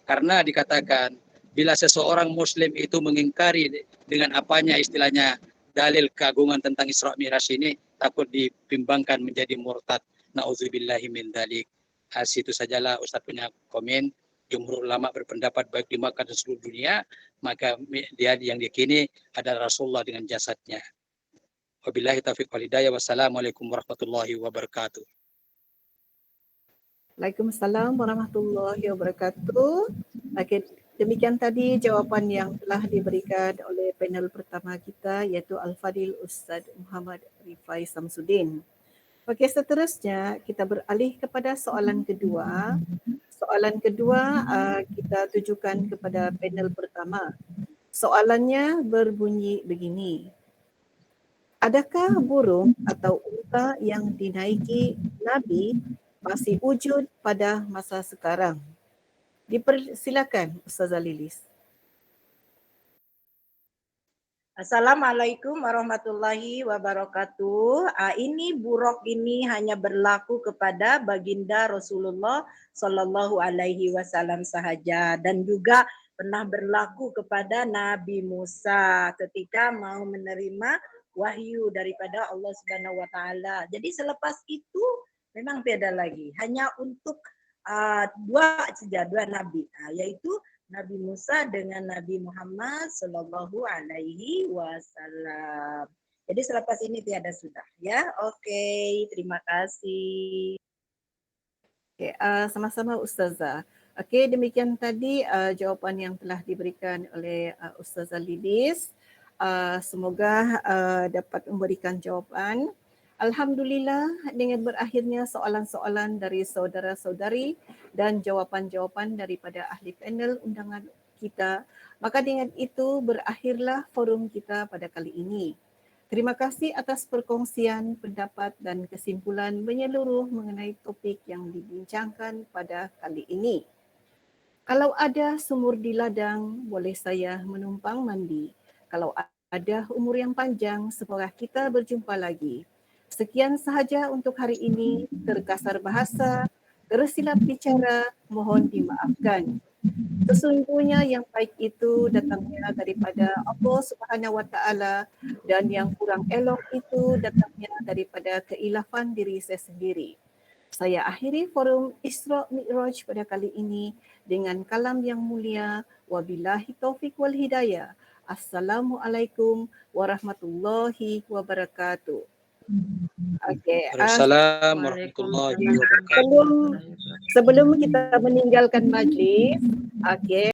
Karena dikatakan bila seseorang muslim itu mengingkari dengan apanya istilahnya dalil keagungan tentang Isra Mi'raj ini, takut dibimbangkan menjadi murtad. Nauzubillahi min dzalik. Situ sajalah Ustaz punya komen. Jumhur ulama berpendapat baik di Makkah dan seluruh dunia, maka dia yang diyakini adalah Rasulullah dengan jasadnya. Wabillahi taufiq wal hidayah. Wassalamualaikum warahmatullahi wabarakatuh. Waalaikumsalam warahmatullahi wabarakatuh. Okey, demikian tadi jawapan yang telah diberikan oleh panel pertama kita, iaitu Al-Fadil Ustaz Muhammad Rifai Samsudin. Okey, seterusnya kita beralih kepada soalan kedua. Soalan kedua kita tujukan kepada panel pertama. Soalannya berbunyi begini. Adakah burung atau unta yang dinaiki Nabi masih wujud pada masa sekarang? Dipersilakan Ustazah Lilis. Assalamualaikum warahmatullahi wabarakatuh. Ini buruk ini hanya berlaku kepada baginda Rasulullah Sallallahu Alaihi Wasallam sahaja dan juga pernah berlaku kepada Nabi Musa ketika mau menerima wahyu daripada Allah Subhanahu Wa Taala. Jadi selepas itu memang tiada lagi, hanya untuk dua nabi, yaitu Nabi Musa dengan Nabi Muhammad Sallallahu Alaihi Wasallam. Jadi selepas ini tiada sudah, ya. Oke, terima kasih. Okay, sama-sama Ustazah. Okey, demikian tadi jawapan yang telah diberikan oleh Ustazah Lilis. Semoga dapat memberikan jawapan. Alhamdulillah, dengan berakhirnya soalan-soalan dari saudara-saudari dan jawapan-jawapan daripada ahli panel undangan kita, maka dengan itu berakhirlah forum kita pada kali ini. Terima kasih atas perkongsian pendapat dan kesimpulan menyeluruh mengenai topik yang dibincangkan pada kali ini. Kalau ada sumur di ladang, boleh saya menumpang mandi. Kalau ada umur yang panjang, semoga kita berjumpa lagi. Sekian sahaja untuk hari ini. Terkasar bahasa, tersilap bicara, mohon dimaafkan. Sesungguhnya yang baik itu datangnya daripada Allah Subhanahu wa taala dan yang kurang elok itu datangnya daripada keilafan diri saya sendiri. Saya akhiri forum Isra Mi'raj pada kali ini dengan kalam yang mulia. Wabillahi taufik wal hidayah. Assalamualaikum warahmatullahi wabarakatuh. Okey, Waalaikumsalam warahmatullahi wabarakatuh. sebelum kita meninggalkan majlis, okey,